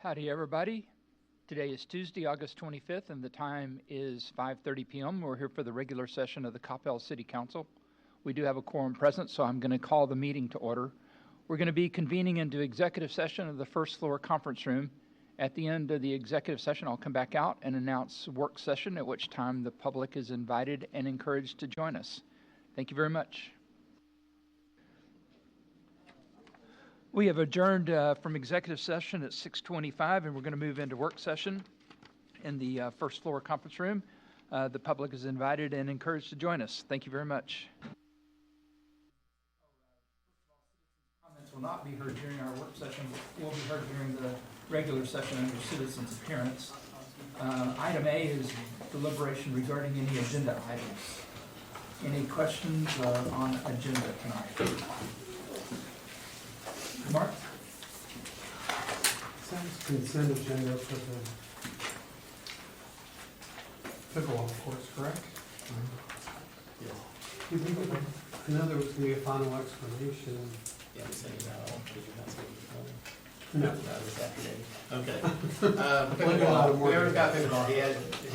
Howdy, everybody. Today is Tuesday, August 25th, and the time is 5:30 p.m. We're here for the regular session of the Coppell City Council. We do have a quorum present, so I'm going to call the meeting to order. We're going to be convening into executive session of the first floor conference room. At the end of the executive session, I'll come back out and announce work session, at which time the public is invited and encouraged to join us. Thank you very much. We have adjourned from executive session at 6:25, and we're going to move into work session in the first floor conference room. The public is invited and encouraged to join us. Thank you very much. Comments will not be heard during our work session, but will be heard during the regular session under citizens' appearance. Item A is deliberation regarding any agenda items. Any questions on agenda tonight? Mark? Sounds consent agenda for the pickleball courts, correct? Yes. Do you think that, I know there was going to be a final explanation. Yeah, we sent you that all. Did you not speak to No. That was afternoon. Okay. Pickleball, Pickleball, we already got pickleball, he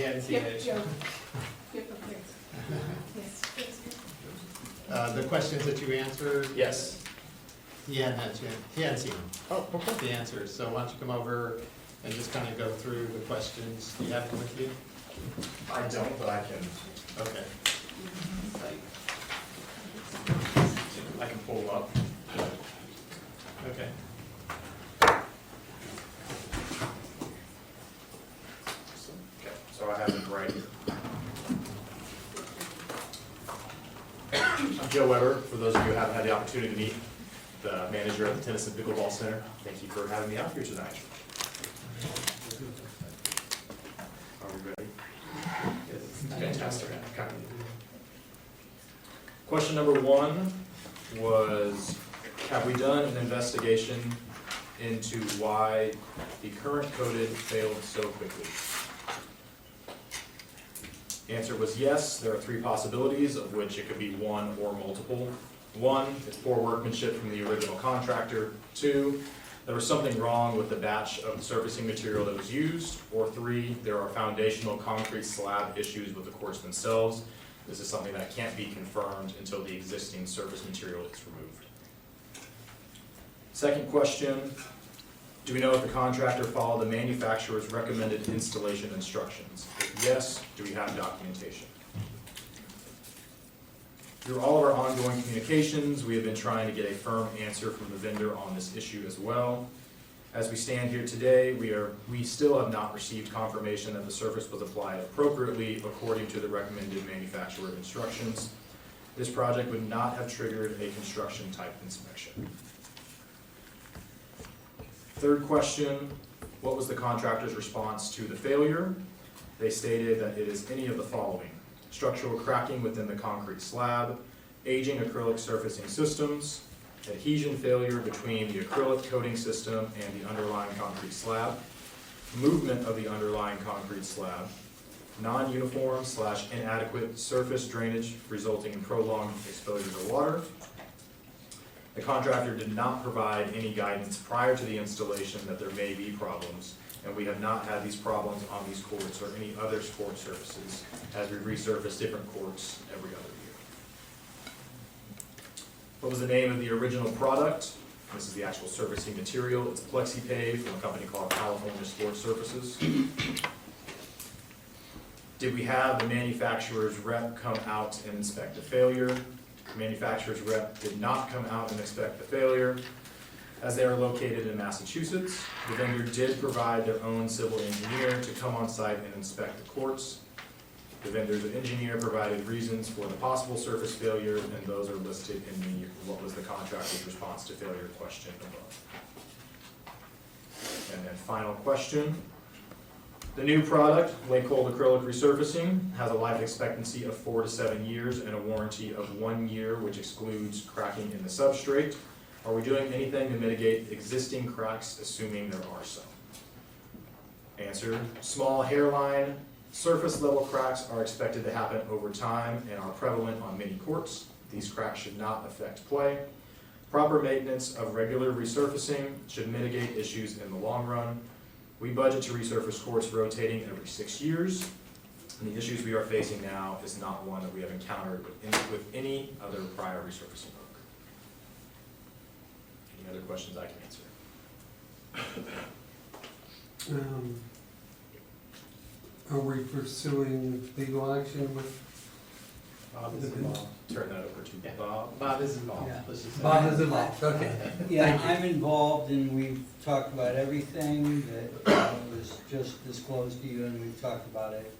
hadn't seen it. Yep, yes. The questions that you answered? Yes. He hadn't seen them. Oh, okay. The answers, so why don't you come over and just kind of go through the questions. Do you have them with you? I don't, but I can pull them up. Okay. Okay, so I have them right here. I'm Joe Weber, for those of you who haven't had the opportunity to meet, the manager of the Tennyson Pickleball Center. Thank you for having me out here tonight. Are we ready? Fantastic. Okay. Question number one was, have we done an investigation into why the current coded failed so quickly? The answer was yes. There are three possibilities, of which it could be one or multiple. One, it's poor workmanship from the original contractor. Two, there was something wrong with the batch of the surfacing material that was used. Or three, there are foundational concrete slab issues with the courts themselves. This is something that can't be confirmed until the existing surface material is removed. Second question, do we know if the contractor followed the manufacturer's recommended installation instructions? If yes, do we have documentation? Through all of our ongoing communications, we have been trying to get a firm answer from the vendor on this issue as well. As we stand here today, we still have not received confirmation that the surface was applied appropriately according to the recommended manufacturer instructions. This project would not have triggered a construction type inspection. Third question, what was the contractor's response to the failure? They stated that it is any of the following: structural cracking within the concrete slab, aging acrylic surfacing systems, adhesion failure between the acrylic coating system and the underlying concrete slab, movement of the underlying concrete slab, non-uniform / inadequate surface drainage resulting in prolonged exposure to water. The contractor did not provide any guidance prior to the installation that there may be problems, and we have not had these problems on these courts or any other sport surfaces as we resurface different courts every other year. What was the name of the original product? This is the actual surfacing material. It's PlexiPave from a company called California Sport Surfaces. Did we have the manufacturer's rep come out and inspect the failure? The manufacturer's rep did not come out and inspect the failure. As they are located in Massachusetts, the vendor did provide their own civil engineer to come on site and inspect the courts. The vendor's engineer provided reasons for the possible surface failure, and those are listed in the what was the contractor's response to failure question above. And then final question. The new product, Lake Cold Acrylic Resurfacing, has a life expectancy of 4 to 7 years and a warranty of 1 year, which excludes cracking in the substrate. Are we doing anything to mitigate existing cracks, assuming there are some? Answer, small hairline, surface level cracks are expected to happen over time and are prevalent on many courts. These cracks should not affect play. Proper maintenance of regular resurfacing should mitigate issues in the long run. We budget to resurface courts rotating every 6 years, and the issues we are facing now is not one that we have encountered with any other prior resurfacing work. Any other questions I can answer? Are we pursuing legal action with? Bob is involved. Turn that over to Yeah. Bob. Bob is involved. Yeah. Let's just say. Bob is involved, okay. Yeah, Thank you. I'm involved and we've talked about everything that was just disclosed to you and we've talked about it.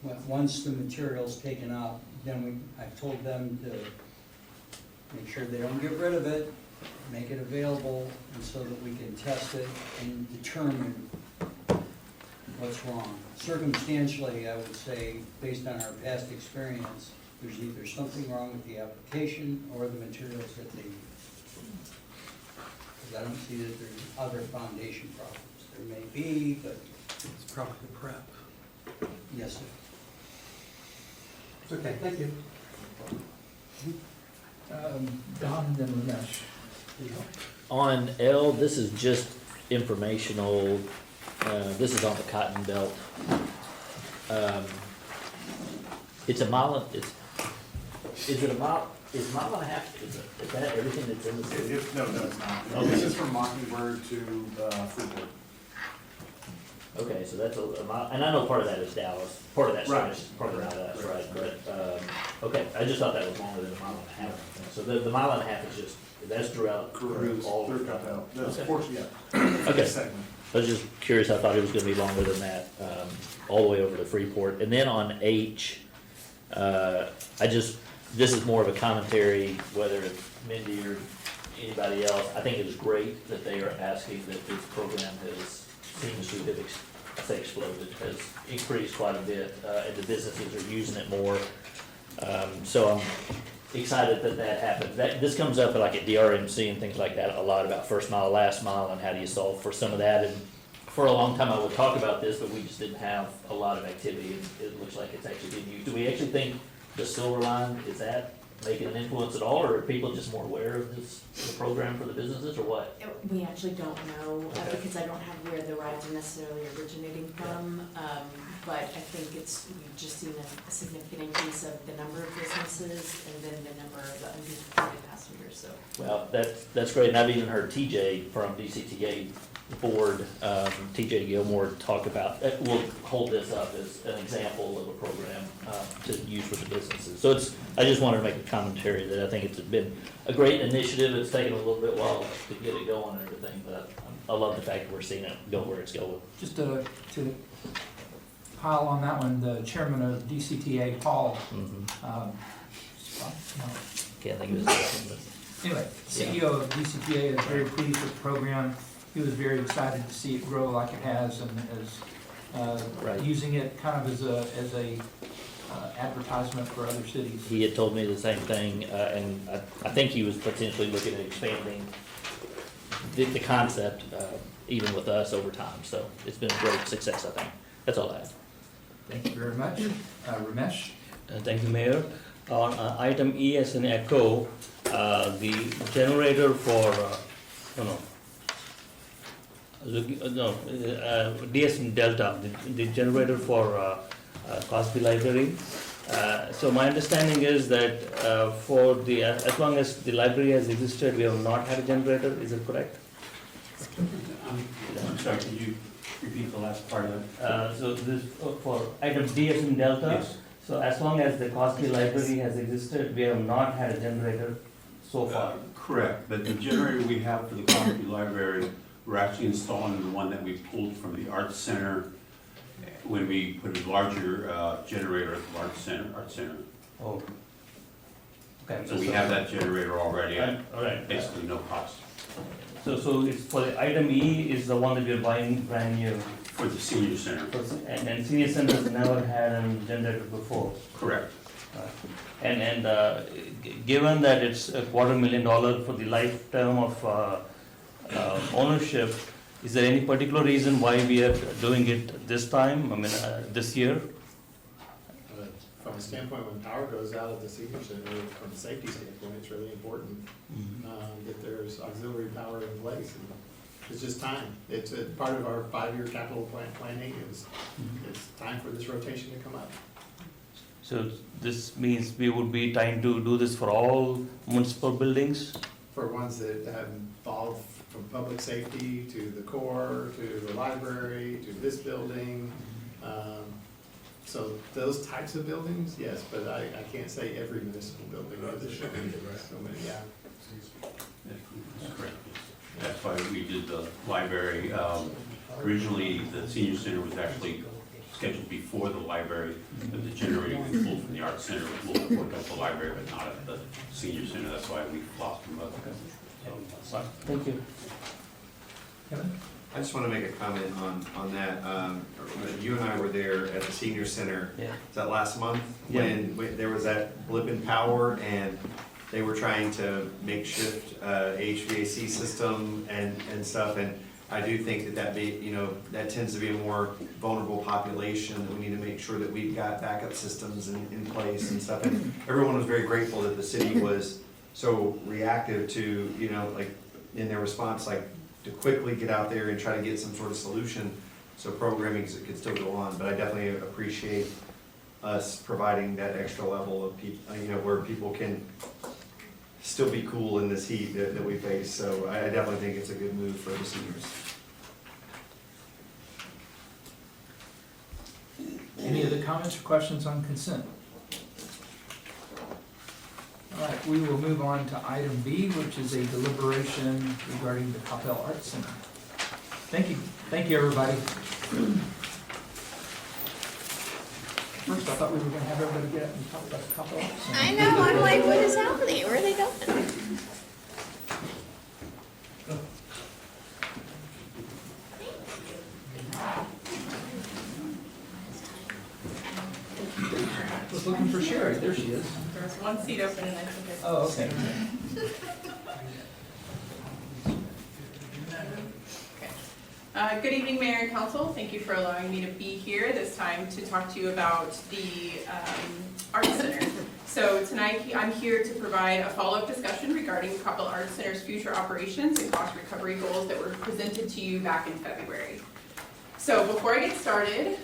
And once the material's taken out, then I've told them to make sure they don't get rid of it, make it available, and so that we can test it and determine what's wrong. Circumstantially, I would say, based on our past experience, there's either something wrong with the application or the materials that they use. Because I don't see that there's other foundation problems. There may be, but It's probably the prep. yes, sir. Okay, thank you. Don, then Ramesh. On L, this is just informational, this is on the Cotton Belt. It's a mile, is it a mile, is mile and a half, is that everything that's in the city? No, it's not. Okay. This is from Mockingbird to Freeport. Okay, so that's a mile, and I know part of that is Dallas, part of that's Right. part of Dallas, right, but, okay, I just thought that was longer than a mile and a half. So the mile and a half is just, that's throughout, through all. Through Coppell. That's Okay. portion, yeah. Okay. Segment. I was just curious, I thought it was gonna be longer than that, all the way over to Freeport. And then on H, this is more of a commentary, whether it's Mindy or anybody else. I think it is great that they are asking that this program seems to have, I say exploded, has increased quite a bit, and the businesses are using it more. So I'm excited that happened. This comes up like at DRMC and things like that a lot about first mile, last mile, and how do you solve for some of that. And for a long time I would talk about this, but we just didn't have a lot of activity, and it looks like it's actually being used. Do we actually think the Silver Line, is that making an influence at all, or are people just more aware of the program for the businesses, or what? We actually don't know, Okay. because I don't have where the rides are necessarily originating from. But I think we've just seen a significant increase of the number of businesses and then the number of unreported passengers, so. Well, that's great, and I've even heard TJ from DCTA board, TJ Gilmore, talk about, we'll hold this up as an example of a program to use with the businesses. So I just wanted to make a commentary that I think it's been a great initiative. It's taken a little bit while to get it going and everything, but I love the fact that we're seeing it go where it's going. Just to pile on that one, the chairman of DCTA, Paul, no, Can't think of his name, but. anyway, CEO of DCTA is very pleased with the program. He was very excited to see it grow like it has and is Right. using it kind of as a advertisement for other cities. He had told me the same thing, and I think he was potentially looking at expanding the concept, even with us over time. So it's been a great success, I think. That's all I have. Thank you very much. Ramesh? Thank you, Mayor. On item E as an echo, the generator for, DS in Delta, the generator for Cosby Library. So my understanding is that for the, as long as the library has existed, we have not had a generator, is it correct? I'm sorry, can you repeat the last part of it? So this, for item D as in Delta, Yes. so as long as the Cosby Library has existed, we have not had a generator so far. Correct, but the generator we have for the Coppell Library, we're actually installing the one that we pulled from the Arts Center when we put a larger generator at the Arts Center. Oh. Okay. So we have that generator already at All right. basically no cost So it's for the item E is the one that we're buying brand new. for the senior center. And senior centers never had a generator before. Correct. And given that it's $250,000 for the lifetime of ownership, is there any particular reason why we are doing it this time, I mean, this year? From a standpoint, when power goes out at the senior center, from a safety standpoint, it's really important that there's auxiliary power in place. And It's just time. It's a part of our 5-year capital planning. It's time for this rotation to come up. So this means we would be trying to do this for all municipal buildings? For ones that involve from public safety to the core, to the library, to this building. So those types of buildings, yes, but I can't say every municipal building. So many, yeah. That's correct. That's why we did the library. Originally, the senior center was actually scheduled before the library, but the generator we pulled from the art center will work at the library, but not at the senior center. That's why we lost them both. Thank you. Kevin? I just want to make a comment on that. You and I were there at the senior center, Yeah. was that last month? Yeah. When there was that blip in power and they were trying to makeshift HVAC system and stuff. And I do think that tends to be a more vulnerable population, that we need to make sure that we've got backup systems in place and stuff. And everyone was very grateful that the city was so reactive to, like, in their response, like, to quickly get out there and try to get some sort of solution so programming could still go on. But I definitely appreciate us providing that extra level of where people can still be cool in this heat that we face. So I definitely think it's a good move for the seniors. Any other comments or questions on consent? All right, we will move on to item B, which is a deliberation regarding the Coppell Arts Center. Thank you, everybody. First, I thought we were gonna have everybody get up and talk about the Coppell Arts Center. I know, I'm like, what is happening? Where are they going? I was looking for Sherry, there she is. There's one seat open and I think it's. Oh, okay. Good evening, Mayor and Council. Thank you for allowing me to be here this time to talk to you about the Arts Center. So tonight, I'm here to provide a follow-up discussion regarding Coppell Arts Center's future operations and cost recovery goals that were presented to you back in February. So before I get started,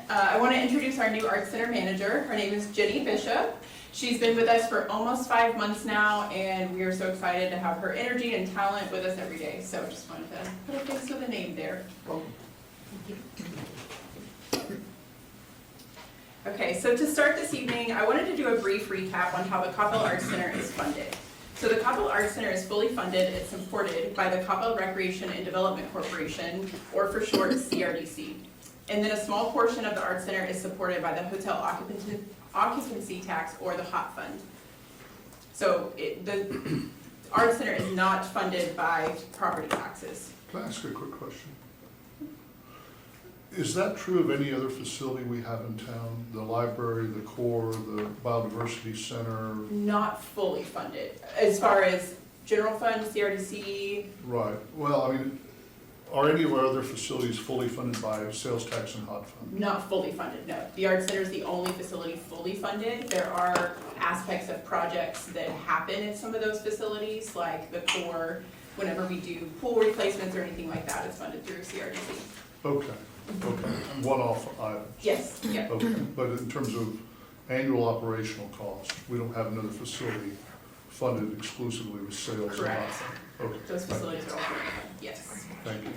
I want to introduce our new Arts Center manager. Her name is Jenny Bishop. She's been with us for almost 5 months now, and we are so excited to have her energy and talent with us every day. So just wanted to put a face with a name there. Okay, so to start this evening, I wanted to do a brief recap on how the Coppell Arts Center is funded. So the Coppell Arts Center is fully funded and supported by the Coppell Recreation and Development Corporation, or for short, CRDC. And then a small portion of the Arts Center is supported by the Hotel Occupancy Tax, or the HOT Fund. So the Arts Center is not funded by property taxes. Can I ask a quick question? Is that true of any other facility we have in town? The library, the core, the biodiversity center? Not fully funded. As far as general fund, CRDC, Right, well, I mean, are any of our other facilities fully funded by sales tax and HOT fund? not fully funded, no. The Arts Center is the only facility fully funded. There are aspects of projects that happen at some of those facilities, like the core, whenever we do pool replacements or anything like that, it's funded through CRDC. Okay, one-off items? Yes, yeah. Okay, but in terms of annual operational cost, we don't have another facility funded exclusively with sales and HOT Correct. fund? Okay, Those facilities are all funded, yes. thank you.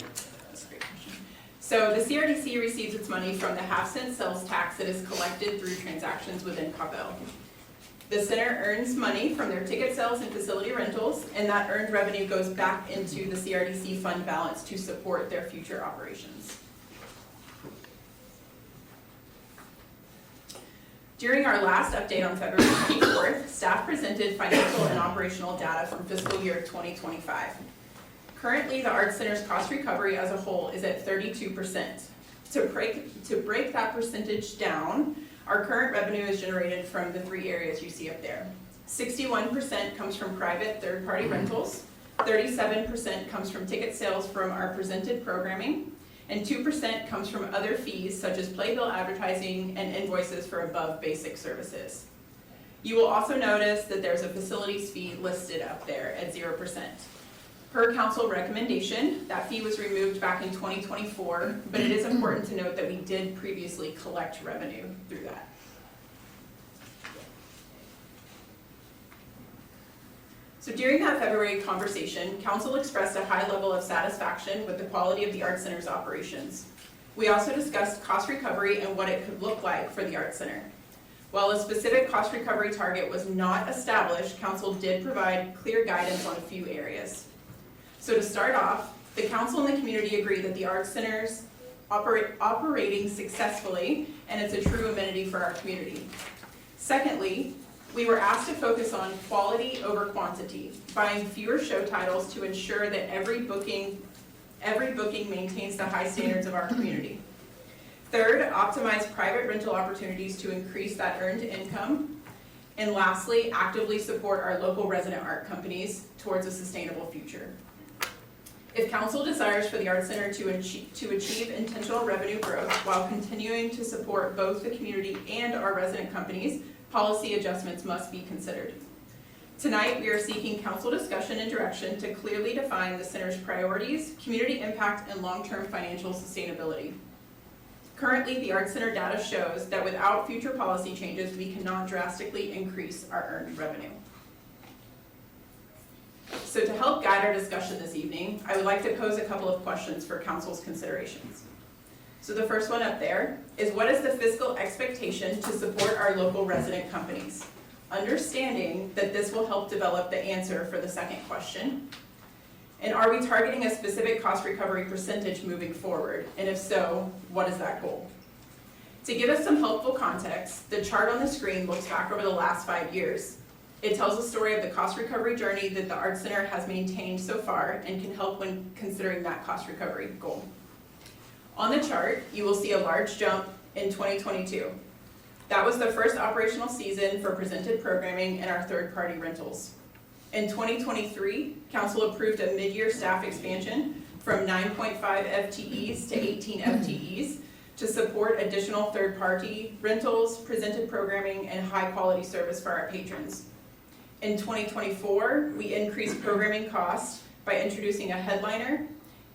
That's a great question. So the CRDC receives its money from the half-cent sales tax that is collected through transactions within Coppell. The center earns money from their ticket sales and facility rentals, and that earned revenue goes back into the CRDC fund balance to support their future operations. During our last update on February 24th, staff presented financial and operational data from fiscal year 2025. Currently, the Arts Center's cost recovery as a whole is at 32%. To break that percentage down, our current revenue is generated from the 3 areas you see up there. 61% comes from private third-party rentals, 37% comes from ticket sales from our presented programming, and 2% comes from other fees such as playbill advertising and invoices for above basic services. You will also notice that there's a facilities fee listed up there at 0%. Per council recommendation, that fee was removed back in 2024, but it is important to note that we did previously collect revenue through that. So during that February conversation, council expressed a high level of satisfaction with the quality of the Art Center's operations. We also discussed cost recovery and what it could look like for the Art Center. While a specific cost recovery target was not established, council did provide clear guidance on a few areas. So to start off, the council and the community agree that the Art Center's operating successfully, and it's a true amenity for our community. Secondly, we were asked to focus on quality over quantity, buying fewer show titles to ensure that every booking maintains the high standards of our community. Third, optimize private rental opportunities to increase that earned income. And lastly, actively support our local resident art companies towards a sustainable future. If council desires for the Art Center to achieve intentional revenue growth while continuing to support both the community and our resident companies, policy adjustments must be considered. Tonight, we are seeking council discussion and direction to clearly define the center's priorities, community impact, and long-term financial sustainability. Currently, the Art Center data shows that without future policy changes, we cannot drastically increase our earned revenue. So to help guide our discussion this evening, I would like to pose a couple of questions for council's considerations. So the first one up there is, what is the fiscal expectation to support our local resident companies? Understanding that this will help develop the answer for the second question. And are we targeting a specific cost recovery percentage moving forward? And if so, what is that goal? To give us some helpful context, the chart on the screen looks back over the last 5 years. It tells the story of the cost recovery journey that the Art Center has maintained so far and can help when considering that cost recovery goal. On the chart, you will see a large jump in 2022. That was the first operational season for presented programming and our third-party rentals. In 2023, council approved a mid-year staff expansion from 9.5 FTEs to 18 FTEs to support additional third-party rentals, presented programming, and high-quality service for our patrons. In 2024, we increased programming costs by introducing a headliner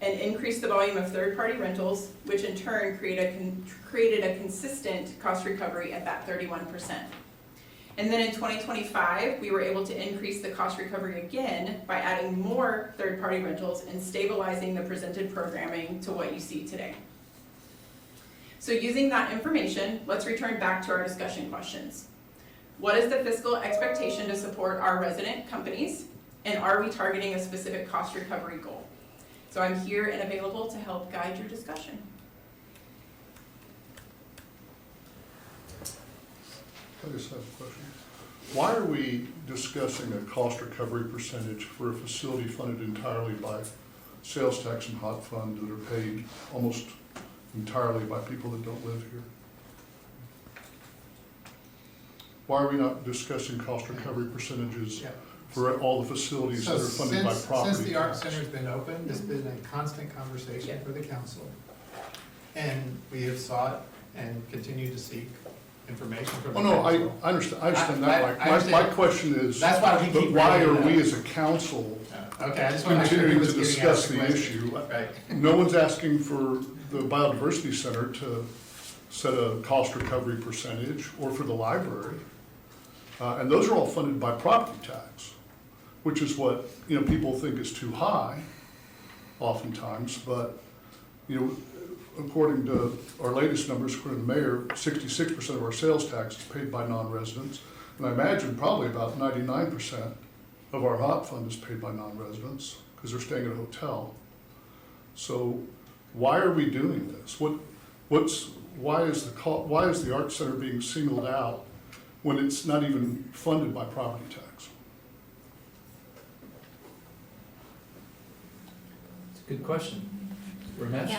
and increased the volume of third-party rentals, which in turn created a consistent cost recovery at that 31%. And then in 2025, we were able to increase the cost recovery again by adding more third-party rentals and stabilizing the presented programming to what you see today. So using that information, let's return back to our discussion questions. What is the fiscal expectation to support our resident companies? And are we targeting a specific cost recovery goal? So I'm here and available to help guide your discussion. I just have a question. Why are we discussing a cost recovery percentage for a facility funded entirely by sales tax and hot fund that are paid almost entirely by people that don't live here? Why are we not discussing cost recovery percentages for all the facilities that are funded by property tax? Since the Art Center's been open, there's been a constant conversation for the council. And we have sought and continue to seek information from the Oh, no, council. I understand that, Mike. I understand. My question is, That's why we keep why bringing are it we up. as a council Okay, I just want to make sure continuing who's to getting discuss asked the the question. issue? Right. No one's asking for the Biodiversity Center to set a cost recovery percentage, or for the library. And those are all funded by property tax, which is what, people think is too high oftentimes, but, according to our latest numbers, according to the mayor, 66% of our sales tax is paid by non-residents. And I imagine probably about 99% of our hot fund is paid by non-residents, because they're staying at a hotel. So why are we doing this? Why is the Art Center being singled out when it's not even funded by property tax? It's a good question. Ramesh?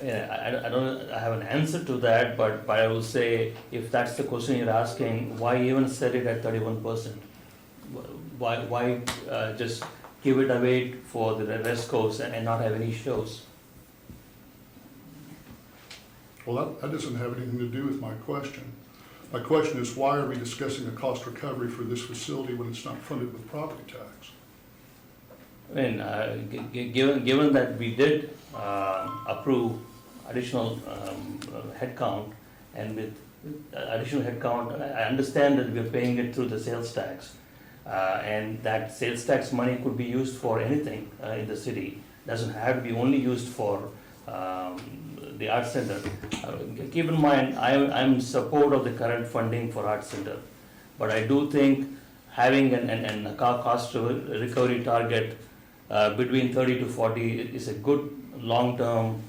Yeah. I don't have an answer to that, but I will say, if that's the question you're asking, why even set it at 31%? Why just give it away for the West Coast and not have any shows? Well, that doesn't have anything to do with my question. My question is, why are we discussing a cost recovery for this facility when it's not funded with property tax? I mean, given that we did approve additional headcount, and with additional headcount, I understand that we are paying it through the sales tax, and that sales tax money could be used for anything in the city. Doesn't have to be only used for the art center. Keep in mind, I'm in support of the current funding for art center, but I do think having a cost recovery target between 30 to 40 is a good long-term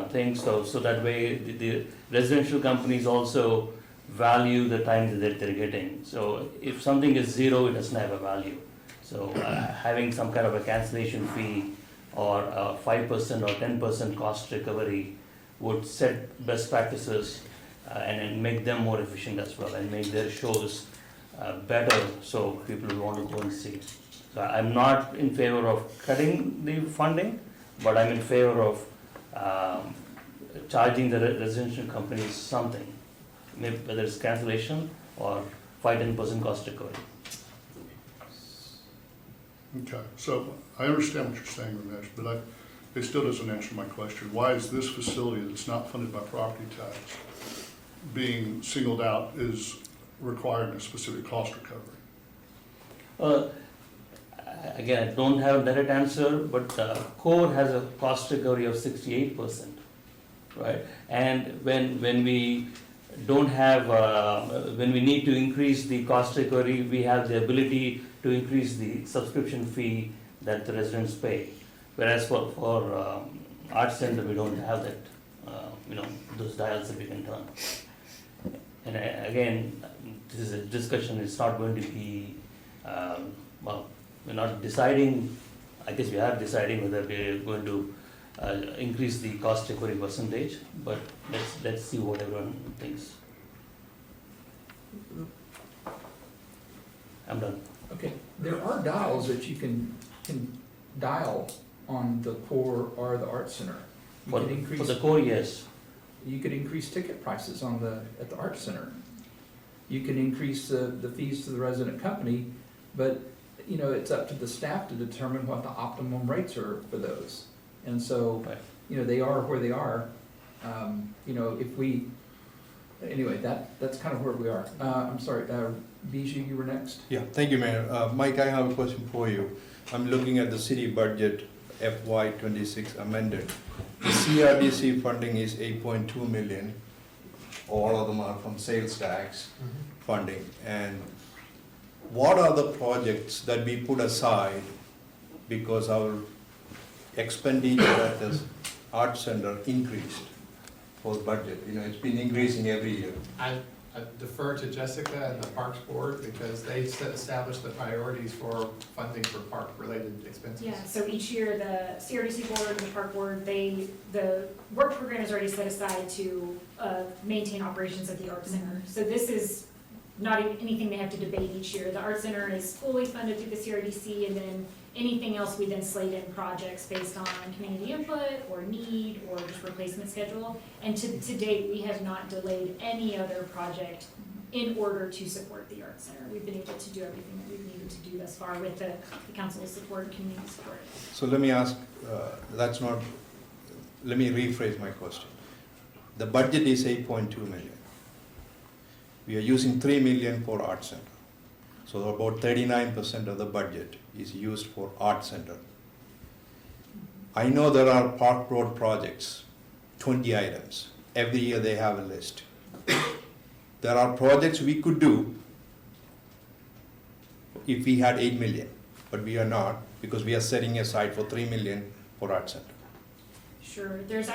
thing. So that way the residential companies also value the time that they're getting. So if something is zero, it doesn't have a value. So having some kind of a cancellation fee or 5% or 10% cost recovery would set best practices and make them more efficient as well, and make their shows better, so people will want to go and see. So I'm not in favor of cutting the funding, but I'm in favor of charging the residential companies something, maybe whether it's cancellation or 5-10% cost recovery. Okay, so I understand what you're saying, Ramesh, but it still doesn't answer my question. Why is this facility that's not funded by property tax being singled out as requiring a specific cost recovery? Again, I don't have a direct answer, but core has a cost recovery of 68%, right? And when we don't have, when we need to increase the cost recovery, we have the ability to increase the subscription fee that the residents pay. Whereas for art center, we don't have that, those dials that we can turn. And again, this is a discussion, it's not going to be, we're not deciding, I guess we are deciding whether we're going to increase the cost recovery percentage, but let's see what everyone thinks. I'm done. Okay, there are dials that you can dial on the core or the art center. You For could increase, the core, yes. you could increase ticket prices at the art center. You can increase the fees to the resident company, but, it's up to the staff to determine what the optimum rates are for those. And so, Right. They are where they are. Anyway, that's kind of where we are. I'm sorry, Bijou, you were next? Yeah, thank you, Mayor. Mike, I have a question for you. I'm looking at the city budget FY '26 amended. The CRDC funding is 8.2 million. All of them are from sales tax funding. And what are the projects that we put aside because our expenditure at the art center increased for budget? It's been increasing every year. I defer to Jessica and the Parks Board because they establish the priorities for funding for park-related expenses. Yeah, so each year, the CRDC board and the park board, the work program is already set aside to maintain operations at the art center. So this is not even anything they have to debate each year. The art center is fully funded through the CRDC, and then anything else we then slate in projects based on community input or need or just replacement schedule. And to date, we have not delayed any other project in order to support the art center. We've been able to do everything that we've needed to do thus far with the council's support and community support. So let me ask, let me rephrase my question. The budget is 8.2 million. We are using 3 million for art center. So about 39% of the budget is used for art center. I know there are park road projects, 20 items. Every year they have a list. There are projects we could do if we had 8 million, but we are not because we are setting aside for 3 million for art center. Sure, there's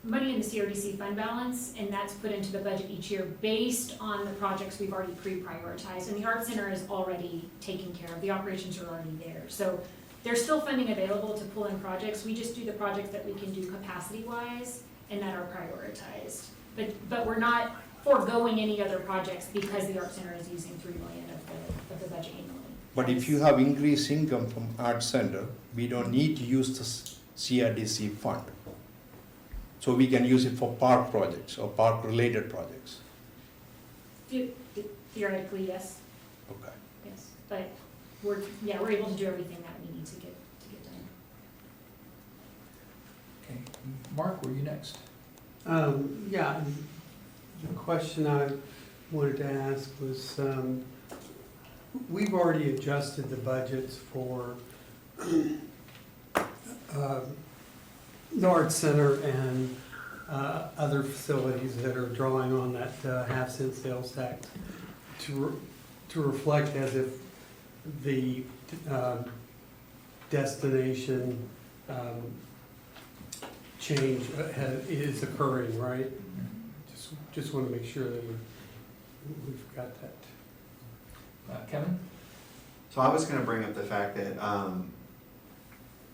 money in the CRDC fund balance, and that's put into the budget each year based on the projects we've already pre-prioritized, and the art center is already taken care of, the operations are already there. So there's still funding available to pull in projects, we just do the projects that we can do capacity-wise and that are prioritized. But we're not foregoing any other projects because the art center is using 3 million of the budget annually. But if you have increased income from art center, we don't need to use the CRDC fund. So we can use it for park projects or park-related projects. Theoretically, yes. Okay. Yes, but we're able to do everything that we need to get done. Okay, Mark, were you next? Yeah, the question I wanted to ask was, we've already adjusted the budgets for the Art Center and other facilities that are drawing on that half-cent sales tax to reflect as if the destination change is occurring, right? Just want to make sure that we've got that. Kevin? So I was gonna bring up the fact that,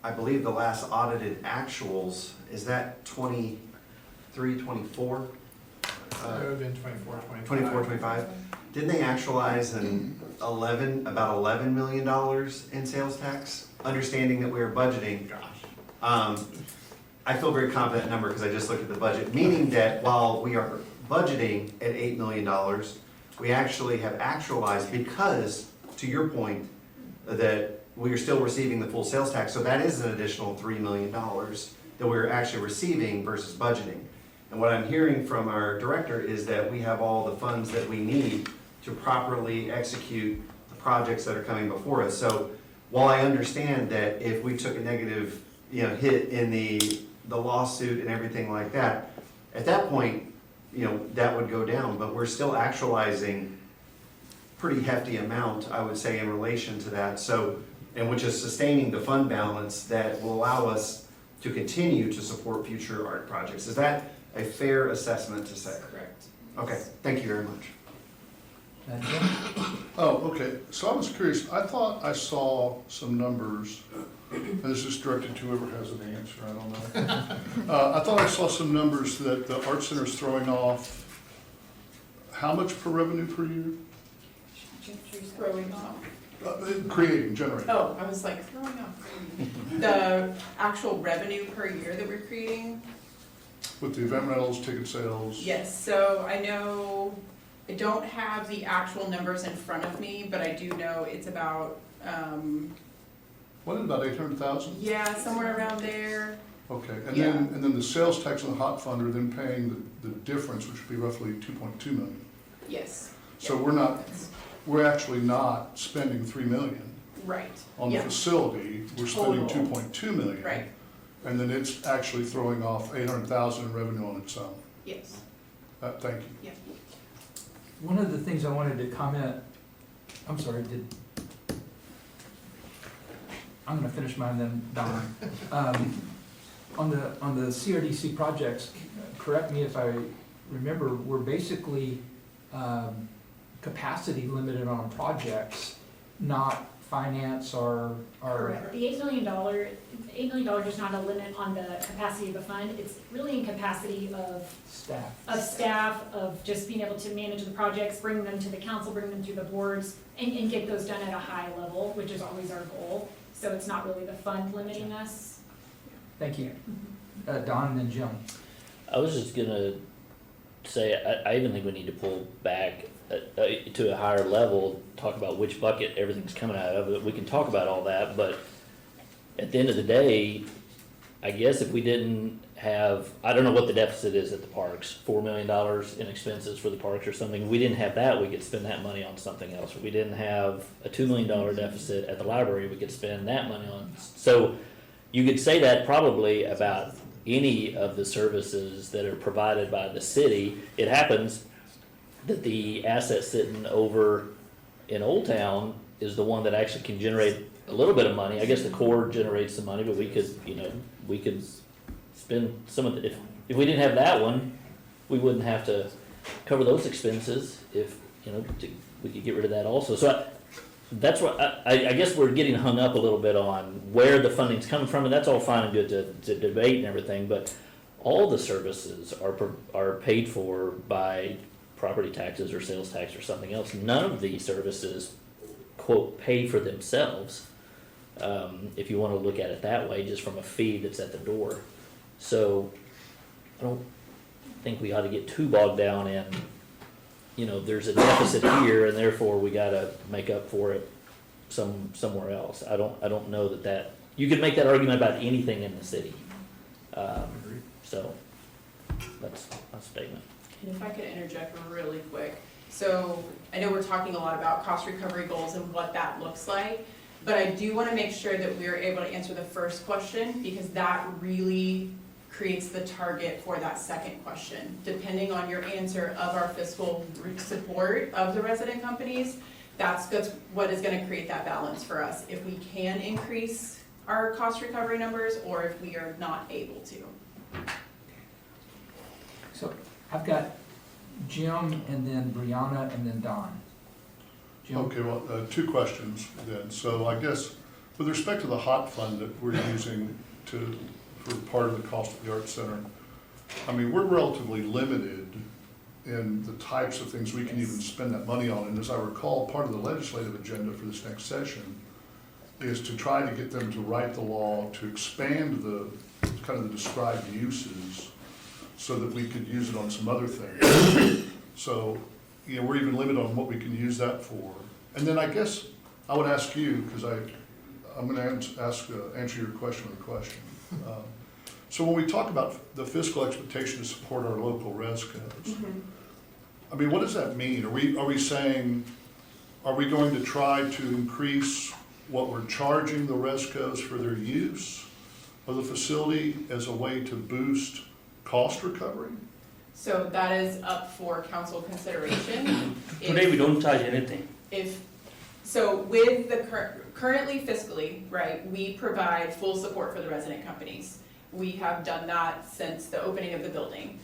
I believe the last audited actuals, is that 23, 24? It would have been 24, 25. 24, 25? Didn't they actualize about $11 million in sales tax? Understanding that we are budgeting. I feel very confident in that number because I just looked at the budget, meaning that while we are budgeting at $8 million, we actually have actualized because, to your point, that we are still receiving the full sales tax. So that is an additional $3 million that we're actually receiving versus budgeting. And what I'm hearing from our director is that we have all the funds that we need to properly execute the projects that are coming before us. So while I understand that if we took a negative, hit in the lawsuit and everything like that, at that point, that would go down, but we're still actualizing pretty hefty amount, I would say, in relation to that. So, and which is sustaining the fund balance that will allow us to continue to support future art projects. Is that a fair assessment to say? Correct. Okay, thank you very much. Oh, okay, so I was curious, I thought I saw some numbers, and this is directed to whoever has an answer, I don't know. I thought I saw some numbers that the Art Center's throwing off, how much per revenue per year? Throwing off. Generating. Oh, I was like, throwing off. The actual revenue per year that we're creating? With the event rentals, ticket sales? Yes, so I know, I don't have the actual numbers in front of me, but I do know it's about, What, about 800,000? yeah, somewhere around there. Okay, Yeah. and then the sales tax and the hot fund are then paying the difference, which would be roughly 2.2 million. Yes. So Yeah. we're actually not spending 3 million Right. on the Yeah. facility, we're spending Total. 2.2 million. Right. And then it's actually throwing off 800,000 in revenue on its own. Yes. Thank you. Yeah. One of the things I wanted to comment, I'm sorry, I'm gonna finish mine then, Don. On the CRDC projects, correct me if I remember, we're basically capacity limited on projects, not finance or. Correct. The $8 million is not a limit on the capacity of the fund. It's really in capacity of Staff. of just being able to manage the projects, bring them to the council, bring them through the boards, and get those done at a high level, which is always our goal. So it's not really the fund limiting us. Thank you. Don and then Jim. I was just gonna say, I even think we need to pull back to a higher level, talk about which bucket everything's coming out of. We can talk about all that, but at the end of the day, I guess if we didn't have, I don't know what the deficit is at the parks, $4 million in expenses for the parks or something. If we didn't have that, we could spend that money on something else. If we didn't have a $2 million deficit at the library, we could spend that money on. So you could say that probably about any of the services that are provided by the city. It happens that the asset sitting over in Old Town is the one that actually can generate a little bit of money. I guess the core generates the money, but we could spend some of it. If we didn't have that one, we wouldn't have to cover those expenses if, we could get rid of that also. So that's what, I guess we're getting hung up a little bit on where the funding's coming from, and that's all fine and good to debate and everything, but all the services are paid for by property taxes or sales tax or something else. None of these services, quote, pay for themselves, if you want to look at it that way, just from a fee that's at the door. So I don't think we ought to get too bogged down in, there's a deficit here and therefore we got to make up for it somewhere else. I don't know that, you could make that argument about anything in the city. So, that's a statement. And if I could interject really quick. So I know we're talking a lot about cost recovery goals and what that looks like, but I do want to make sure that we're able to answer the first question, because that really creates the target for that second question. Depending on your answer of our fiscal support of the resident companies, that's what is going to create that balance for us, if we can increase our cost recovery numbers or if we are not able to. So I've got Jim and then Brianna and then Don. Jim? Okay, well, two questions then. So I guess with respect to the hot fund that we're using for part of the cost of the Arts Center, I mean, we're relatively limited in the types of things we can even spend that money on. And as I recall, part of the legislative agenda for this next session is to try to get them to write the law to expand the kind of the described uses so that we could use it on some other things. So, you know, we're even limited on what we can use that for. And then I guess I would ask you, because I'm going to answer your question with a question. So when we talk about the fiscal expectation to support our local res codes, I mean, what does that mean? Are we saying, are we going to try to increase what we're charging the res codes for their use of the facility as a way to boost cost recovery? So that is up for council consideration. Today, we don't charge anything. So with the currently fiscally, right, we provide full support for the resident companies. We have done that since the opening of the building.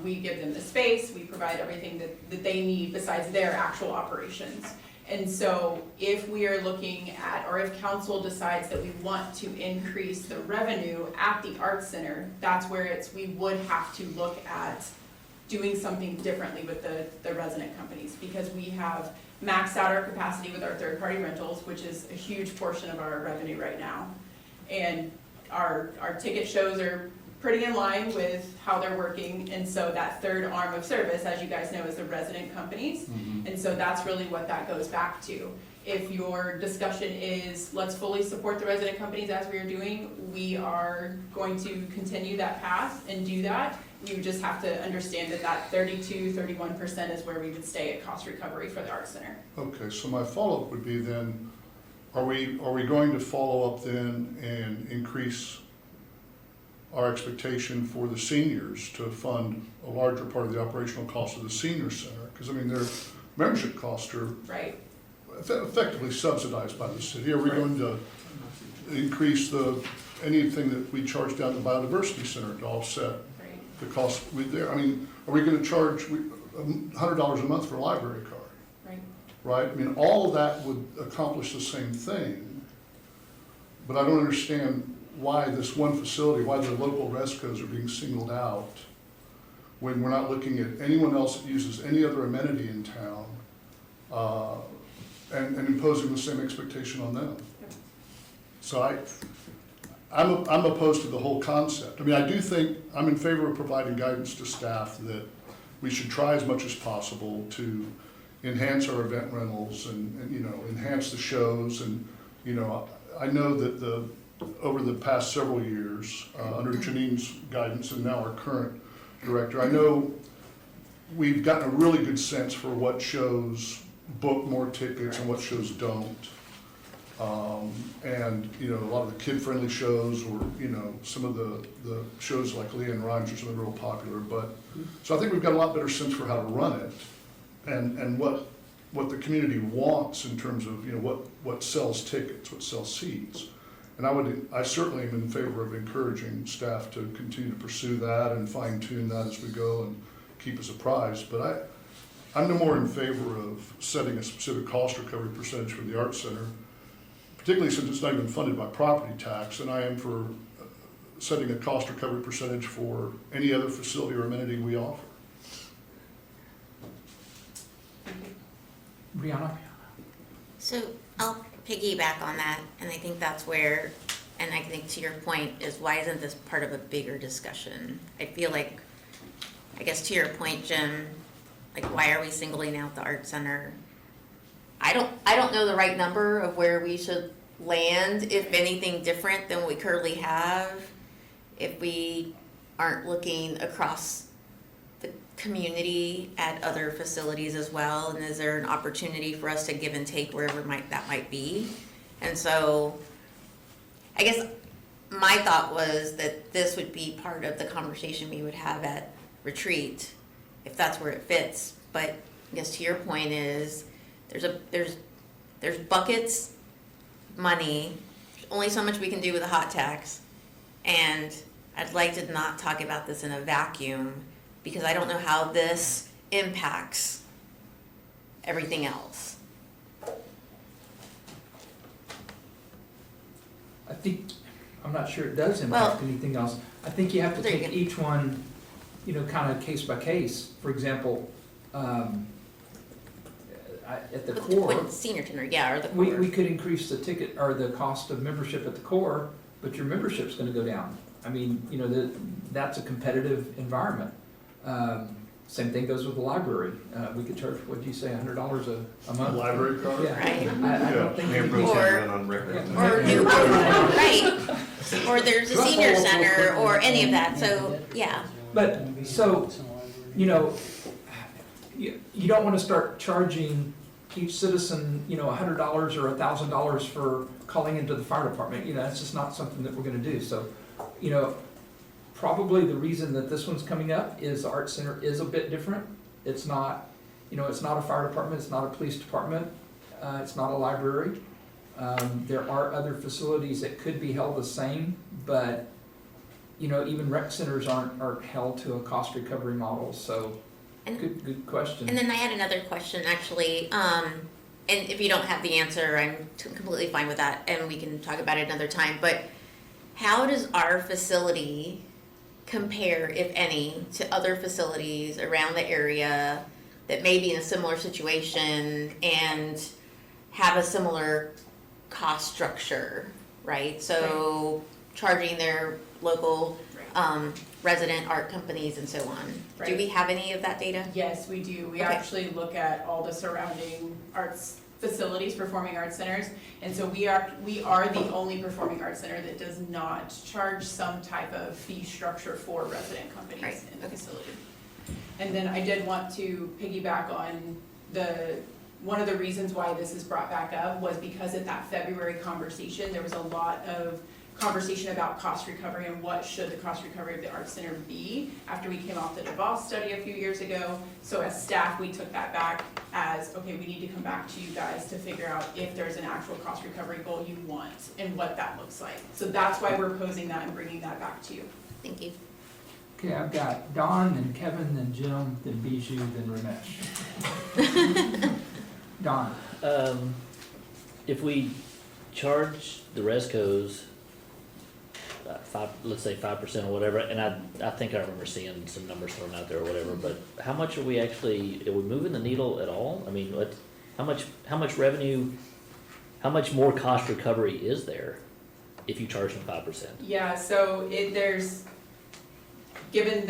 We give them the space, we provide everything that they need besides their actual operations. And so if we are looking at, or if council decides that we want to increase the revenue at the Arts Center, that's where we would have to look at doing something differently with the resident companies, because we have maxed out our capacity with our third-party rentals, which is a huge portion of our revenue right now. And our ticket shows are pretty in line with how they're working, and so that third arm of service, as you guys know, is the resident companies. And so that's really what that goes back to. If your discussion is, let's fully support the resident companies as we are doing, we are going to continue that path and do that. You just have to understand that 31% is where we would stay at cost recovery for the Arts Center. Okay, so my follow-up would be then, are we going to follow up then and increase our expectation for the seniors to fund a larger part of the operational cost of the senior center? Because I mean, their membership costs are effectively subsidized by the city. Are we going to increase anything that we charge down the biodiversity center to offset the cost there? I mean, are we going to charge $100 a month for a library card? Right? I mean, all of that would accomplish the same thing, but I don't understand why this one facility, why the local rescos are being singled out when we're not looking at anyone else that uses any other amenity in town and imposing the same expectation on them. So I'm opposed to the whole concept. I mean, I do think I'm in favor of providing guidance to staff that we should try as much as possible to enhance our event rentals and you know, enhance the shows. And, you know, I know that over the past several years, under Janine's guidance and now our current director, I know we've gotten a really good sense for what shows book more tickets and what shows don't. And, you know, a lot of the kid-friendly shows, or, you know, some of the shows like Leanne Rhymes are some of the real popular. But, so I think we've got a lot better sense for how to run it and what the community wants in terms of, you know, what sells tickets, what sells seats. And I certainly am in favor of encouraging staff to continue to pursue that and fine tune that as we go and keep us apprised. But I'm no more in favor of setting a specific cost recovery percentage for the Arts Center, particularly since it's not even funded by property tax, than I am for setting a cost recovery percentage for any other facility or amenity we offer. Brianna? So I'll piggyback on that, and I think that's where, and I think to your point is, why isn't this part of a bigger discussion? I feel like, I guess to your point, Jim, like, why are we singling out the Art Center? I don't know the right number of where we should land, if anything different than we currently have, if we aren't looking across the community at other facilities as well, and is there an opportunity for us to give and take wherever that might be? And so, I guess my thought was that this would be part of the conversation we would have at retreat, if that's where it fits. But I guess to your point is, there's buckets, money, there's only so much we can do with a hot tax, and I'd like to not talk about this in a vacuum, because I don't know how this impacts everything else. I think, I'm not sure it does impact anything else. I think you have to There you take go. each one, kind of case by case. For example, at the core, With senior center, yeah, or the we core. could increase the ticket or the cost of membership at the core, but your membership's gonna go down. I mean, that's a competitive environment. Same thing goes with the library. We could charge, what'd you say, $100 a month? Library card? Yeah. Right. I don't think Mayor we Pro can- Or- Tem went on record. Yeah. Or new, right, or there's a senior center, or any of that, so, yeah. But, so, you don't wanna start charging each citizen, $100 or $1,000 for calling into the fire department. That's just not something that we're gonna do. So, probably the reason that this one's coming up is the Art Center is a bit different. It's not, it's not a fire department, it's not a police department, it's not a library. There are other facilities that could be held the same, but, even rec centers aren't held to a cost recovery model, so, And- good question. And then I had another question, actually, and if you don't have the answer, I'm completely fine with that, and we can talk about it another time, but how does our facility compare, if any, to other facilities around the area that may be in a similar situation and have a similar cost structure, right? So charging their local resident art companies and so on. Do Right. we have any of that data? Yes, we do. We Okay. actually look at all the surrounding arts facilities, performing arts centers. And so we are the only performing arts center that does not charge some type of fee structure for resident companies Right, in the okay. facility. And then I did want to piggyback on one of the reasons why this is brought back up was because at that February conversation, there was a lot of conversation about cost recovery and what should the cost recovery of the Arts Center be after we came off the DeVos study a few years ago. So as staff, we took that back as, okay, we need to come back to you guys to figure out if there's an actual cost recovery goal you want and what that looks like. So that's why we're posing that and bringing that back to you. Thank you. Okay, I've got Don, then Kevin, then Jim, then Bijou, then Ramesh. Don, If we charge the Rescos, let's say 5% or whatever, and I think I remember seeing some numbers thrown out there or whatever, but how much are we moving the needle at all? I mean, how much revenue, how much more cost recovery is there if you charge them 5%? Yeah, so there's, given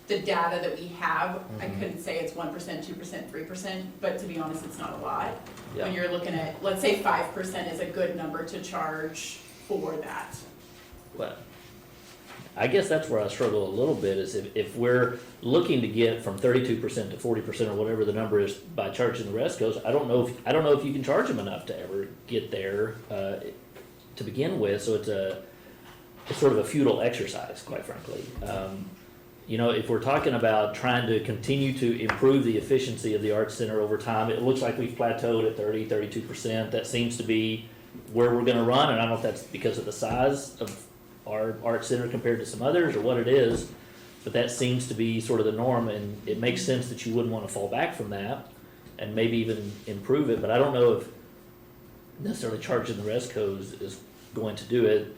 the data that we have, I couldn't say it's 1%, 2%, 3%, but to be honest, it's not a lot. Yeah. When you're looking at, let's say 5% is a good number to charge for that. Well, I guess that's where I struggle a little bit, is if we're looking to get from 32% to 40% or whatever the number is by charging the Rescos, I don't know if you can charge them enough to ever get there to begin with. So it's sort of a futile exercise, quite frankly. If we're talking about trying to continue to improve the efficiency of the Arts Center over time, it looks like we've plateaued at 32%. That seems to be where we're gonna run, and I don't know if that's because of the size of our Art Center compared to some others or what it is, but that seems to be sort of the norm, and it makes sense that you wouldn't wanna fall back from that and maybe even improve it, but I don't know if necessarily charging the Rescos is going to do it.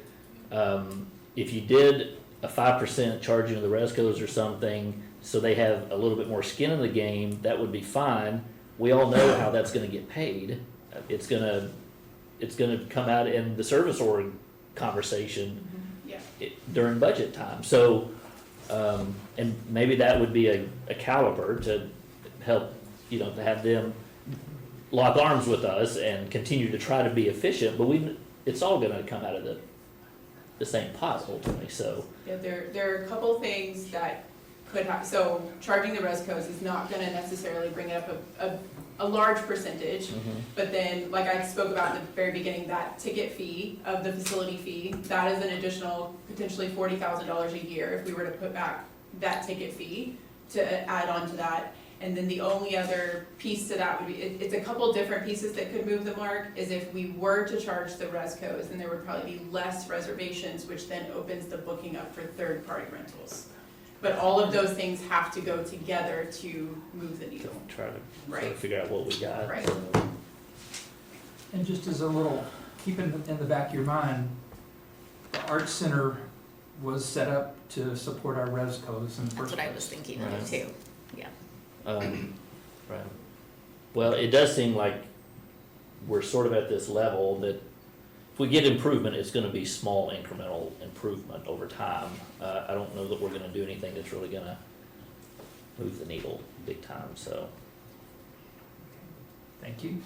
If you did a 5% charging of the Rescos or something, so they have a little bit more skin in the game, that would be fine. We all know how that's gonna get paid. It's gonna come out in the service org conversation Yeah. during budget time. So, and maybe that would be a caliber to help, to have them, lock arms with us and continue to try to be efficient, but it's all gonna come out of the same pot ultimately, so. Yeah, there are a couple things that could have, so charging the rescos is not gonna necessarily bring up a large percentage. But then, like I spoke about in the very beginning, that ticket fee of the facility fee, that is an additional potentially $40,000 a year if we were to put back that ticket fee to add on to that. And then the only other piece to that would be, it's a couple different pieces that could move the mark, is if we were to charge the rescos, then there would probably be less reservations, which then opens the booking up for third-party rentals. But all of those things have to go together to move the needle. Try to sort Right. of figure out what we got. Right. And just as a little, keep in the back of your mind, the Arts Center was set up to support our rescos in the That's first what I place. was thinking of too, yeah. Right. Well, it does seem like we're sort of at this level that if we get improvement, it's gonna be small incremental improvement over time. I don't know that we're gonna do anything that's really gonna move the needle big time, so. Thank you.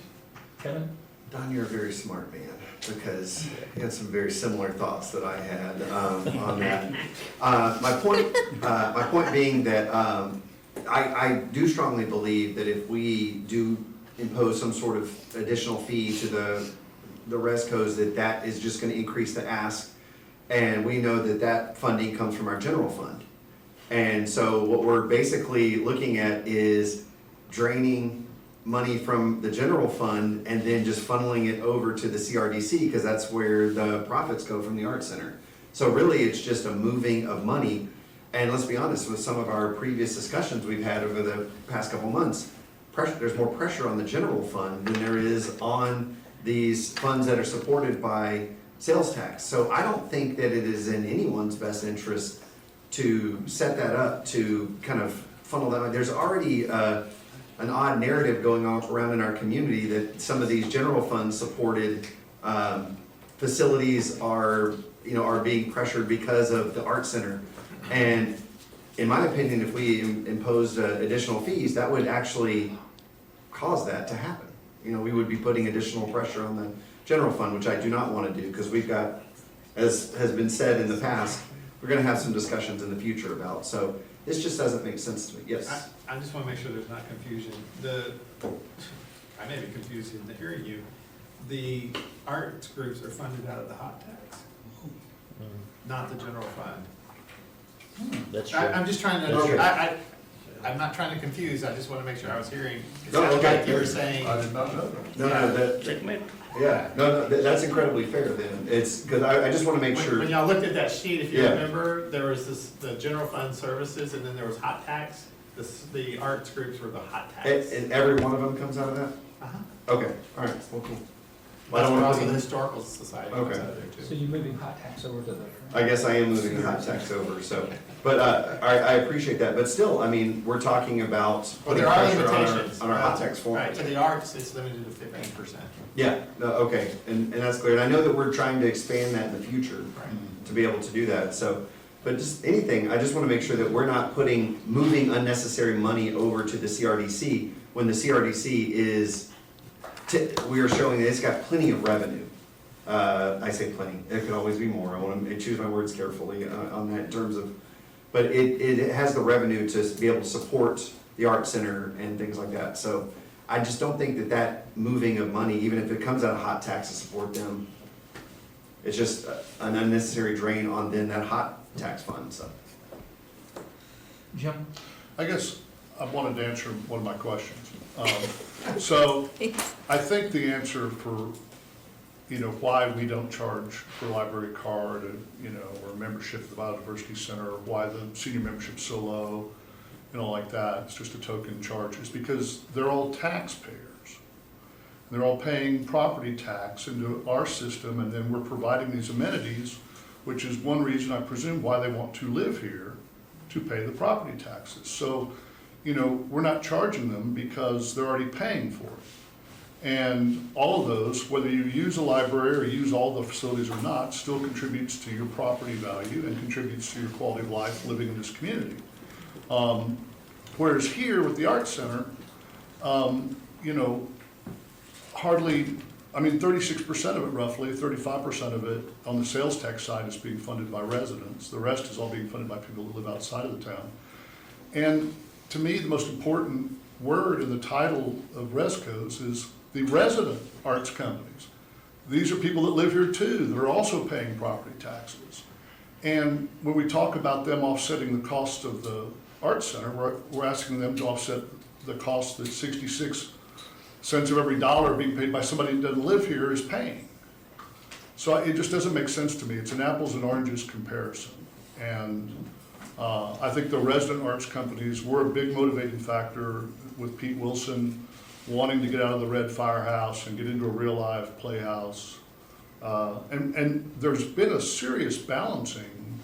Kevin? Don, you're a very smart man, because you had some very similar thoughts that I had on that. My point being that I do strongly believe that if we do impose some sort of additional fee to the rescos, that is just gonna increase the ask. And we know that funding comes from our general fund. And so what we're basically looking at is draining money from the general fund and then just funneling it over to the CRDC, because that's where the profits go from the Art Center. So really, it's just a moving of money. And let's be honest, with some of our previous discussions we've had over the past couple months, there's more pressure on the general fund than there is on these funds that are supported by sales tax. So I don't think that it is in anyone's best interest to set that up to kind of funnel that. There's already an odd narrative going on around in our community that some of these general fund supported facilities are being pressured because of the Art Center. And in my opinion, if we imposed additional fees, that would actually cause that to happen. We would be putting additional pressure on the general fund, which I do not want to do, because we've got, as has been said in the past, we're going to have some discussions in the future about. So this just doesn't make sense to me. Yes. I just want to make sure there's not confusion. I may be confused in hearing you. The arts groups are funded out of the hot tax, not the general fund. That's true. I'm just trying to, Okay. I'm not trying to confuse, I just want to make sure I was hearing. It No, sounded okay. like you were saying. I did not know that. No, Checkmate. that's incredibly fair then. It's, because I just want to make sure. When y'all looked at that sheet, if you Yeah. remember, there was the general fund services, and then there was hot tax. The arts groups were the hot tax. And every one of them comes out of that? Uh-huh. Okay, all right, well, cool. I That's don't what wanna also put the in- historical society comes Okay. out of there So too. you're moving hot tax over to the. I guess I am moving the hot tax over, so, but I appreciate that, but still, I mean, we're talking about Well, putting there are pressure limitations. on our hot tax form. Right, to the arts, it's limited to 15%. Yeah, no, okay, and that's clear, and I know that we're trying to expand that in the future to be able to do that, so, but just anything, I just wanna make sure that we're not moving unnecessary money over to the CRDC, when the CRDC we are showing that it's got plenty of revenue. I say plenty, it could always be more, I wanna choose my words carefully on that in terms of, but it has the revenue to be able to support the Art Center and things like that, so I just don't think that moving of money, even if it comes out of hot tax to support them, it's just an unnecessary drain on then that hot tax fund, so. Jim? I guess I wanted to answer one of my questions. So I think the answer for, why we don't charge for a library card and, or membership at the Biodiversity Center, or why the senior membership's so low, like that, it's just a token charge, is because they're all taxpayers. They're all paying property tax into our system, and then we're providing these amenities, which is one reason, I presume, why they want to live here, to pay the property taxes. So, we're not charging them because they're already paying for it. And all of those, whether you use a library or use all the facilities or not, still contributes to your property value and contributes to your quality of life living in this community. Whereas here with the Art Center, hardly, I mean, 36% of it roughly, 35% of it on the sales tax side is being funded by residents. The rest is all being funded by people who live outside of the town. And to me, the most important word in the title of ResCos is the resident arts companies. These are people that live here too, that are also paying property taxes. And when we talk about them offsetting the cost of the Arts Center, we're asking them to offset the cost that 66 cents of every dollar being paid by somebody who doesn't live here is paying. So it just doesn't make sense to me. It's an apples and oranges comparison. And I think the resident arts companies were a big motivating factor with Pete Wilson wanting to get out of the red firehouse and get into a real live playhouse. And there's been a serious balancing,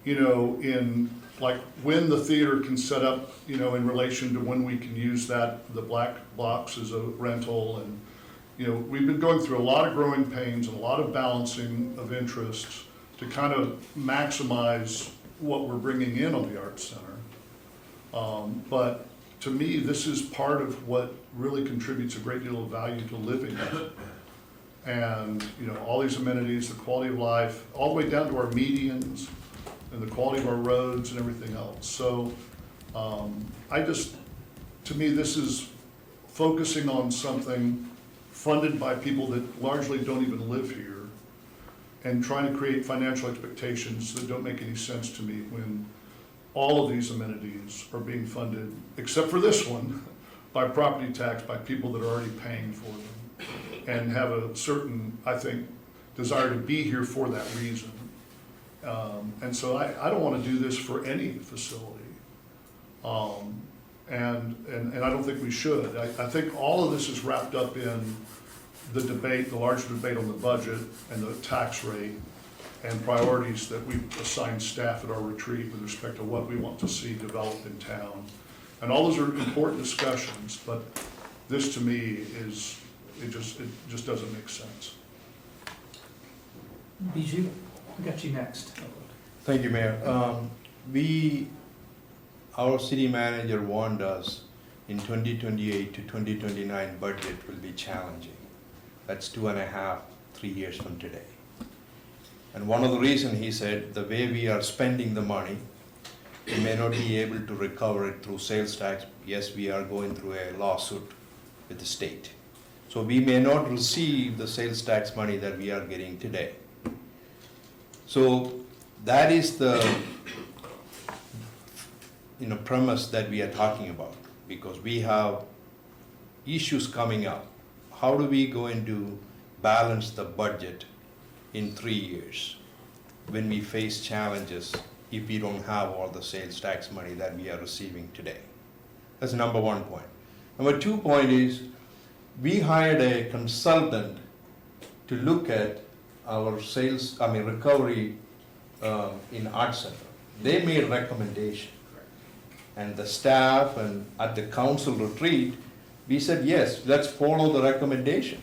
you know, in like when the theater can set up, you know, in relation to when we can use that, the black box as a rental. And, you know, we've been going through a lot of growing pains and a lot of balancing of interests to kind of maximize what we're bringing in on the Arts Center. But to me, this is part of what really contributes a great deal of value to living here. And, you know, all these amenities, the quality of life, all the way down to our medians and the quality of our roads and everything else. So to me, this is focusing on something funded by people that largely don't even live here and trying to create financial expectations that don't make any sense to me when all of these amenities are being funded, except for this one, by property tax, by people that are already paying for them and have a certain, I think, desire to be here for that reason. And so I don't want to do this for any facility. And I don't think we should. I think all of this is wrapped up in the debate, the larger debate on the budget and the tax rate and priorities that we assign staff at our retreat with respect to what we want to see developed in town. And all those are important discussions, but this to me is, it just doesn't make sense. Bijou, we got you next. Thank you, Mayor. Our city manager warned us in 2028 to 2029 budget will be challenging. That's 2.5, 3 years from today. And one of the reasons he said, the way we are spending the money, we may not be able to recover it through sales tax. Yes, we are going through a lawsuit with the state. So we may not receive the sales tax money that we are getting today. So that is the premise that we are talking about, because we have issues coming up. How do we going to balance the budget in 3 years when we face challenges if we don't have all the sales tax money that we are receiving today? That's number 1 point. Number 2 point is, we hired a consultant to look at our recovery in Arts Center. They made recommendation. And the staff and at the council retreat, we said, yes, let's follow the recommendation.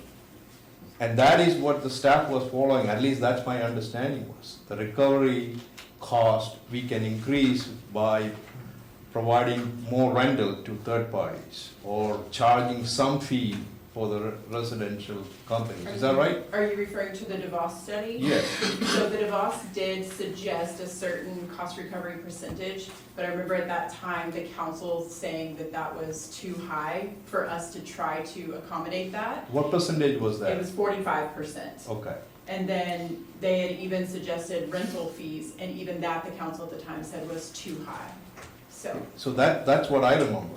And that is what the staff was following, at least that's my understanding was. The recovery cost we can increase by providing more rental to third parties or charging some fee for the residential companies. Is that right? Are you referring to the DeVos study? Yes. So the DeVos did suggest a certain cost recovery percentage, but I remember at that time the council saying that that was too high for us to try to accommodate that. What percentage was that? It was 45%. Okay. And then they had even suggested rental fees, and even that the council at the time said was too high. So that's what I remember.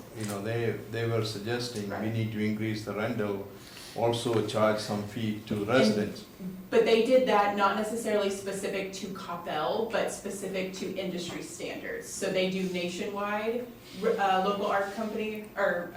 They were suggesting we need to increase the rental, also charge some fee to residents. But they did that not necessarily specific to Coppell, but specific to industry standards. So they do nationwide local art company or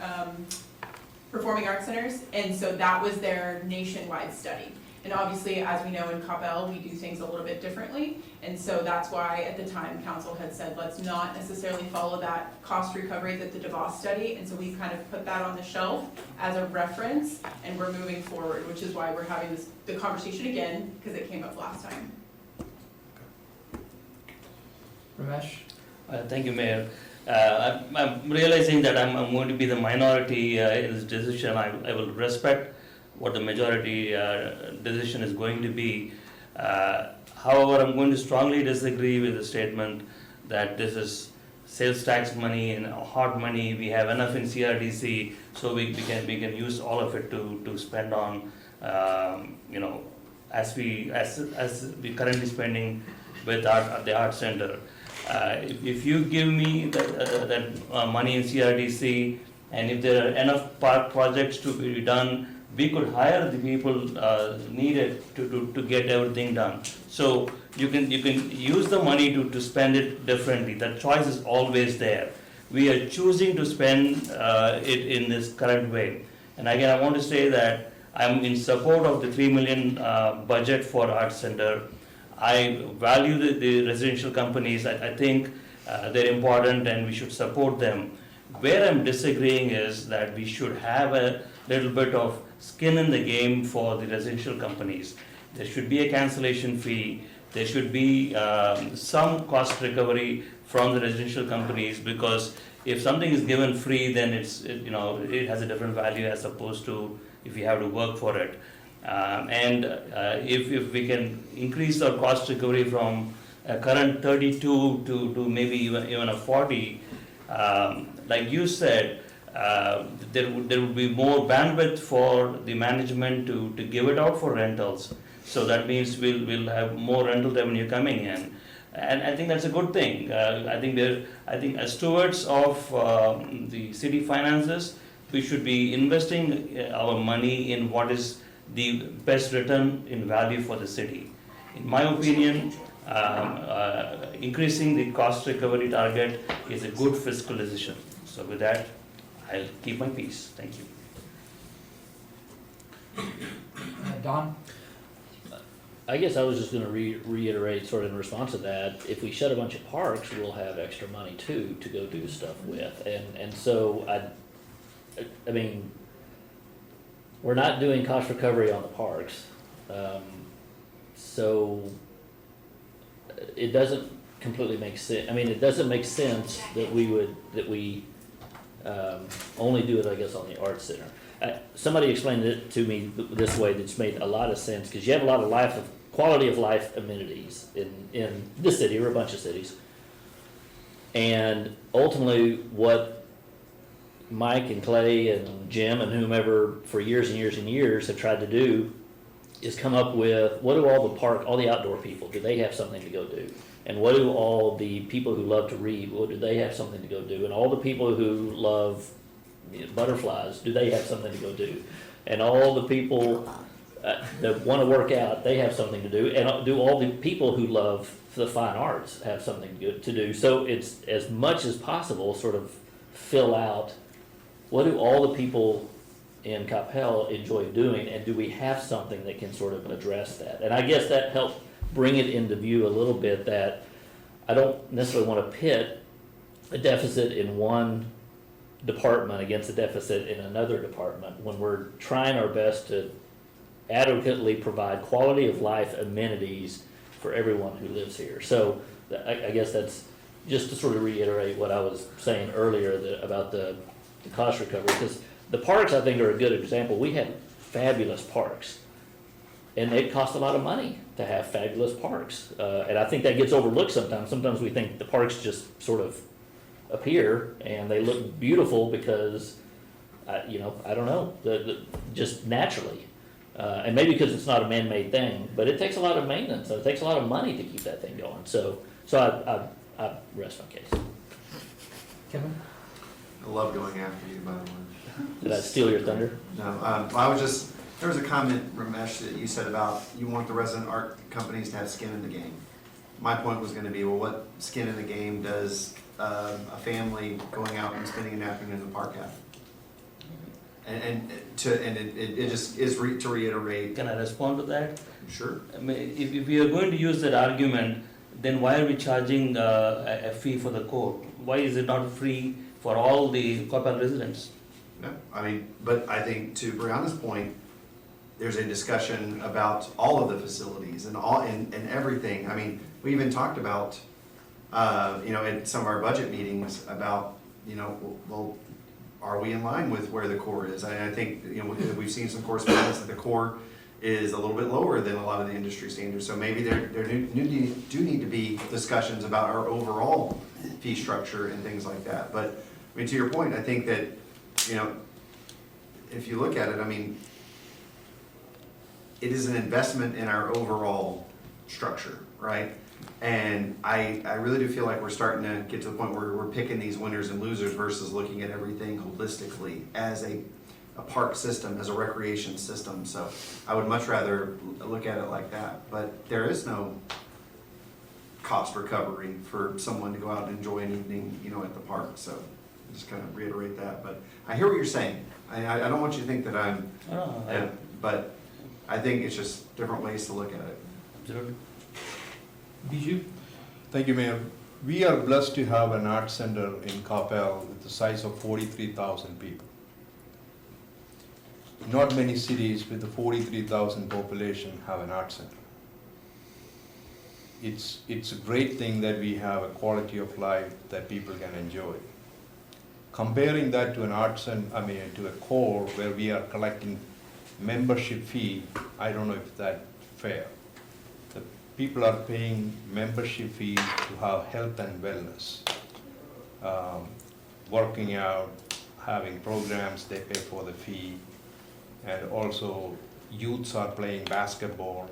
performing arts centers, and so that was their nationwide study. And obviously, as we know in Coppell, we do things a little bit differently. And so that's why at the time council had said, let's not necessarily follow that cost recovery that the DeVos study. And so we kind of put that on the shelf as a reference, and we're moving forward, which is why we're having the conversation again, because it came up last time. Ramesh? Thank you, Mayor. I'm realizing that I'm going to be the minority in this decision. I will respect what the majority decision is going to be. However, I'm going to strongly disagree with the statement that this is sales tax money and hard money. We have enough in CRDC, so we can use all of it to spend on, as we currently spending with the art center. If you give me that money in CRDC, and if there are enough park projects to be done, we could hire the people needed to get everything done. So you can use the money to spend it differently. That choice is always there. We are choosing to spend it in this current way. And again, I want to say that I'm in support of the 3 million budget for Arts Center. I value the residential companies. I think they're important and we should support them. Where I'm disagreeing is that we should have a little bit of skin in the game for the residential companies. There should be a cancellation fee. There should be some cost recovery from the residential companies, because if something is given free, then it has a different value as opposed to if you have to work for it. If we can increase our cost recovery from a current 32 to maybe even a 40, like you said, there would be more bandwidth for the management to give it out for rentals. So that means we'll have more rental revenue coming in, and I think that's a good thing. I think as stewards of the city finances, we should be investing our money in what is the best return in value for the city. In my opinion, increasing the cost recovery target is a good fiscal decision. So with that, I'll keep my peace. Thank you. Don? I guess I was just gonna reiterate sort of in response to that, if we shut a bunch of parks, we'll have extra money too to go do stuff with. And so I mean, we're not doing cost recovery on the parks. So it doesn't completely make sense. I mean, it doesn't make sense that we only do it, I guess, on the Arts Center. Somebody explained it to me this way that's made a lot of sense, because you have a lot of quality of life amenities in this city or a bunch of cities. And ultimately what Mike and Clay and Jim and whomever for years and years and years have tried to do is come up with, what do all the outdoor people, do they have something to go do? And what do all the people who love to read, do they have something to go do? And all the people who love butterflies, do they have something to go do? And all the people that want to work out, they have something to do. And do all the people who love the fine arts have something to do? So it's as much as possible sort of fill out, what do all the people in Coppell enjoy doing, and do we have something that can sort of address that? And I guess that helped bring it into view a little bit, that I don't necessarily want to pit a deficit in one department against a deficit in another department when we're trying our best to adequately provide quality of life amenities for everyone who lives here. So I guess that's just to sort of reiterate what I was saying earlier about the cost recovery, because the parks, I think, are a good example. We have fabulous parks, and it costs a lot of money to have fabulous parks. And I think that gets overlooked sometimes. Sometimes we think the parks just sort of appear and they look beautiful because, I don't know, just naturally. And maybe because it's not a man-made thing, but it takes a lot of maintenance. It takes a lot of money to keep that thing going. So I rest my case. Kevin? I love going after you, by the way. Did I steal your thunder? No, there was a comment, Ramesh, that you said about you want the resident art companies to have skin in the game. My point was gonna be, well, what skin in the game does a family going out and spending an afternoon in the park have? And it just is to reiterate. Can I respond to that? Sure. I mean, if we are going to use that argument, then why are we charging a fee for the court? Why is it not free for all the Coppell residents? No, but I think to Brianna's point, there's a discussion about all of the facilities and everything. We even talked about, in some of our budget meetings about, well, are we in line with where the core is? I think, you know, we've seen some correspondence that the core is a little bit lower than a lot of the industry standards. So maybe there do need to be discussions about our overall fee structure and things like that. But, I mean, to your point, I think that, you know, if you look at it, I mean, it is an investment in our overall structure, right? And I really do feel like we're starting to get to the point where we're picking these winners and losers versus looking at everything holistically as a park system, as a recreation system. So I would much rather look at it like that. But there is no cost recovery for someone to go out and enjoy an evening, you know, at the park. So just kind of reiterate that. But I hear what you're saying. I don't want you to think that I'm, but I think it's just different ways to look at it. Absolutely. Bijou? Thank you, Mayor. We are blessed to have an art center in Coppell with the size of 43,000 people. Not many cities with a 43,000 population have an art center. It's a great thing that we have a quality of life that people can enjoy. Comparing that to an art center, to a core where we are collecting membership fee, I don't know if that's fair. The people are paying membership fee to have health and wellness, working out, having programs, they pay for the fee, and also youths are playing basketball,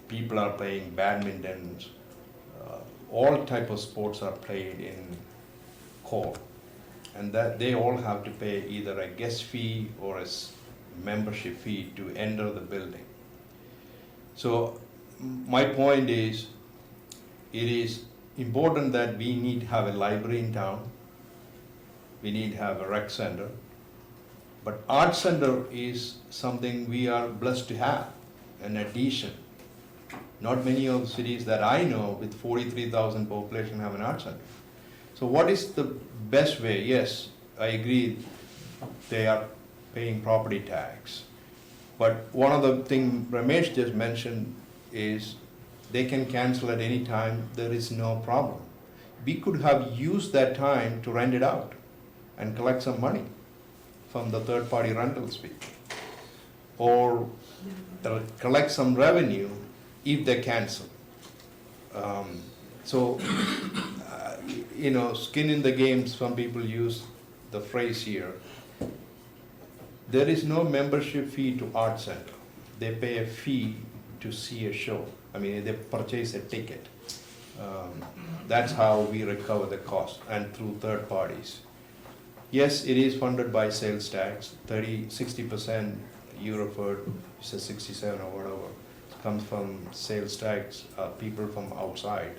people are playing badminton, all type of sports are played in core, and that they all have to pay either a guest fee or a membership fee to enter the building. So my point is, it is important that we need to have a library in town, we need to have a rec center, but art center is something we are blessed to have, an addition. Not many of the cities that I know with 43,000 population have an art center. So what is the best way? Yes, I agree, they are paying property tax. But one of the things Ramesh just mentioned is they can cancel at any time, there is no problem. We could have used that time to rent it out and collect some money from the third-party rentals fee. Or collect some revenue if they cancel. Skin in the game, some people use the phrase here. There is no membership fee to art center. They pay a fee to see a show. They purchase a ticket. That's how we recover the cost, and through third parties. Yes, it is funded by sales tax, 60% Euroford, says 67 or whatever, comes from sales tax, people from outside.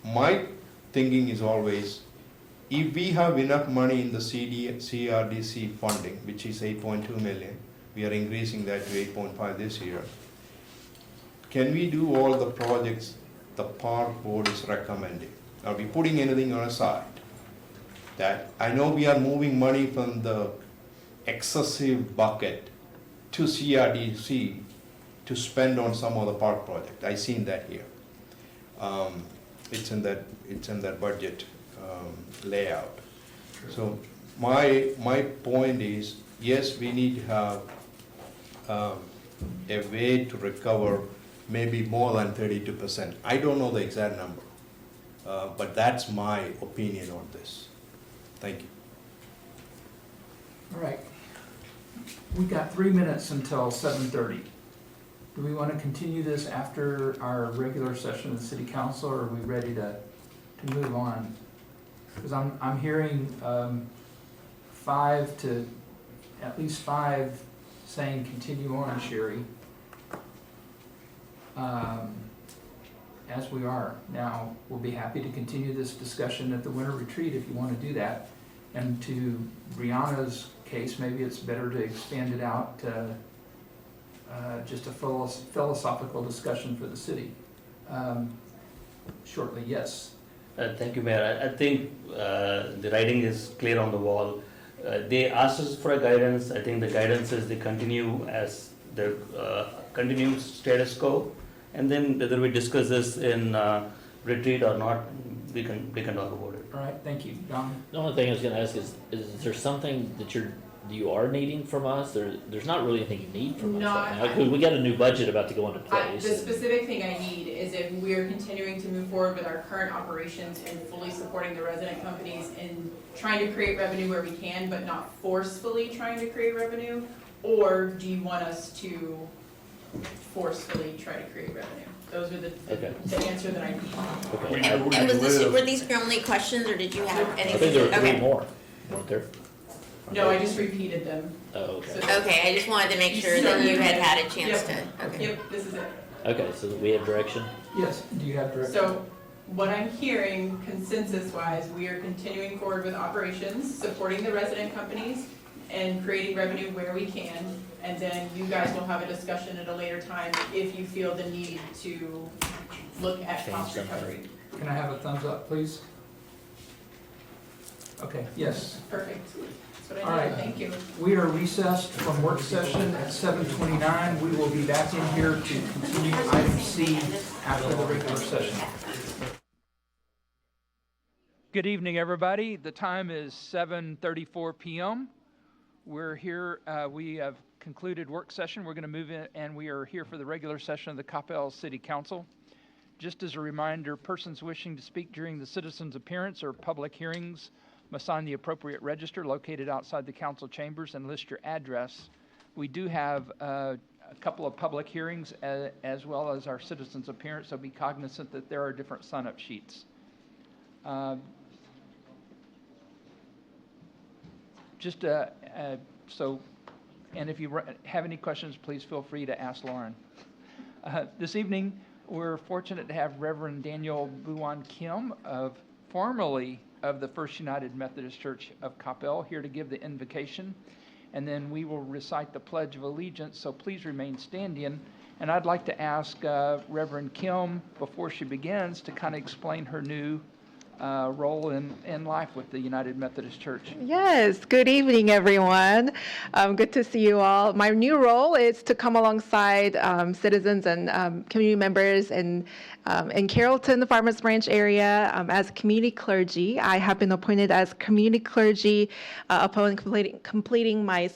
My thinking is always, if we have enough money in the CRDC funding, which is 8.2 million, we are increasing that to 8.5 this year, can we do all the projects the park board is recommending? Are we putting anything on a side? That I know we are moving money from the excessive bucket to CRDC to spend on some of the park project. I seen that here. It's in that budget layout. So my point is, yes, we need to have a way to recover maybe more than 32%. I don't know the exact number, but that's my opinion on this. Thank you. All right. We got 3 minutes until 7:30. Do we want to continue this after our regular session of the city council, or are we ready to move on? Because I'm hearing at least five saying continue on, Sherry. As we are. Now, we'll be happy to continue this discussion at the winter retreat if you want to do that. And to Brianna's case, maybe it's better to expand it out to just a philosophical discussion for the city. Shortly, yes. Thank you, Mayor. I think the writing is clear on the wall. They asked us for a guidance. I think the guidance is they continue as the continued status quo. And then whether we discuss this in retreat or not, we can talk about it. All right, thank you. Don? The only thing I was gonna ask is there something that you are needing from us? There's not really anything you need from us right now. 'Cause we got a new budget about to go into place. The specific thing I need is if we're continuing to move forward with our current operations and fully supporting the resident companies and trying to create revenue where we can, but not forcefully trying to create revenue, or do you want us to forcefully try to create revenue? Those are the answer that I need. Okay. And were these your only questions, or did you have I anything? think there were three Okay. more, weren't there? No, I just repeated them. Oh, okay. So- Okay, I just wanted to make sure that you had had a chance to, okay. Yep, this is it. Okay, so we have direction? Yes, do you have direction? So what I'm hearing consensus-wise, we are continuing forward with operations, supporting the resident companies, and creating revenue where we can. And then you guys will have a discussion at a later time if you feel the need to look at cost recovery. Can I have a thumbs up, please? Okay, yes. Perfect. That's what All I right. needed, thank you. We are recessed from work session at 7:29. We will be back in here to continue item C after the regular session. Good evening, everybody. The time is 7:34 p.m. We're here, we have concluded work session. We're going to move in, and we are here for the regular session of the Coppell City Council. Just as a reminder, persons wishing to speak during the citizens' appearance or public hearings must sign the appropriate register located outside the council chambers and list your address. We do have a couple of public hearings as well as our citizens' appearance, so be cognizant that there are different sign-up sheets. And if you have any questions, please feel free to ask Lauren. This evening, we're fortunate to have Reverend Daniel Buwan Kim, formerly of the First United Methodist Church of Coppell, here to give the invocation. And then we will recite the Pledge of Allegiance, so please remain standing. And I'd like to ask Reverend Kim, before she begins, to kind of explain her new role in life with the United Methodist Church. Yes, good evening, everyone. Good to see you all. My new role is to come alongside citizens and community members in Carrollton, the Farmers Branch area, as community clergy. I have been appointed as community clergy upon completing my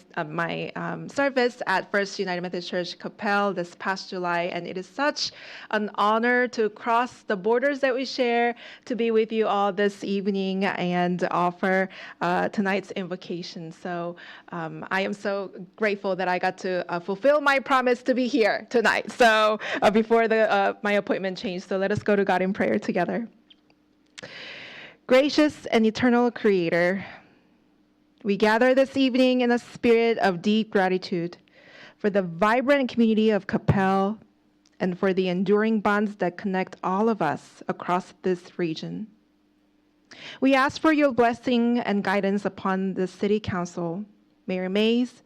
service at First United Methodist Church Coppell this past July, and it is such an honor to cross the borders that we share, to be with you all this evening and offer tonight's invocation. So I am so grateful that I got to fulfill my promise to be here tonight. So before my appointment changed, so let us go to God in prayer together. Gracious and eternal Creator, we gather this evening in a spirit of deep gratitude for the vibrant community of Coppell and for the enduring bonds that connect all of us across this region. We ask for your blessing and guidance upon the City Council, Mayor Mays,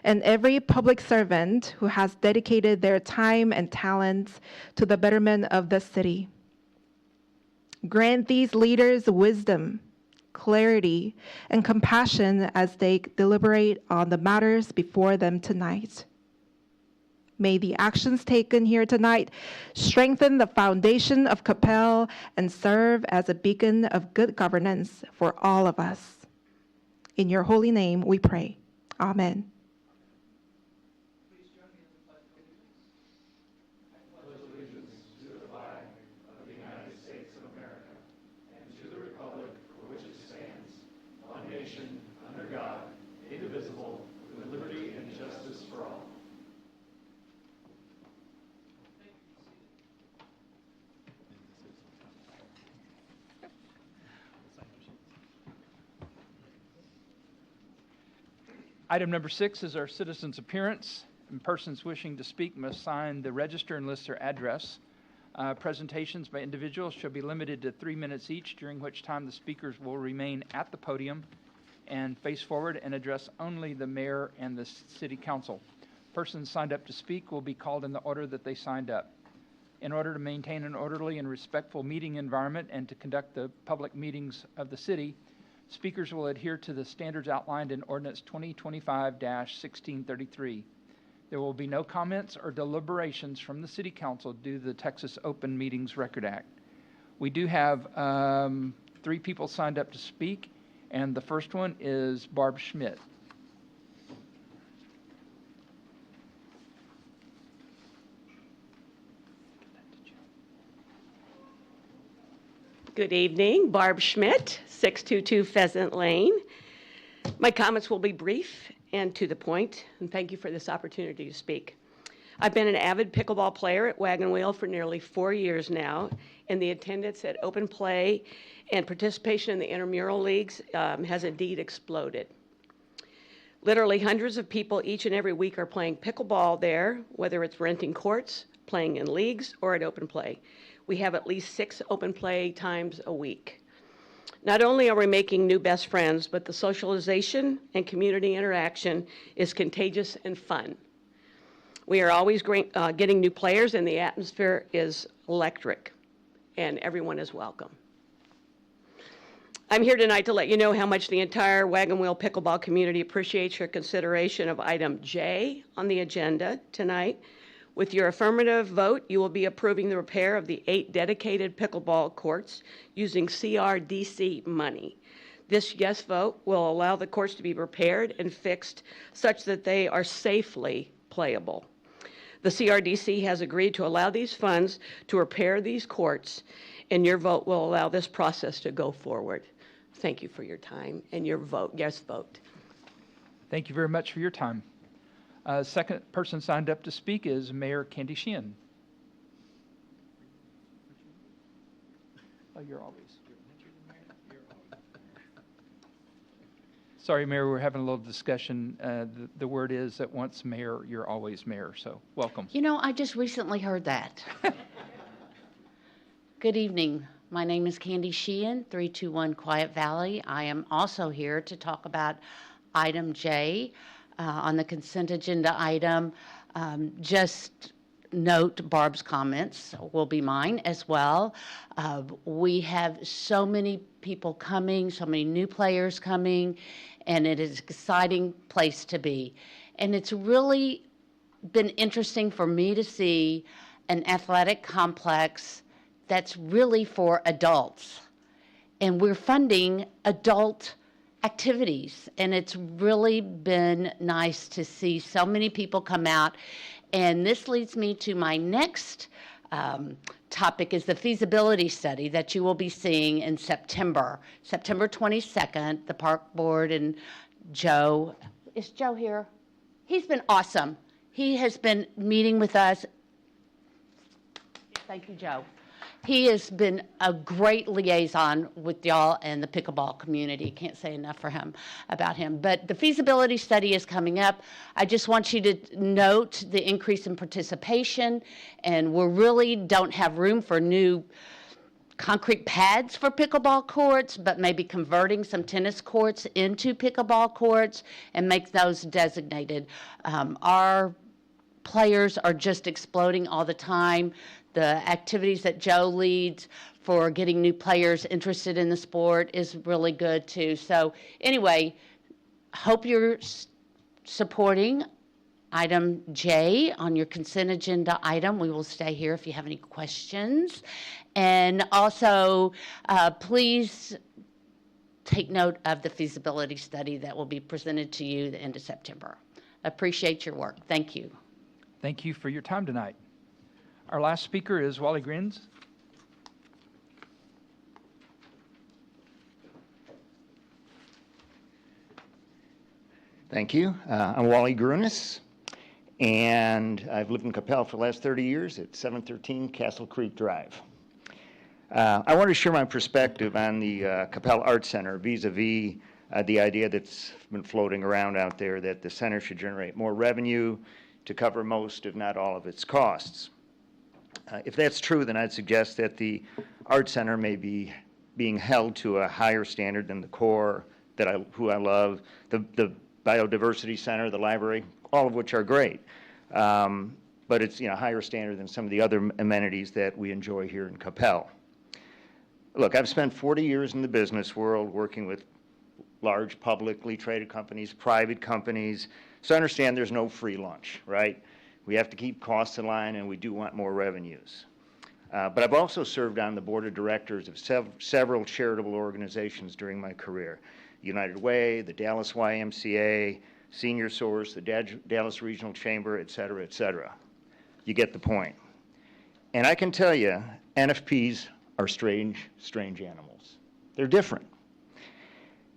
and every public servant who has dedicated their time and talents to the betterment of the city. Grant these leaders wisdom, clarity, and compassion as they deliberate on the matters before them tonight. May the actions taken here tonight strengthen the foundation of Coppell and serve as a beacon of good governance for all of us. In your holy name we pray. Amen. Item number 6 is our citizens' appearance, and persons wishing to speak must sign the register and list their address. Presentations by individuals shall be limited to 3 minutes each, during which time the speakers will remain at the podium and face forward and address only the mayor and the city council. Persons signed up to speak will be called in the order that they signed up. In order to maintain an orderly and respectful meeting environment and to conduct the public meetings of the city, speakers will adhere to the standards outlined in Ordinance 2025-1633. There will be no comments or deliberations from the City Council due to the Texas Open Meetings Record Act. We do have 3 people signed up to speak, and the first one is Barb Schmidt. Good evening, Barb Schmidt, 622 Pheasant Lane. My comments will be brief and to the point, and thank you for this opportunity to speak. I've been an avid pickleball player at Wagon Wheel for nearly 4 years now, and the attendance at open play and participation in the intramural leagues has indeed exploded. Literally hundreds of people each and every week are playing pickleball there, whether it's renting courts, playing in leagues, or at open play. We have at least 6 open play times a week. Not only are we making new best friends, but the socialization and community interaction is contagious and fun. We are always getting new players, and the atmosphere is electric, and everyone is welcome. I'm here tonight to let you know how much the entire Wagon Wheel pickleball community appreciates your consideration of item J on the agenda tonight. With your affirmative vote, you will be approving the repair of the 8 dedicated pickleball courts using CRDC money. This yes vote will allow the courts to be repaired and fixed such that they are safely playable. The CRDC has agreed to allow these funds to repair these courts, and your vote will allow this process to go forward. Thank you for your time and your vote, yes vote. Thank you very much for your time. Second person signed up to speak is Mayor Candy Sheehan. Oh, you're always. Sorry, Mayor, we're having a little discussion. The word is that once mayor, you're always mayor, so welcome. You know, I just recently heard that. Good evening. My name is Candy Sheehan, 321 Quiet Valley. I am also here to talk about item J on the consent agenda item. Just note Barb's comments will be mine as well. We have so many people coming, so many new players coming, and it is an exciting place to be. And it's really been interesting for me to see an athletic complex that's really for adults. And we're funding adult activities, and it's really been nice to see so many people come out. And this leads me to my next topic, is the feasibility study that you will be seeing in September 22nd. The park board and Joe, is Joe here? He's been awesome. He has been meeting with us. Thank you, Joe. He has been a great liaison with y'all and the pickleball community. Can't say enough for him about him. But the feasibility study is coming up. I just want you to note the increase in participation, and we really don't have room for new concrete pads for pickleball courts, but maybe converting some tennis courts into pickleball courts and make those designated. Our players are just exploding all the time. The activities that Joe leads for getting new players interested in the sport is really good too. So anyway, hope you're supporting item J on your consent agenda item. We will stay here if you have any questions. And also, please take note of the feasibility study that will be presented to you the end of September. Appreciate your work. Thank you. Thank you for your time tonight. Our last speaker is Wally Grins. Thank you. I'm Wally Grunis, and I've lived in Coppell for the last 30 years at 713 Castle Creek Drive. I want to share my perspective on the Coppell Arts Center vis-a-vis the idea that's been floating around out there that the center should generate more revenue to cover most, if not all, of its costs. If that's true, then I'd suggest that the Art Center may be being held to a higher standard than the core, who I love, the Biodiversity Center, the library, all of which are great. But it's higher standard than some of the other amenities that we enjoy here in Coppell. Look, I've spent 40 years in the business world working with large publicly traded companies, private companies, so I understand there's no free lunch, right? We have to keep costs in line, and we do want more revenues. But I've also served on the board of directors of several charitable organizations during my career. United Way, the Dallas YMCA, Senior Source, the Dallas Regional Chamber, et cetera, et cetera. You get the point. And I can tell you, NFPs are strange animals. They're different.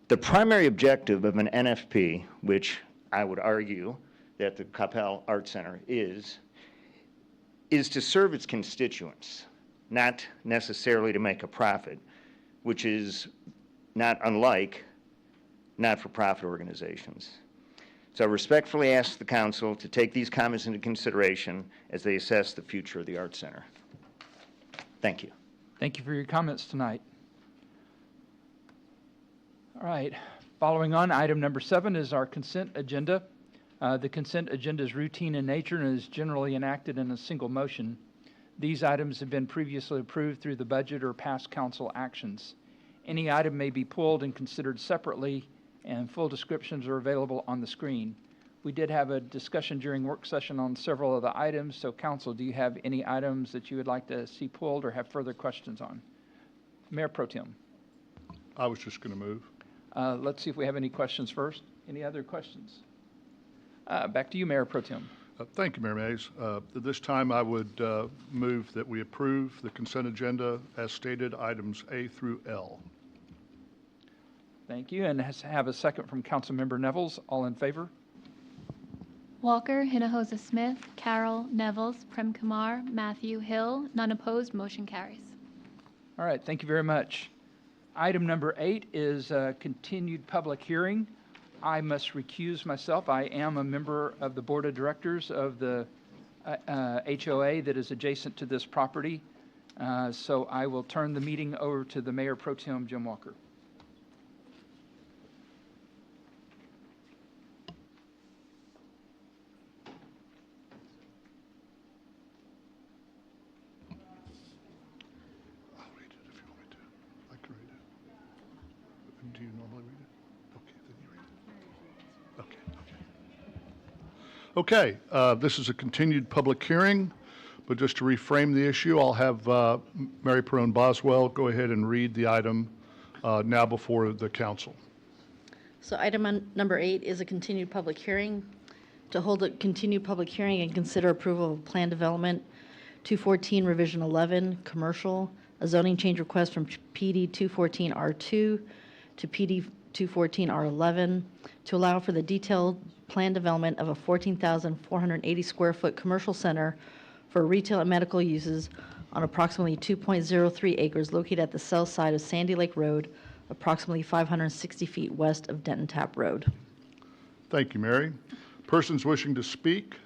The primary objective of an NFP, which I would argue that the Coppell Art Center is to serve its constituents, not necessarily to make a profit, which is not unlike not-for-profit organizations. So I respectfully ask the council to take these comments into consideration as they assess the future of the Art Center. Thank you. Thank you for your comments tonight. All right, following on, item number 7 is our consent agenda. The consent agenda is routine in nature and is generally enacted in a single motion. These items have been previously approved through the budget or past council actions. Any item may be pulled and considered separately, and full descriptions are available on the screen. We did have a discussion during work session on several of the items, so council, do you have any items that you would like to see pulled or have further questions on? Mayor Pro Tem. I was just going to move. Let's see if we have any questions first. Any other questions? Back to you, Mayor Pro Tem. Thank you, Mayor Mays. At this time, I would move that we approve the consent agenda as stated, items A through L. Thank you, and have a second from Councilmember Nevels. All in favor? Walker, Hinojosa Smith, Carroll, Nevels, Prem Kumar, Matthew Hill, none opposed, motion carries. All right, thank you very much. Item number 8 is a continued public hearing. I must recuse myself. I am a member of the board of directors of the HOA that is adjacent to this property. So I will turn the meeting over to the Mayor Pro Tem, Jim Walker. Do you normally read it? Okay, then you read it. Okay, this is a continued public hearing, but just to reframe the issue, I'll have Mary Perone Boswell go ahead and read the item now before the council. So item number 8 is a continued public hearing. To hold a continued public hearing and consider approval of plan development 214 revision 11 commercial, a zoning change request from PD 214 R2 to PD 214 R11 to allow for the detailed plan development of a 14,480 square foot commercial center for retail and medical uses on approximately 2.03 acres located at the south side of Sandy Lake Road, approximately 560 feet west of Denton Tap Road. Thank you, Mary. Persons wishing to speak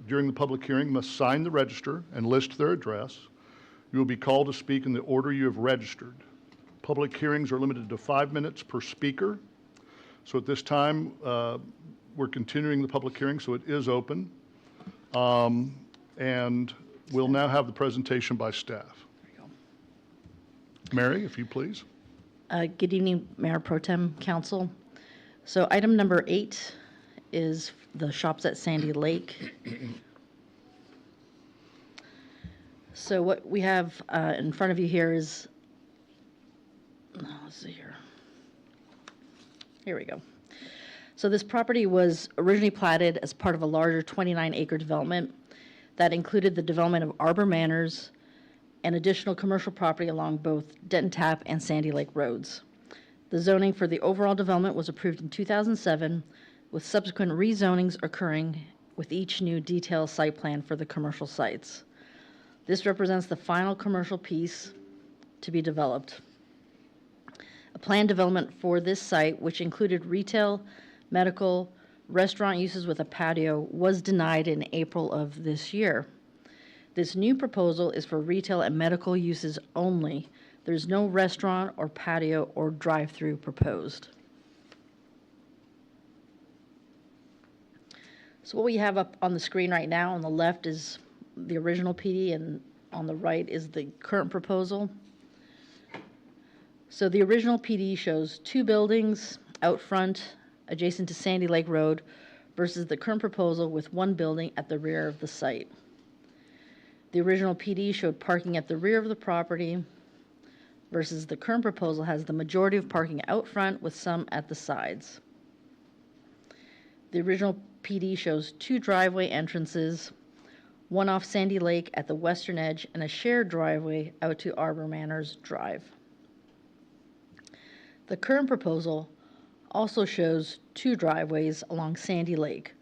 during the public hearing must sign the register and list their address. You will be called to speak in the order you have registered. Public hearings are limited to 5 minutes per speaker. So at this time, we're continuing the public hearing, so it is open. And we'll now have the presentation by staff. Mary, if you please. Good evening, Mayor Pro Tem, Council. So item number 8 is the shops at Sandy Lake. So what we have in front of you here is, let's see here. Here we go. So this property was originally platted as part of a larger 29-acre development that included the development of Arbor Manors and additional commercial property along both Denton Tap and Sandy Lake Roads. The zoning for the overall development was approved in 2007, with subsequent rezonings occurring with each new detailed site plan for the commercial sites. This represents the final commercial piece to be developed. A planned development for this site, which included retail, medical, restaurant uses with a patio, was denied in April of this year. This new proposal is for retail and medical uses only. There's no restaurant or patio or drive-through proposed. So what we have up on the screen right now, on the left is the original PD, and on the right is the current proposal. So the original PD shows 2 buildings out front adjacent to Sandy Lake Road versus the current proposal with 1 building at the rear of the site. The original PD showed parking at the rear of the property versus the current proposal has the majority of parking out front with some at the sides. The original PD shows 2 driveway entrances, one off Sandy Lake at the western edge and a shared driveway out to Arbor Manors Drive. The current proposal also shows 2 driveways along Sandy Lake,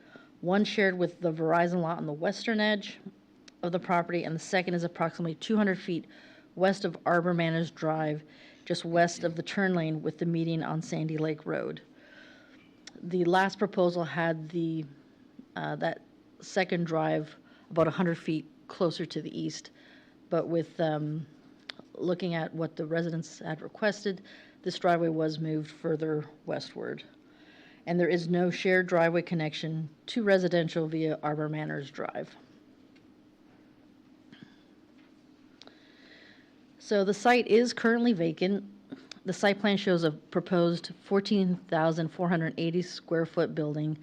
one shared with the Verizon lot on the western edge of the property, and the second is approximately 200 feet west of Arbor Manors Drive, just west of the turn lane with the median on Sandy Lake Road. The last proposal had that second drive about 100 feet closer to the east, but with looking at what the residents had requested, this driveway was moved further westward. And there is no shared driveway connection to residential via Arbor Manors Drive. So the site is currently vacant. The site plan shows a proposed 14,480 square foot building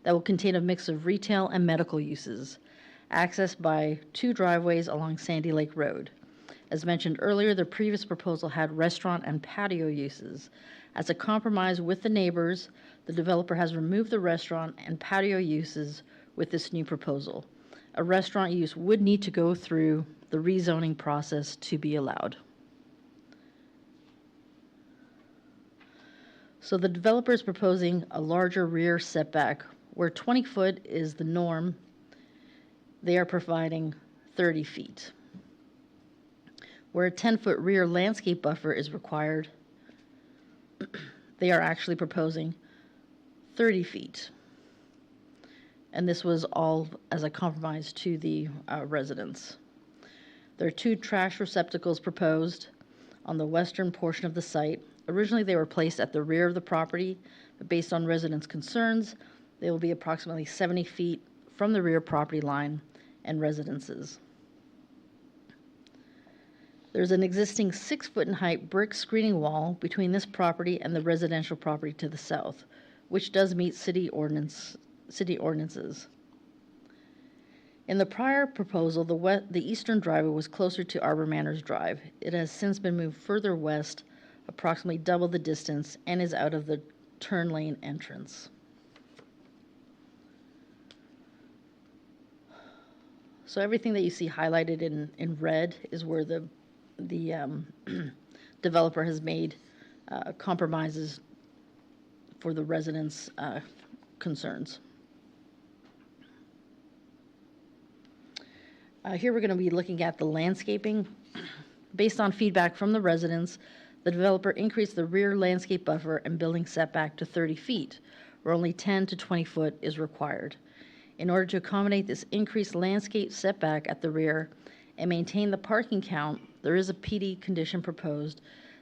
that will contain a mix of retail and medical uses, accessed by 2 driveways along Sandy Lake Road. As mentioned earlier, the previous proposal had restaurant and patio uses. As a compromise with the neighbors, the developer has removed the restaurant and patio uses with this new proposal. A restaurant use would need to go through the rezoning process to be allowed. So the developer is proposing a larger rear setback where 20 foot is the norm. They are providing 30 feet. Where a 10-foot rear landscape buffer is required, they are actually proposing 30 feet. And this was all as a compromise to the residents. There are 2 trash receptacles proposed on the western portion of the site. Originally, they were placed at the rear of the property, but based on residents' concerns, they will be approximately 70 feet from the rear property line and residences. There's an existing 6-foot in height brick screening wall between this property and the residential property to the south, which does meet city ordinances. In the prior proposal, the eastern driveway was closer to Arbor Manors Drive. It has since been moved further west, approximately double the distance, and is out of the turn lane entrance. So everything that you see highlighted in red is where the developer has made compromises for the residents' concerns. Here we're going to be looking at the landscaping. Based on feedback from the residents, the developer increased the rear landscape buffer and building setback to 30 feet, where only 10 to 20 foot is required. In order to accommodate this increased landscape setback at the rear and maintain the parking count, there is a PD condition proposed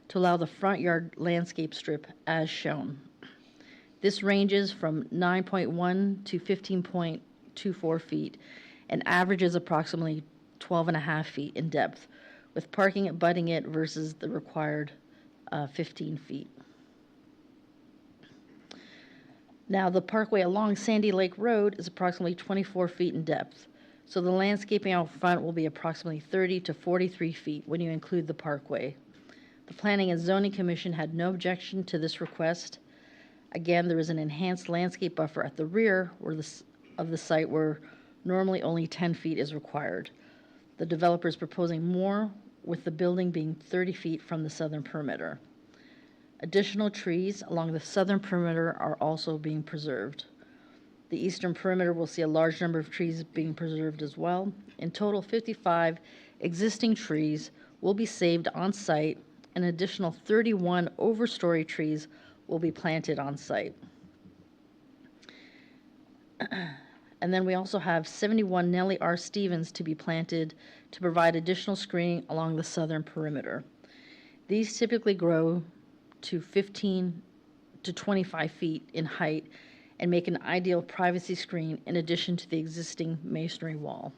to allow the front yard landscape strip as shown. This ranges from 9.1 to 15.24 feet and averages approximately 12.5 feet in depth, with parking abutting it versus the required 15 feet. Now, the parkway along Sandy Lake Road is approximately 24 feet in depth, so the landscaping out front will be approximately 30 to 43 feet when you include the parkway. The Planning and Zoning Commission had no objection to this request. Again, there is an enhanced landscape buffer at the rear of the site where normally only 10 feet is required. The developer is proposing more, with the building being 30 feet from the southern perimeter. Additional trees along the southern perimeter are also being preserved. The eastern perimeter will see a large number of trees being preserved as well. In total, 55 existing trees will be saved on site. An additional 31 overstory trees will be planted on site. And then we also have 71 Nellie R. Stevens to be planted to provide additional screening along the southern perimeter. These typically grow to 15 to 25 feet in height and make an ideal privacy screen in addition to the existing masonry wall.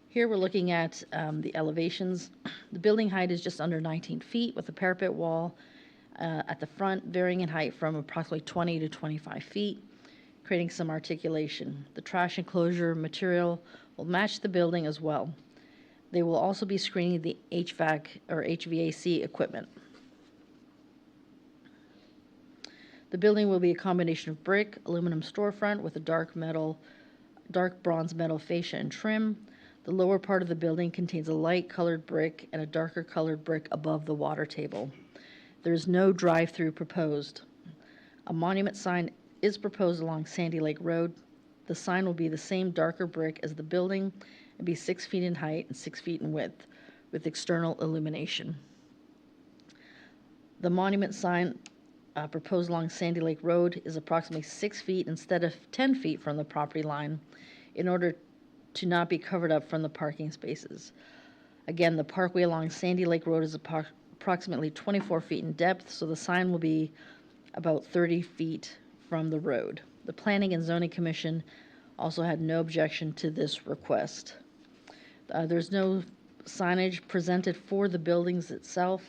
Here we're looking at the elevations. The building height is just under 19 feet with a parapet wall at the front varying in height from approximately 20 to 25 feet. creating some articulation. The trash enclosure material will match the building as well. They will also be screening the HVAC or HVAC equipment. The building will be a combination of brick, aluminum storefront with a dark bronze metal fascia and trim. The lower part of the building contains a light colored brick and a darker colored brick above the water table. There is no drive-through proposed. A monument sign is proposed along Sandy Lake Road. The sign will be the same darker brick as the building and be 6 feet in height and 6 feet in width with external illumination. The monument sign proposed along Sandy Lake Road is approximately 6 feet instead of 10 feet from the property line in order to not be covered up from the parking spaces. Again, the parkway along Sandy Lake Road is approximately 24 feet in depth, so the sign will be about 30 feet from the road. The Planning and Zoning Commission also had no objection to this request. There's no signage presented for the buildings itself.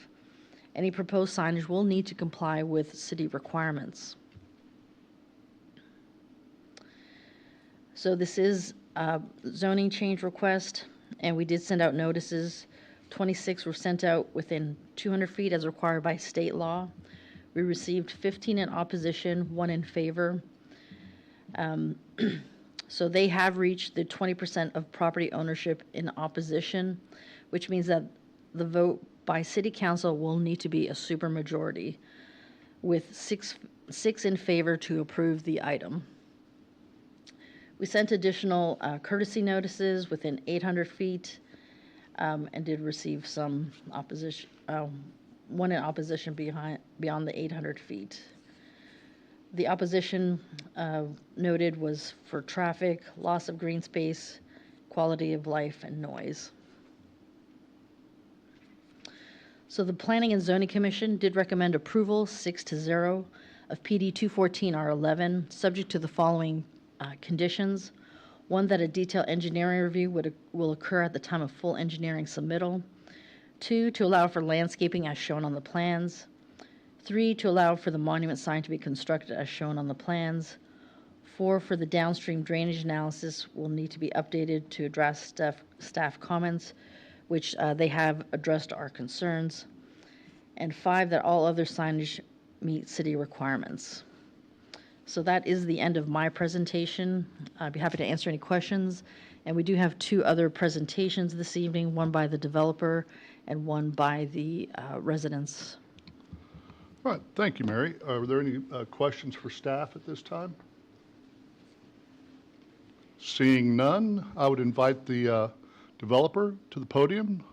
Any proposed signage will need to comply with city requirements. So this is a zoning change request, and we did send out notices. 26 were sent out within 200 feet as required by state law. We received 15 in opposition, 1 in favor. So they have reached the 20% of property ownership in opposition, which means that the vote by City Council will need to be a supermajority, with six in favor to approve the item. We sent additional courtesy notices within 800 feet and did receive some opposition, 1 in opposition beyond the 800 feet. The opposition noted was for traffic, loss of green space, quality of life, and noise. So the Planning and Zoning Commission did recommend approval 6-0 of PD 214R11, subject to the following conditions. 1, that a detailed engineering review will occur at the time of full engineering submittal. 2, to allow for landscaping as shown on the plans. 3, to allow for the monument sign to be constructed as shown on the plans. 4, for the downstream drainage analysis will need to be updated to address staff comments, which they have addressed our concerns. And 5, that all other signage meet city requirements. So that is the end of my presentation. I'd be happy to answer any questions. And we do have 2 other presentations this evening, one by the developer and one by the residents. All right, thank you, Mary. Are there any questions for staff at this time? Seeing none, I would invite the developer to the podium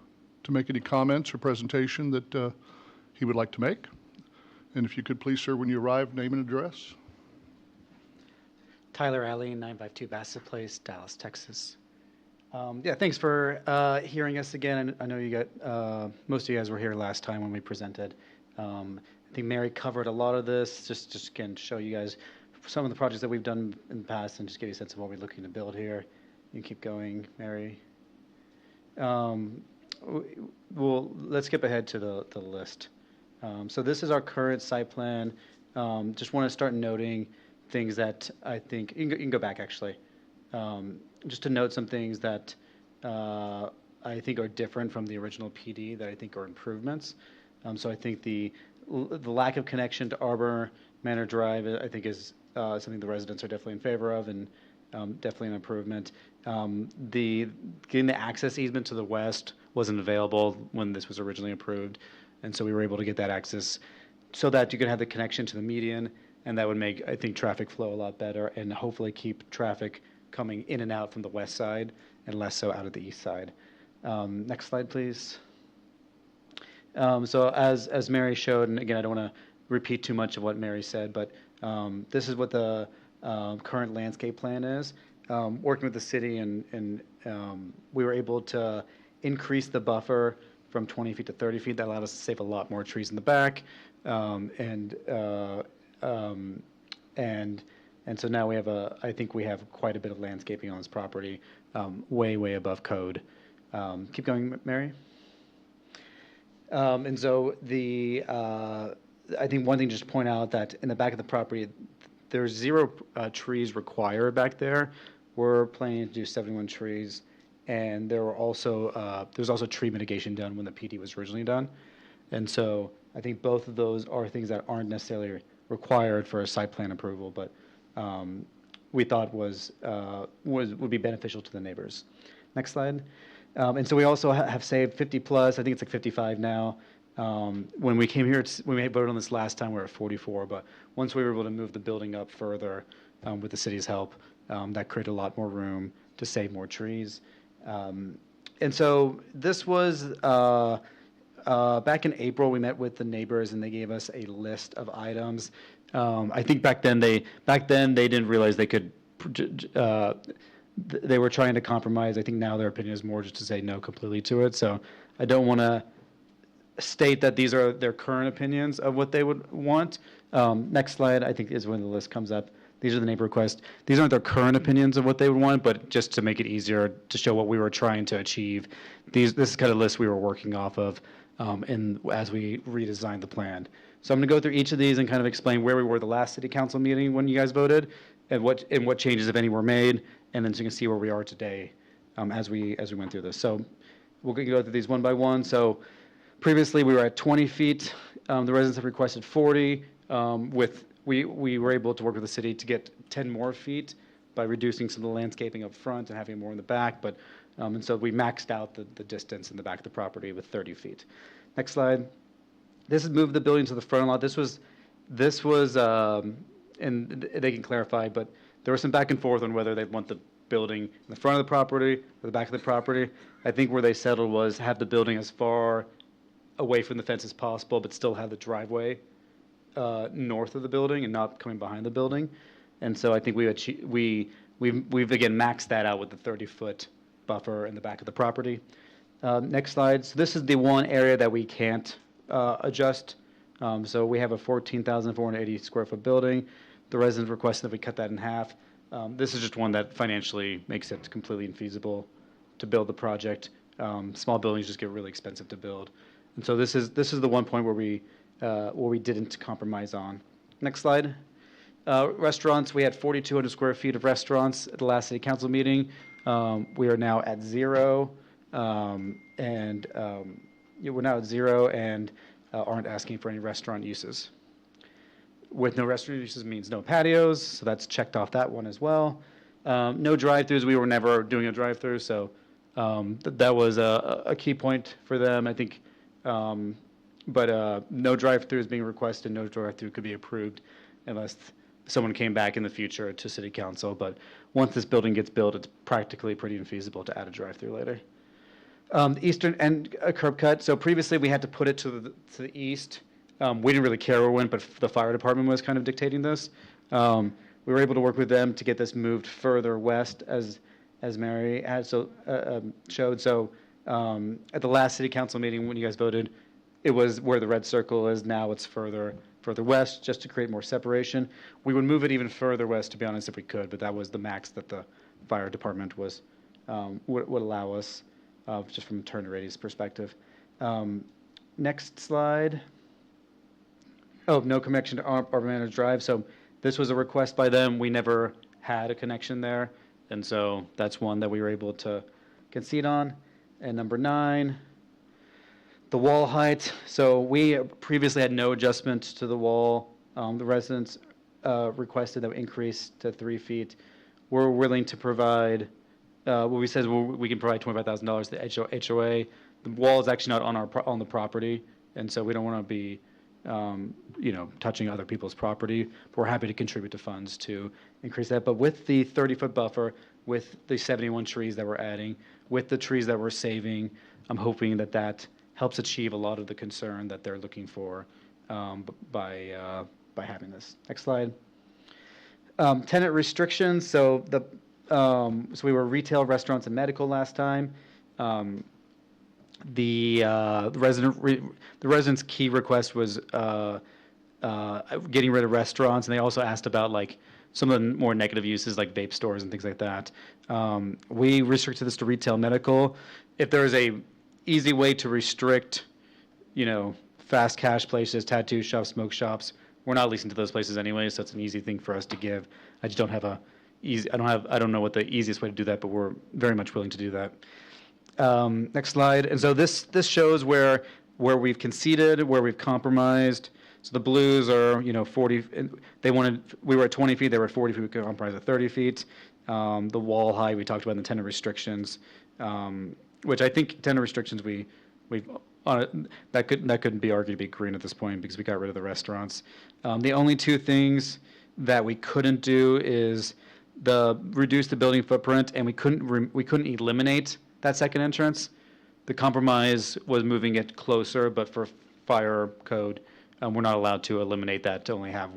to make any comments or presentation that he would like to make. And if you could please, sir, when you arrive, name and address. Tyler Alley, 952 Bassett Place, Dallas, Texas. Yeah, thanks for hearing us again. I know you got, most of you guys were here last time when we presented. I think Mary covered a lot of this, just again, to show you guys some of the projects that we've done in the past and just give you a sense of what we're looking to build here. You can keep going, Mary. Well, let's skip ahead to the list. So this is our current site plan. Just want to start noting things that I think, you can go back actually. Just to note some things that I think are different from the original PD that I think are improvements. So I think the lack of connection to Arbor Manor Drive, I think, is something the residents are definitely in favor of, and definitely an improvement. Getting the access easement to the west wasn't available when this was originally approved, and so we were able to get that access so that you could have the connection to the median, and that would make, I think, traffic flow a lot better, and hopefully keep traffic coming in and out from the west side and less so out of the east side. Next slide, please. So as Mary showed, and again, I don't want to repeat too much of what Mary said, but this is what the current landscape plan is. Working with the city, and we were able to increase the buffer from 20 feet to 30 feet. That allowed us to save a lot more trees in the back, and so now we have I think we have quite a bit of landscaping on this property, way above code. Keep going, Mary. And so I think one thing just to point out that in the back of the property, there's 0 trees required back there. We're planning to do 71 trees, and there's also tree mitigation done when the PD was originally done. And so I think both of those are things that aren't necessarily required for a site plan approval, but we thought would be beneficial to the neighbors. Next slide. And so we also have saved 50 plus, I think it's like 55 now. When we came here, when we voted on this last time, we were at 44, but once we were able to move the building up further with the city's help, that created a lot more room to save more trees. And so this was, back in April, we met with the neighbors and they gave us a list of items. I think back then they didn't realize they could, they were trying to compromise. I think now their opinion is more just to say no completely to it. So I don't want to state that these are their current opinions of what they would want. Next slide, I think, is when the list comes up. These are the neighbor requests. These aren't their current opinions of what they would want, but just to make it easier to show what we were trying to achieve. This is kind of a list we were working off of as we redesigned the plan. So I'm going to go through each of these and kind of explain where we were the last city council meeting when you guys voted, and what changes, if any, were made, and then so you can see where we are today as we went through this. So we'll go through these one by one. So previously we were at 20 feet. The residents have requested 40. We were able to work with the city to get 10 more feet by reducing some of the landscaping up front and having more in the back. But and so we maxed out the distance in the back of the property with 30 feet. Next slide. This has moved the building to the front lot. This was, and they can clarify, but there was some back and forth on whether they want the building in the front of the property or the back of the property. I think where they settled was have the building as far away from the fence as possible, but still have the driveway north of the building and not coming behind the building. And so I think we've again maxed that out with the 30-foot buffer in the back of the property. Next slide. So this is the one area that we can't adjust. So we have a 14,480 square foot building. The residents requested that we cut that in half. This is just one that financially makes it completely infeasible to build the project. Small buildings just get really expensive to build. And so this is the one point where we didn't compromise on. Next slide. Restaurants, we had 4,200 square feet of restaurants at the last city council meeting. We are now at 0, and we're now at 0 and aren't asking for any restaurant uses. With no restaurant uses means no patios, so that's checked off that one as well. No drive-throughs, we were never doing a drive-through, so that was a key point for them, I think. But no drive-through is being requested, no drive-through could be approved unless someone came back in the future to city council. But once this building gets built, it's practically pretty infeasible to add a drive-through later. The eastern end curb cut, so previously we had to put it to the east. We didn't really care where it went, but the fire department was kind of dictating this. We were able to work with them to get this moved further west, as Mary had showed. So at the last city council meeting when you guys voted, it was where the red circle is now. It's further west, just to create more separation. We would move it even further west, to be honest, if we could, but that was the max that the fire department was would allow us, just from a turn radius perspective. Next slide. Oh, no connection to Arbor Manors Drive. So this was a request by them. We never had a connection there, and so that's one that we were able to concede on. And number 9. The wall height, so we previously had no adjustment to the wall. The residents requested that we increase to 3 feet. We're willing to provide, what we said is we can provide $25,000 to the HOA. The wall is actually not on the property, and so we don't want to be, touching other people's property. But we're happy to contribute to funds to increase that. But with the 30-foot buffer, with the 71 trees that we're adding, with the trees that we're saving, I'm hoping that helps achieve a lot of the concern that they're looking for by having this. Next slide. Tenant restrictions. So we were retail, restaurants, and medical last time. The residents' key request was getting rid of restaurants, and they also asked about like some of the more negative uses like vape stores and things like that. We restricted this to retail, medical. If there is a easy way to restrict, fast cash places, tattoo shops, smoke shops, we're not leasing to those places anyway, so it's an easy thing for us to give. I just don't have I don't know what the easiest way to do that, but we're very much willing to do that. Next slide. And so this shows where we've conceded, where we've compromised. So the blues are, 40, we were at 20 feet, they were at 40 feet, we could compromise at 30 feet. The wall height, we talked about in the tenant restrictions, which I think tenant restrictions, that couldn't be argued to be green at this point because we got rid of the restaurants. The only two things that we couldn't do is reduce the building footprint, and we couldn't eliminate that second entrance. The compromise was moving it closer, but for fire code, we're not allowed to eliminate that, to only have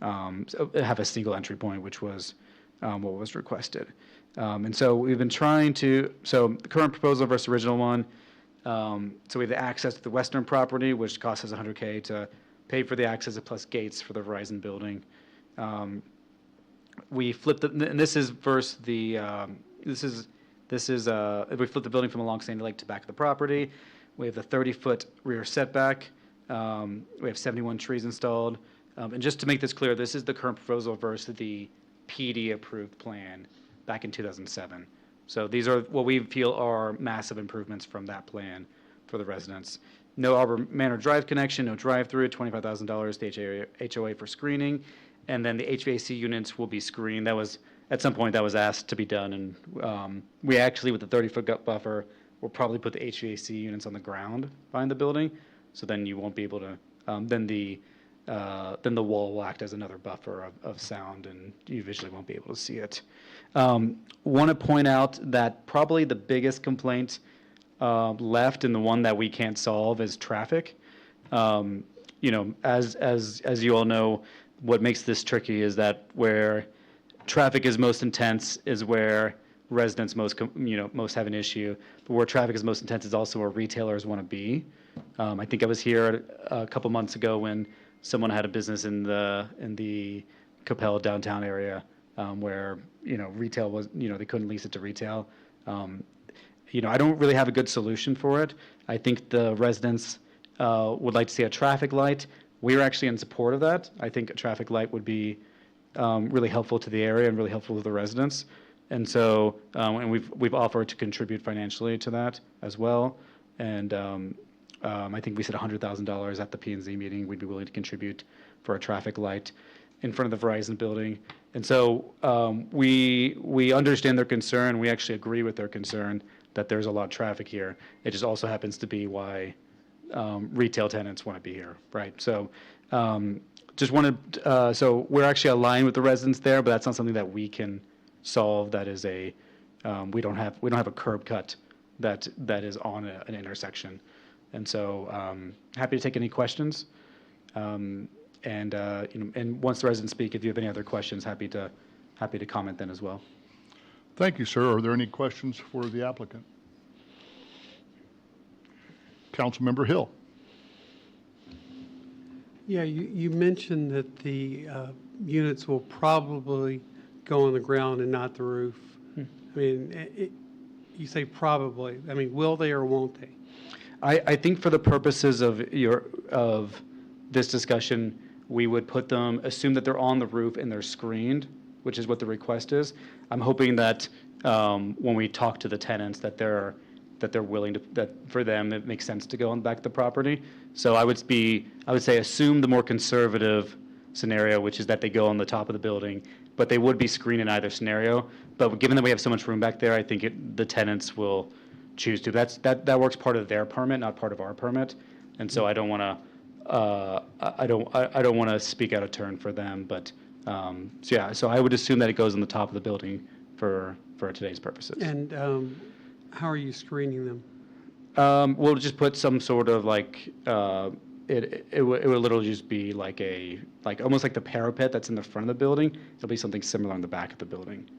have a single entry point, which was what was requested. And so we've been trying to, so the current proposal versus original one, so we have the access to the western property, which costs us $100K to pay for the access plus gates for the Verizon building. We flipped and this is versus the, we flipped the building from along Sandy Lake to back of the property. We have the 30-foot rear setback. We have 71 trees installed. And just to make this clear, this is the current proposal versus the PD-approved plan back in 2007. So these are what we feel are massive improvements from that plan for the residents. No Arbor Manor Drive connection, no drive-through, $25,000 to HOA for screening, and then the HVAC units will be screened. That was, at some point, that was asked to be done, and we actually, with the 30-foot buffer, will probably put the HVAC units on the ground behind the building, so then you won't be able to, then the wall will act as another buffer of sound, and you visually won't be able to see it. Want to point out that probably the biggest complaint left, and the one that we can't solve, is traffic. As you all know, what makes this tricky is that where traffic is most intense is where residents most have an issue. But where traffic is most intense is also where retailers want to be. I think I was here a couple months ago when someone had a business in the Coppell downtown area, where retail was, they couldn't lease it to retail. I don't really have a good solution for it. I think the residents would like to see a traffic light. We're actually in support of that. I think a traffic light would be really helpful to the area and really helpful to the residents. And so, and we've offered to contribute financially to that as well. And I think we said $100,000 at the P&Z meeting. We'd be willing to contribute for a traffic light in front of the Verizon building. And so we understand their concern. We actually agree with their concern that there's a lot of traffic here. It just also happens to be why retail tenants want to be here, right? So just wanted, so we're actually aligned with the residents there, but that's not something that we can solve. That is we don't have a curb cut that is on an intersection. And so happy to take any questions. And once the residents speak, if you have any other questions, happy to comment then as well. Thank you, sir. Are there any questions for the applicant? Councilmember Hill. Yeah, you mentioned that the units will probably go on the ground and not the roof. I mean, you say probably. I mean, will they or won't they? I think for the purposes of this discussion, we would put them, assume that they're on the roof and they're screened, which is what the request is. I'm hoping that when we talk to the tenants that they're willing to, that for them it makes sense to go on the back of the property. So I would say assume the more conservative scenario, which is that they go on the top of the building, but they would be screened in either scenario. But given that we have so much room back there, I think the tenants will choose to. That works part of their permit, not part of our permit. And so I don't want to speak out of turn for them, but so I would assume that it goes on the top of the building for today's purposes. And how are you screening them? We'll just put some sort of it would literally just be almost like the parapet that's in the front of the building. It'll be something similar on the back of the building.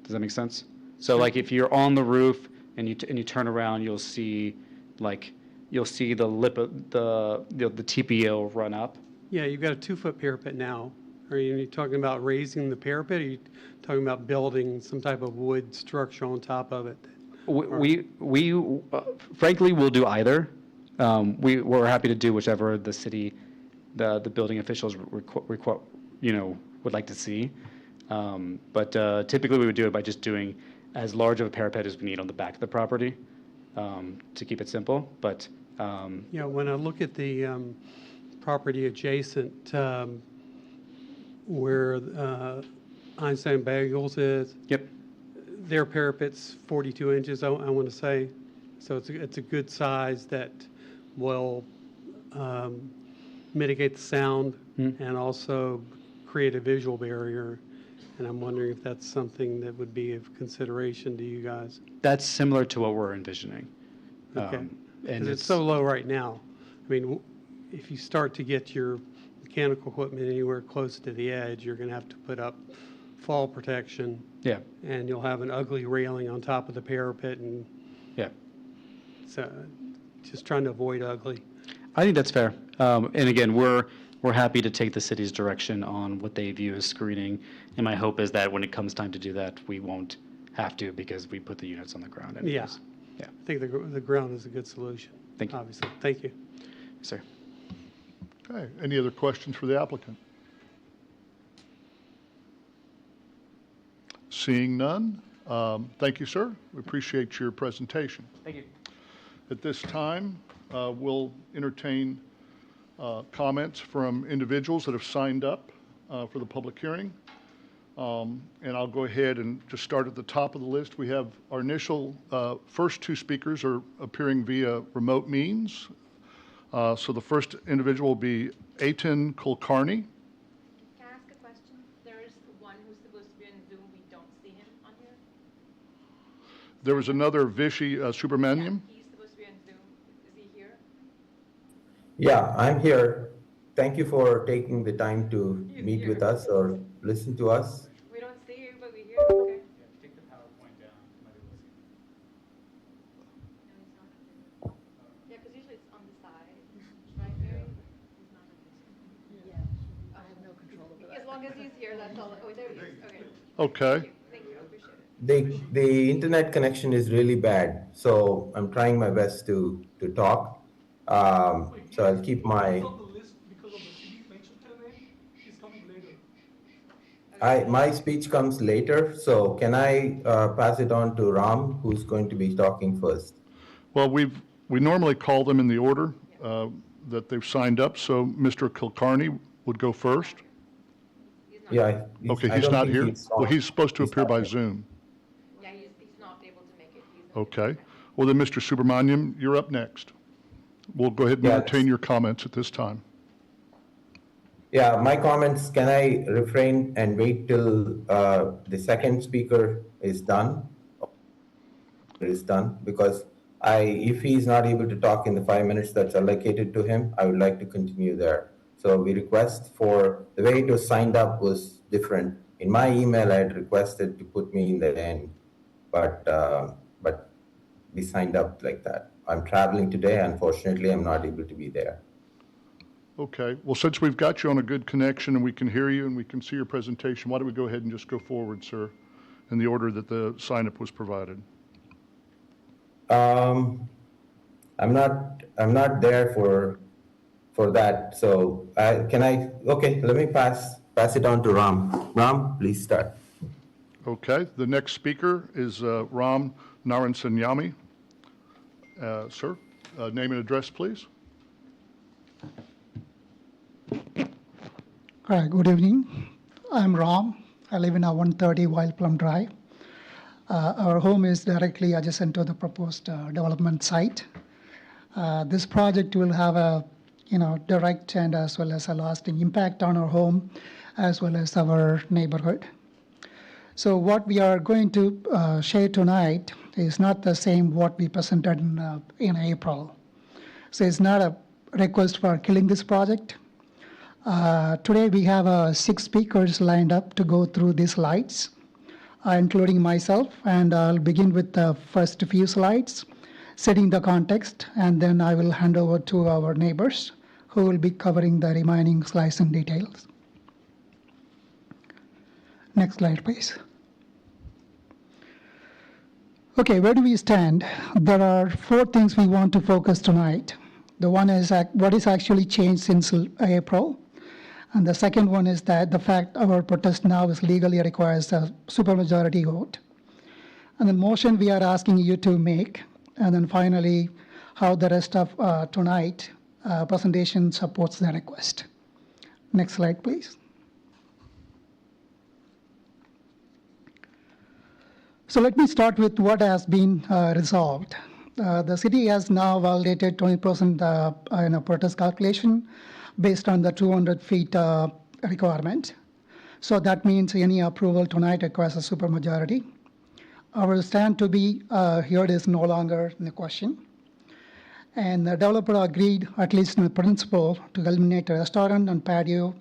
Does that make sense? So if you're on the roof and you turn around, you'll see the lip of the TPO run up. Yeah, you've got a 2-foot parapet now. Are you talking about raising the parapet, or are you talking about building some type of wood structure on top of it? We frankly, we'll do either. We're happy to do whichever the city the building officials would like to see. But typically, we would do it by just doing as large of a parapet as we need on the back of the property to keep it simple. But Yeah, when I look at the property adjacent where Einstein Bagels is. Yep. Their parapet's 42 inches, I want to say. So it's a good size that will mitigate the sound and also create a visual barrier. And I'm wondering if that's something that would be of consideration to you guys. That's similar to what we're envisioning. Okay. And 'Cause it's so low right now. I mean, if you start to get your mechanical equipment anywhere close to the edge, you're going to have to put up fall protection. Yeah. And you'll have an ugly railing on top of the parapet, and Yeah. so just trying to avoid ugly. I think that's fair. And again, we're happy to take the city's direction on what they view as screening. And my hope is that when it comes time to do that, we won't have to because we put the units on the ground anyways. Yeah. Yeah. I think the ground is a good solution. Thank you. Obviously. Thank you. Yes, sir. Okay, any other questions for the applicant? Seeing none, thank you, sir. We appreciate your presentation. Thank you. At this time, we'll entertain comments from individuals that have signed up for the public hearing. And I'll go ahead and just start at the top of the list. We have our initial first two speakers are appearing via remote means. So the first individual will be Aten Kulkarni. Can I ask a question? There is one who's supposed to be on Zoom. We don't see him on here. There was another Vishy Subramaniam. He's supposed to be on Zoom. Is he here? Yeah, I'm here. Thank you for taking the time to meet with us or listen to us. We don't see him, but we hear him. Okay. Take the PowerPoint down. Yeah, because usually it's on the side, right, Mary? He's not on this. Yeah. I have no control over that. As long as he's here, that's all. Oh, there he is. Okay. Okay. Thank you. I appreciate it. The internet connection is really bad, so I'm trying my best to talk. So I'll keep my. My speech comes later, so can I pass it on to Ram, who's going to be talking first? Well, we normally call them in the order that they've signed up. So Mr. Kulkarni would go first. Yeah. Okay, he's not here. Well, he's supposed to appear by Zoom. Yeah, he's not able to make it. Okay. Well, then, Mr. Subramaniam, you're up next. We'll go ahead and entertain your comments at this time. Yeah, my comments, can I refrain and wait till the second speaker is done? Because if he's not able to talk in the 5 minutes that's allocated to him, I would like to continue there. So we request for, the way it was signed up was different. In my email, I had requested to put me in the end, but we signed up like that. I'm traveling today. Unfortunately, I'm not able to be there. Okay. Well, since we've got you on a good connection and we can hear you and we can see your presentation, why don't we go ahead and just go forward, sir, in the order that the sign-up was provided? I'm not there for that. So okay, let me pass it on to Ram. Ram, please start. Okay. The next speaker is Ram Naransanyami. Sir, name and address, please. Hi, good evening. I'm Ram. I live in a 130 Wild Plum Drive. Our home is directly adjacent to the proposed development site. This project will have a direct and as well as a lasting impact on our home as well as our neighborhood. So what we are going to share tonight is not the same what we presented in April. So it's not a request for killing this project. Today we have 6 speakers lined up to go through these slides, including myself, and I'll begin with the first few slides, setting the context, and then I will hand over to our neighbors who will be covering the remaining slides and details. Next slide, please. Okay, where do we stand? There are 4 things we want to focus tonight. The one is what is actually changed since April. And the second one is that the fact our protest now is legally requires a supermajority vote. And then motion we are asking you to make. And then finally, how the rest of tonight presentation supports the request. Next slide, please. So let me start with what has been resolved. The city has now validated 20% protest calculation based on the 200 feet requirement. So that means any approval tonight requires a supermajority. Our stand to be heard is no longer in the question. And the developer agreed, at least in principle, to eliminate a restaurant and patio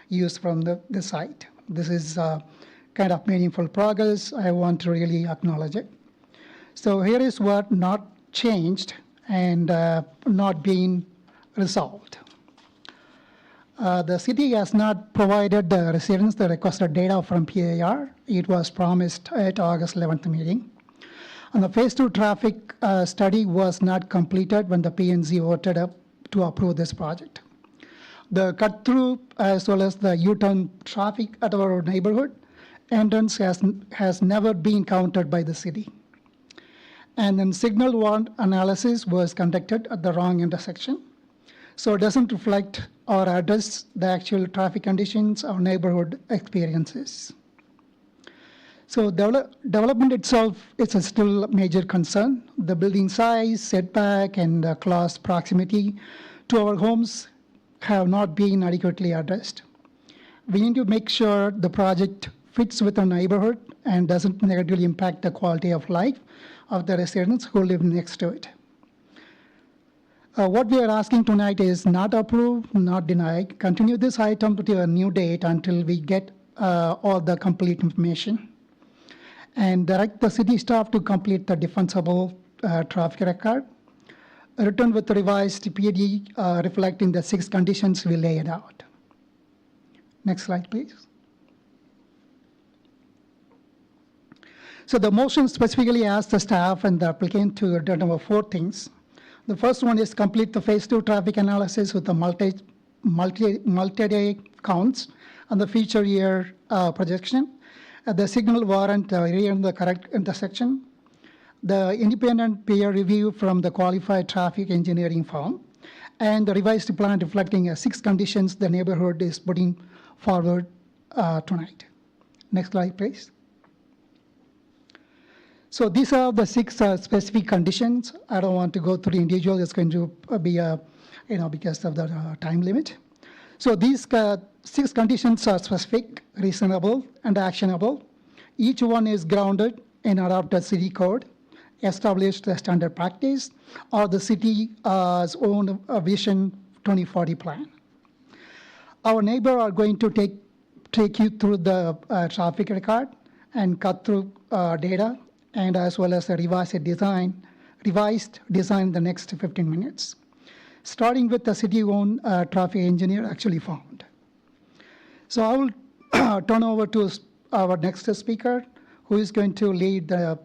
use from the site. This is kind of meaningful progress. I want to really acknowledge it. So here is what not changed and not being resolved. The city has not provided the residents the requested data from PAR. It was promised at August 11th meeting. And the phase 2 traffic study was not completed when the PNZ voted up to approve this project. The cut through as well as the U-turn traffic at our neighborhood entrance has never been counted by the city. And then signal warrant analysis was conducted at the wrong intersection. So it doesn't reflect or address the actual traffic conditions our neighborhood experiences. So development itself is still a major concern. The building size, setback, and close proximity to our homes have not been adequately addressed. We need to make sure the project fits with our neighborhood and doesn't negatively impact the quality of life of the residents who live next to it. What we are asking tonight is not approve, not deny. Continue this item to a new date until we get all the complete information. And direct the city staff to complete the defensible traffic record. Return with the revised PAD reflecting the 6 conditions we laid out. Next slide, please. So the motion specifically asks the staff and the applicant to return over 4 things. The first one is complete the phase 2 traffic analysis with the multi-day counts and the future year projection. The signal warrant in the correct intersection. The independent peer review from the qualified traffic engineering firm. And the revised plan reflecting 6 conditions the neighborhood is putting forward tonight. Next slide, please. So these are the 6 specific conditions. I don't want to go through the individual. It's going to be, because of the time limit. So these 6 conditions are specific, reasonable, and actionable. Each one is grounded in adopted city code, established a standard practice, or the city's own Vision 2040 plan. Our neighbor are going to take you through the traffic record and cut through data, and as well as the revised design in the next 15 minutes, starting with the city-owned traffic engineer actually found. So I will turn over to our next speaker, who is going to lead the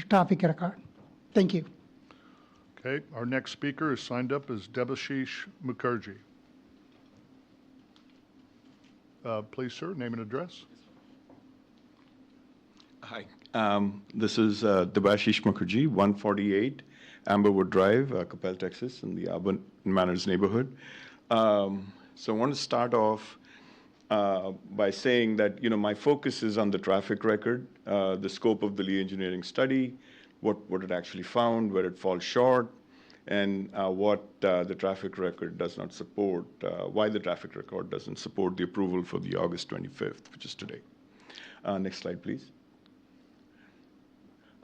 traffic record. Thank you. Okay, our next speaker is signed up as Debashish Mukherjee. Please, sir, name and address. Hi, this is Debashish Mukherjee, 148 Amberwood Drive, Coppell, Texas, in the Urban Manners neighborhood. So I want to start off by saying that, my focus is on the traffic record, the scope of the Lee engineering study, what it actually found, where it falls short, and what the traffic record does not support, why the traffic record doesn't support the approval for the August 25th, which is today. Next slide, please.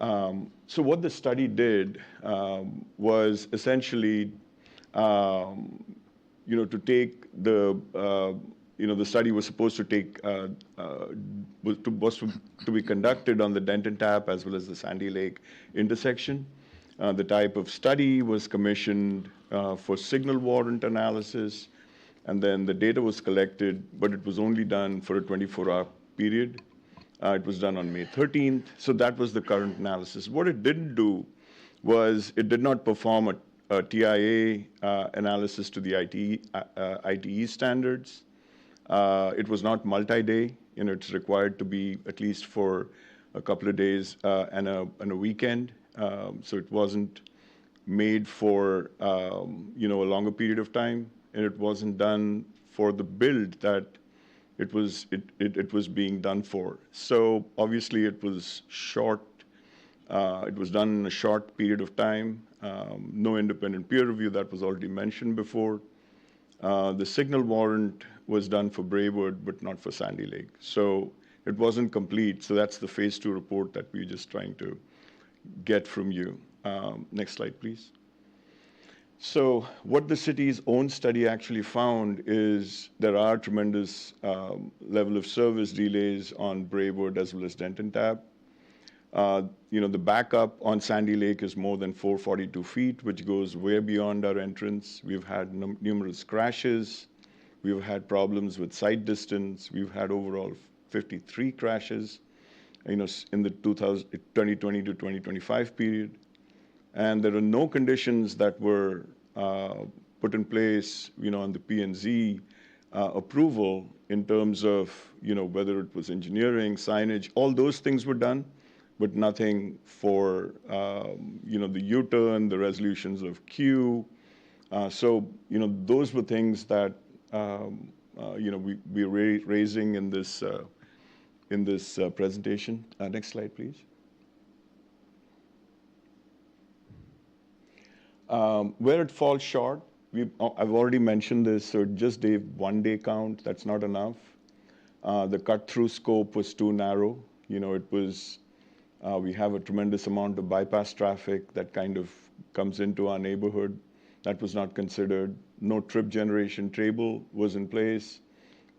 So what the study did was essentially, to take the, the study was supposed to take, was to be conducted on the Denton Tap as well as the Sandy Lake intersection. The type of study was commissioned for signal warrant analysis, and then the data was collected, but it was only done for a 24-hour period. It was done on May 13th, so that was the current analysis. What it didn't do was it did not perform a TIA analysis to the ITE standards. It was not multi-day. It's required to be at least for a couple of days and a weekend. So it wasn't made for a longer period of time, and it wasn't done for the build that it was being done for. So obviously it was short. It was done in a short period of time. No independent peer review, that was already mentioned before. The signal warrant was done for Braywood, but not for Sandy Lake. So it wasn't complete. So that's the phase 2 report that we're just trying to get from you. Next slide, please. So what the city's own study actually found is there are tremendous level of service delays on Braywood as well as Denton Tap. The backup on Sandy Lake is more than 442 feet, which goes way beyond our entrance. We've had numerous crashes. We've had problems with sight distance. We've had overall 53 crashes, in the 2020 to 2025 period. And there are no conditions that were put in place, on the P&Z approval in terms of, whether it was engineering, signage, all those things were done, but nothing for, the U-turn, the resolutions of queue. So, those were things that, we're raising in this presentation. Next slide, please. Where it falls short, I've already mentioned this, so just a one-day count, that's not enough. The cut-through scope was too narrow. We have a tremendous amount of bypass traffic that kind of comes into our neighborhood. That was not considered. No trip generation table was in place.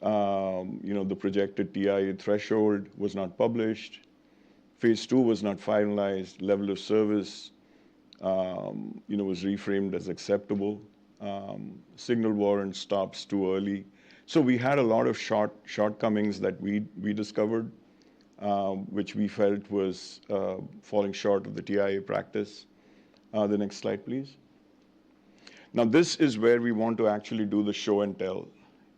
The projected TIA threshold was not published. Phase 2 was not finalized. Level of service, was reframed as acceptable. Signal warrant stops too early. So we had a lot of shortcomings that we discovered, which we felt was falling short of the TIA practice. The next slide, please. Now, this is where we want to actually do the show and tell,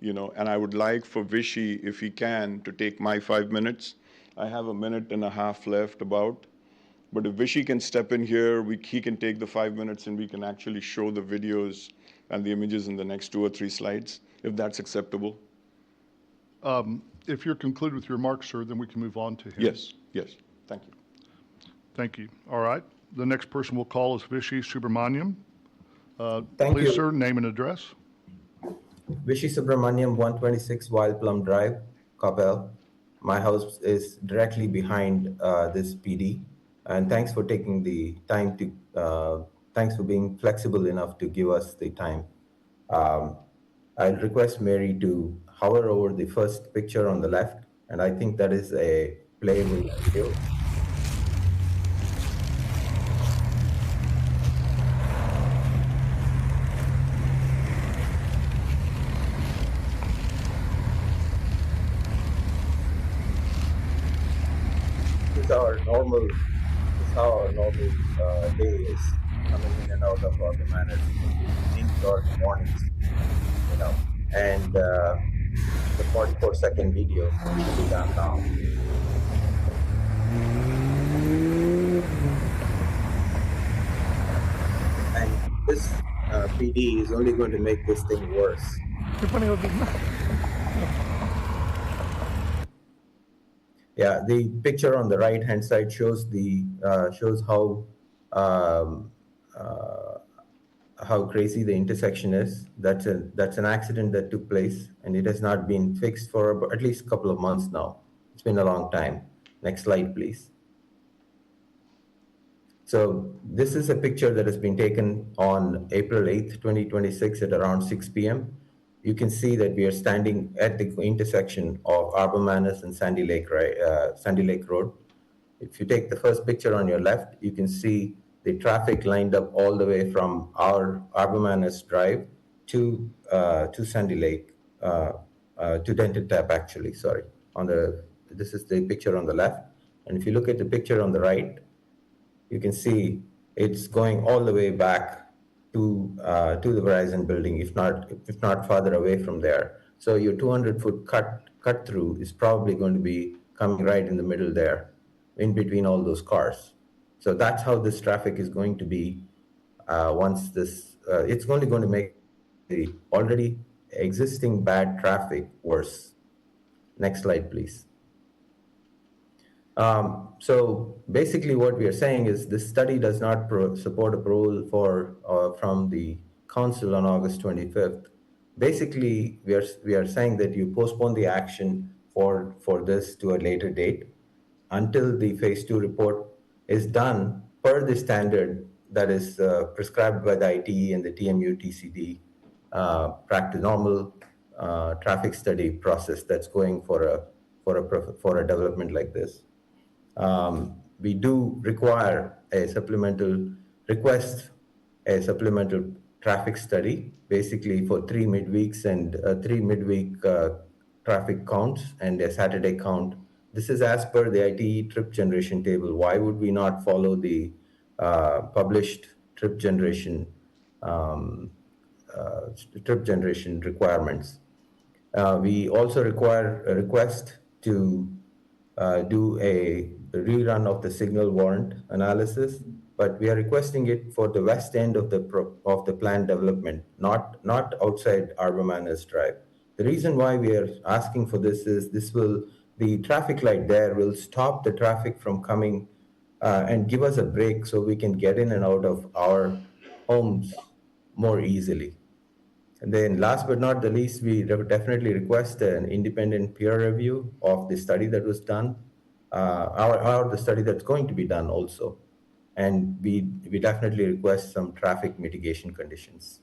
and I would like for Vishy, if he can, to take my 5 minutes. I have a minute and a half left about, but if Vishy can step in here, he can take the 5 minutes and we can actually show the videos and the images in the next 2 or 3 slides, if that's acceptable. If you're concluded with your remarks, sir, then we can move on to him. Yes, thank you. Thank you. All right. The next person we'll call is Vishy Subramaniam. Thank Please, you. sir, name and address. Vishy Subramaniam, 126 Wild Plum Drive, Coppell. My house is directly behind this PD. And thanks for taking the time thanks for being flexible enough to give us the time. I'll request Mary to hover over the first picture on the left, and I think that is a playable video. This is how our normal day is, coming in and out of our manor evenings or mornings, and the 44-second video will be done now. And this PD is only going to make this thing worse. Yeah, the picture on the right-hand side shows how crazy the intersection is. That's an accident that took place, and it has not been fixed for at least a couple of months now. It's been a long time. Next slide, please. So this is a picture that has been taken on April 8th, 2026 at around 6 p.m. You can see that we are standing at the intersection of Arbor Manors and Sandy Lake Road. If you take the first picture on your left, you can see the traffic lined up all the way from our Arbor Manors Drive to Sandy Lake, to Denton Tap, actually, sorry. This is the picture on the left. And if you look at the picture on the right, you can see it's going all the way back to the Verizon building, if not farther away from there. So your 200-foot cut through is probably going to be coming right in the middle there, in between all those cars. So that's how this traffic is going to be once this. It's only going to make the already existing bad traffic worse. Next slide, please. So basically what we are saying is this study does not support approval from the council on August 25th. Basically, we are saying that you postpone the action for this to a later date until the phase 2 report is done per the standard that is prescribed by the ITE and the TMU TCD normal traffic study process that's going for a development like this. We do require a supplemental traffic study, basically for 3 midweeks and 3 midweek traffic counts and a Saturday count. This is as per the ITE trip generation table. Why would we not follow the published trip generation requirements? We also require a request to do a rerun of the signal warrant analysis, but we are requesting it for the west end of the planned development, not outside Arbor Manors Drive. The reason why we are asking for this is the traffic light there will stop the traffic from coming and give us a break so we can get in and out of our homes more easily. And then last but not the least, we definitely request an independent peer review of the study that was done, or the study that's going to be done also. And we definitely request some traffic mitigation conditions.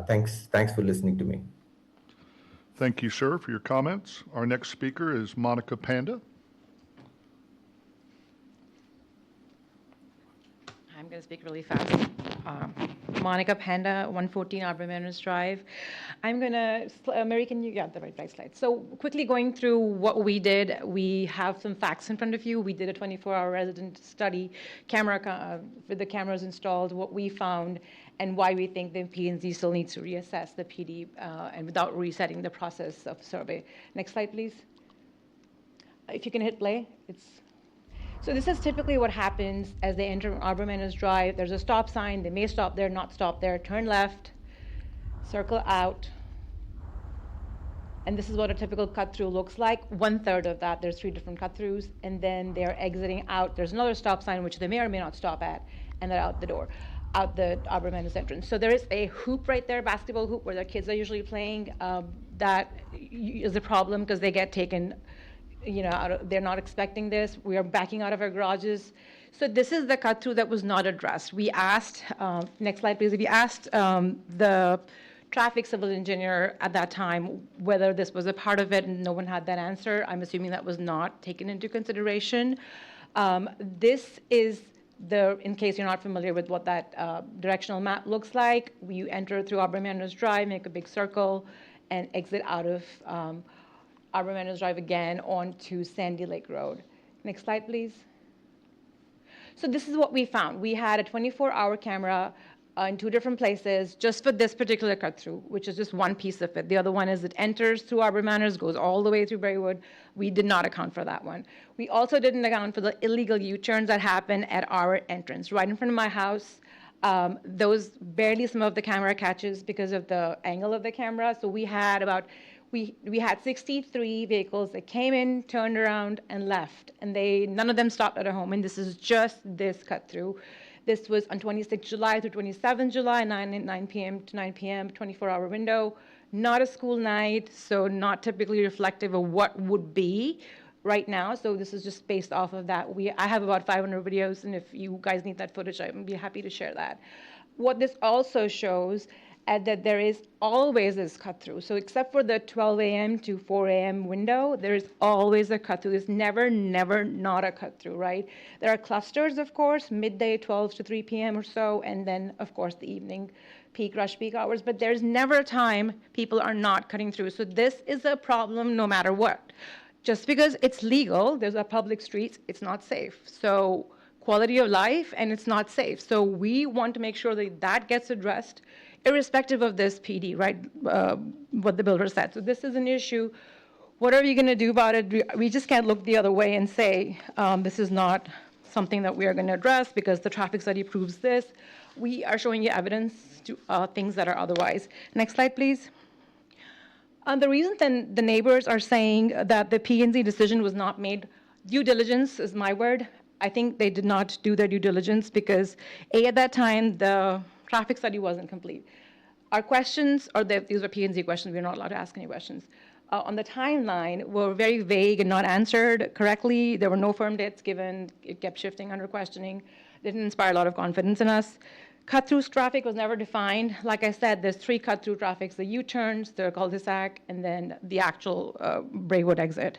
Thanks for listening to me. Thank you, sir, for your comments. Our next speaker is Monica Panda. I'm going to speak really fast. Monica Panda, 114 Arbor Manors Drive. I'm going to, Mary, can you get the right slide? So quickly going through what we did, we have some facts in front of you. We did a 24-hour resident study, with the cameras installed, what we found, and why we think the P&Z still needs to reassess the PD and without resetting the process of survey. Next slide, please. If you can hit play, So this is typically what happens as they enter Arbor Manors Drive. There's a stop sign. They may stop there, not stop there. Turn left, circle out. And this is what a typical cut-through looks like. 1/3 of that, there's 3 different cut-throughs. And then they're exiting out. There's another stop sign, which they may or may not stop at. And they're out the door, out the Arbor Manors entrance. So there is a hoop right there, basketball hoop, where their kids are usually playing. That is a problem because they get taken they're not expecting this. We are backing out of our garages. So this is the cut through that was not addressed. We asked, next slide please, we asked the traffic civil engineer at that time whether this was a part of it, and no one had that answer. I'm assuming that was not taken into consideration. This is in case you're not familiar with what that directional map looks like, you enter through Arbor Manors Drive, make a big circle, and exit out of Arbor Manors Drive again onto Sandy Lake Road. Next slide, please. So this is what we found. We had a 24-hour camera in 2 different places just for this particular cut-through, which is just one piece of it. The other one is it enters through Arbor Manors, goes all the way through Berrywood. We did not account for that one. We also didn't account for the illegal U-turns that happen at our entrance. Right in front of my house, those barely some of the camera catches because of the angle of the camera. So we had we had 63 vehicles that came in, turned around, and left. And none of them stopped at a home. And this is just this cut through. This was on 26 July through 27 July, 9 p.m. to 9 p.m., 24-hour window. Not a school night, so not typically reflective of what would be right now. So this is just based off of that. I have about 500 videos, and if you guys need that footage, I'd be happy to share that. What this also shows that there is always this cut through. So except for the 12 a.m. to 4 a.m. window, there is always a cut through. There's never not a cut through, right? There are clusters, of course, midday 12 to 3 p.m. or so, and then, of course, the evening rush peak hours, but there's never a time people are not cutting through. So this is a problem no matter what. Just because it's legal, there's a public streets, it's not safe. So quality of life and it's not safe. So we want to make sure that that gets addressed irrespective of this PD, right, what the builder said. So this is an issue. What are you going to do about it? We just can't look the other way and say, this is not something that we are going to address because the traffic study proves this. We are showing you evidence to things that are otherwise. Next slide, please. The reason then the neighbors are saying that the P&Z decision was not made, due diligence is my word. I think they did not do their due diligence because at that time, the traffic study wasn't complete. Our questions, these are P&Z questions, we're not allowed to ask any questions, on the timeline were very vague and not answered correctly. There were no firm dates given. It kept shifting under questioning. Didn't inspire a lot of confidence in us. Cut-through traffic was never defined. Like I said, there's 3 cut-through traffics, the U-turns, the cul-de-sac, and then the actual Braywood exit,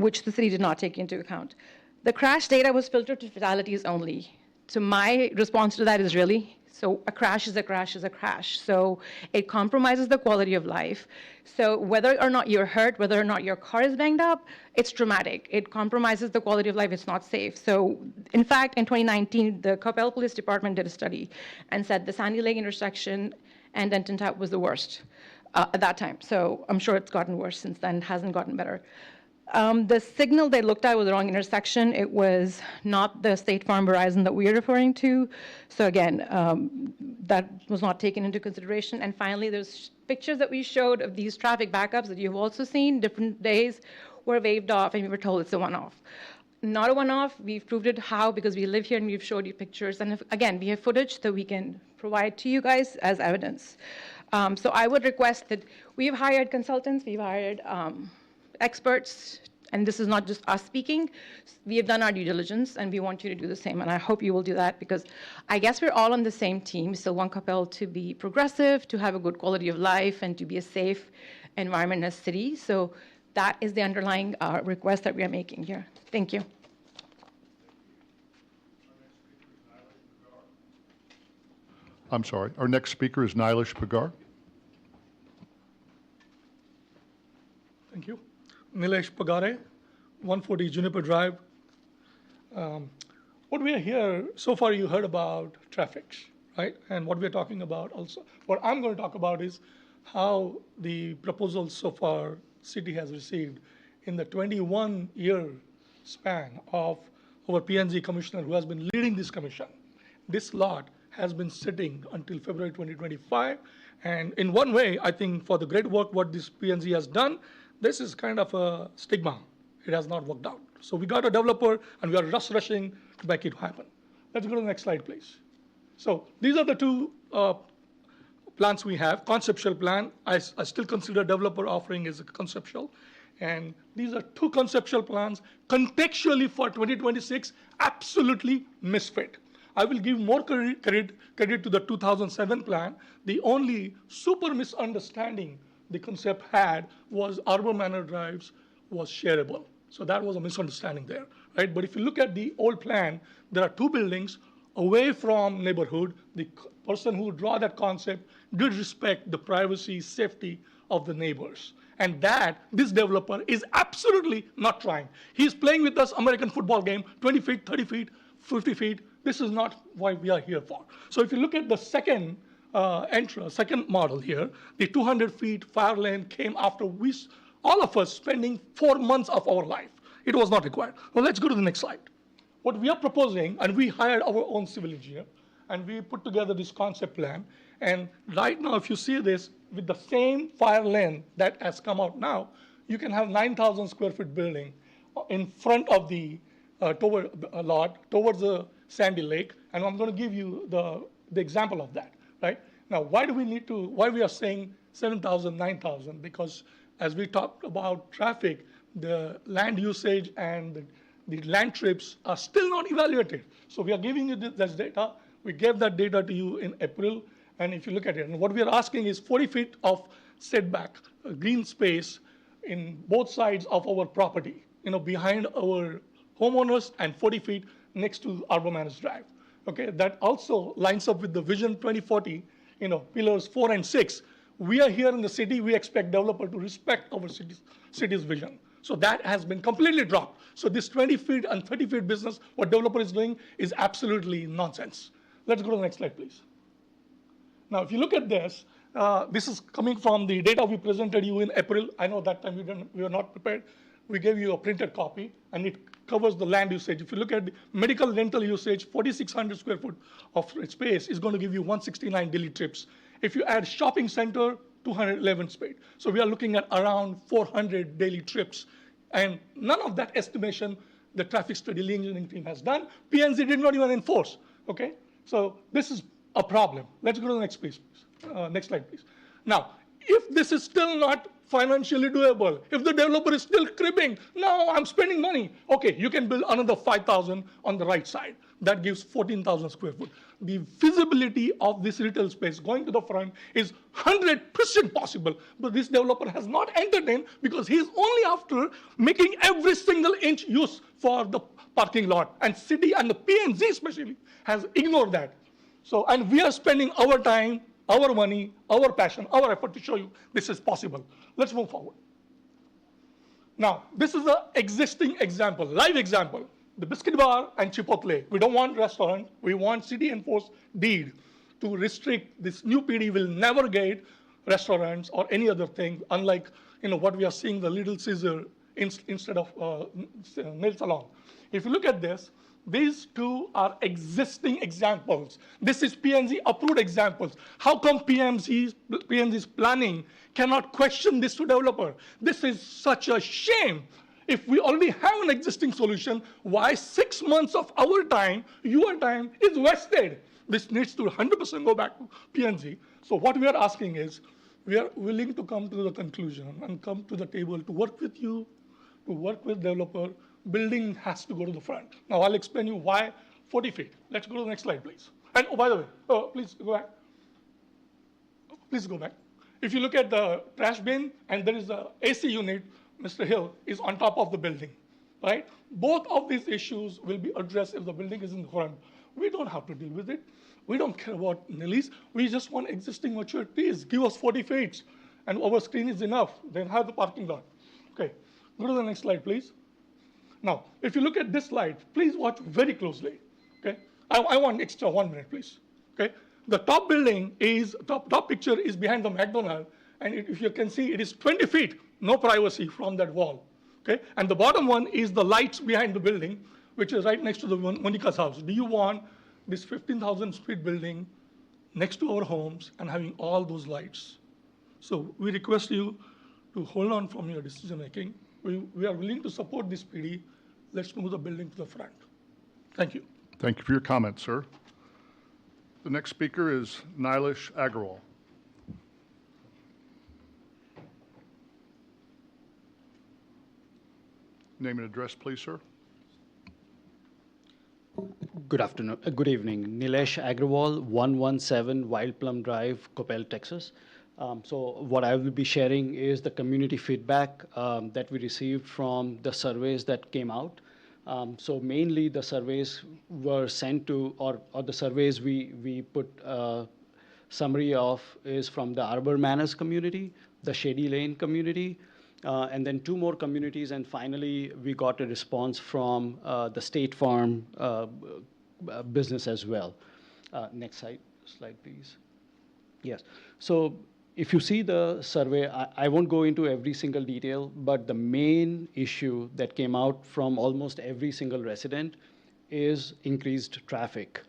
which the city did not take into account. The crash data was filtered to fatalities only. So my response to that is really, so a crash is a crash is a crash. So it compromises the quality of life. So whether or not you're hurt, whether or not your car is banged up, it's traumatic. It compromises the quality of life. It's not safe. So in fact, in 2019, the Coppell Police Department did a study and said the Sandy Lake intersection and Denton Tap was the worst at that time. So I'm sure it's gotten worse since then. It hasn't gotten better. The signal they looked at was the wrong intersection. It was not the State Farm Verizon that we are referring to. So again, that was not taken into consideration. And finally, there's pictures that we showed of these traffic backups that you've also seen, different days were waved off and we were told it's a one-off. Not a one-off, we've proved it how, because we live here and we've showed you pictures. And again, we have footage that we can provide to you guys as evidence. So I would request that we've hired consultants, we've hired experts, and this is not just us speaking. We have done our due diligence, and we want you to do the same, and I hope you will do that, because I guess we're all on the same team. We still want Coppell to be progressive, to have a good quality of life, and to be a safe environment in a city. So that is the underlying request that we are making here. Thank you. I'm sorry. Our next speaker is Nilesh Pagar. Thank you. Nilesh Pagare, 140 Juniper Drive. What we are here, so far you heard about traffic, right? And what we are talking about also, what I'm going to talk about is how the proposals so far city has received in the 21-year span of our P&Z commissioner who has been leading this commission. This lot has been sitting until February 2025. And in one way, I think for the great work what this P&Z has done, this is kind of a stigma. It has not worked out. So we got a developer and we are just rushing to make it happen. Let's go to the next slide, please. So these are the 2 plans we have. Conceptual plan, I still consider developer offering as a conceptual. And these are 2 conceptual plans. Contextually for 2026, absolutely misfit. I will give more credit to the 2007 plan. The only super misunderstanding the concept had was Arbor Manor Drives was shareable. So that was a misunderstanding there, right? But if you look at the old plan, there are 2 buildings away from neighborhood. The person who drew that concept did respect the privacy, safety of the neighbors. And that, this developer is absolutely not trying. He's playing with us American football game, 20 feet, 30 feet, 50 feet. This is not what we are here for. So if you look at the second second model here, the 200 feet fire lane came after all of us spending 4 months of our life. It was not required. Well, let's go to the next slide. What we are proposing, and we hired our own civil engineer, and we put together this concept plan. And right now, if you see this, with the same fire lane that has come out now, you can have 9,000 square foot building in front of the lot towards the Sandy Lake. And I'm going to give you the example of that. Right? Now, why we are saying 7,000, 9,000? Because as we talked about traffic, the land usage and the land trips are still not evaluated. So we are giving you this data. We gave that data to you in April. And if you look at it, and what we are asking is 40 feet of setback, green space in both sides of our property, behind our homeowners, and 40 feet next to Arbor Manor Drive. Okay, that also lines up with the Vision 2040, pillars 4 and 6. We are here in the city. We expect developer to respect our city's vision. So that has been completely dropped. So this 20 feet and 30 feet business, what developer is doing is absolutely nonsense. Let's go to the next slide, please. Now, if you look at this, this is coming from the data we presented you in April. I know that time we were not prepared. We gave you a printed copy, and it covers the land usage. If you look at the medical dental usage, 4,600 square foot of space is going to give you 169 daily trips. If you add shopping center, 211 space. So we are looking at around 400 daily trips. And none of that estimation the traffic study engineering team has done. P&Z did not even enforce, okay? So this is a problem. Let's go to the next please. Next slide, please. Now, if this is still not financially doable, if the developer is still cribbing, no, I'm spending money. Okay, you can build another 5,000 on the right side. That gives 14,000 square foot. The feasibility of this retail space going to the front is 100% possible, but this developer has not entertained because he is only after making every single inch use for the parking lot. And city and the P&Z especially has ignored that. So, and we are spending our time, our money, our passion, our effort to show you this is possible. Let's move forward. Now, this is an existing example, live example. The Biscuit Bar and Chipotle. We don't want restaurant. We want city enforced deed to restrict. This new PD will never get restaurants or any other thing, unlike what we are seeing the Little Caesar instead of nail salon. If you look at this, these two are existing examples. This is P&Z approved examples. How come P&Z's planning cannot question this to developer? This is such a shame. If we already have an existing solution, why 6 months of our time, your time, is wasted? This needs to 100% go back to P&Z. So what we are asking is, we are willing to come to the conclusion and come to the table to work with you, to work with developer. Building has to go to the front. Now I'll explain you why 40 feet. Let's go to the next slide, please. And oh, by the way, please go back. Please go back. If you look at the trash bin and there is a AC unit, Mr. Hill is on top of the building, right? Both of these issues will be addressed if the building is in the front. We don't have to deal with it. We don't care about Nilly's. We just want existing mature trees. Give us 40 feet, and our screen is enough. Then have the parking lot. Okay, go to the next slide, please. Now, if you look at this slide, please watch very closely. Okay, I want extra 1 minute, please. Okay, the top building is top picture is behind the McDonald's, and if you can see, it is 20 feet. No privacy from that wall, okay? And the bottom one is the lights behind the building, which is right next to the Monica's house. Do you want this 15,000 feet building next to our homes and having all those lights? So we request you to hold on from your decision making. We are willing to support this PD. Let's move the building to the front. Thank you. Thank you for your comment, sir. The next speaker is Nilesh Agarwal. Name and address, please, sir. Good afternoon, good evening. Nilesh Agrawal, 117 Wild Plum Drive, Coppell, Texas. So what I will be sharing is the community feedback that we received from the surveys that came out. So mainly the surveys were sent to, or the surveys we put summary of is from the Arbor Manors community, the Shady Lane community, and then 2 more communities, and finally we got a response from the State Farm business as well. Next slide, please. Yes. So if you see the survey, I won't go into every single detail, but the main issue that came out from almost every single resident is increased traffic.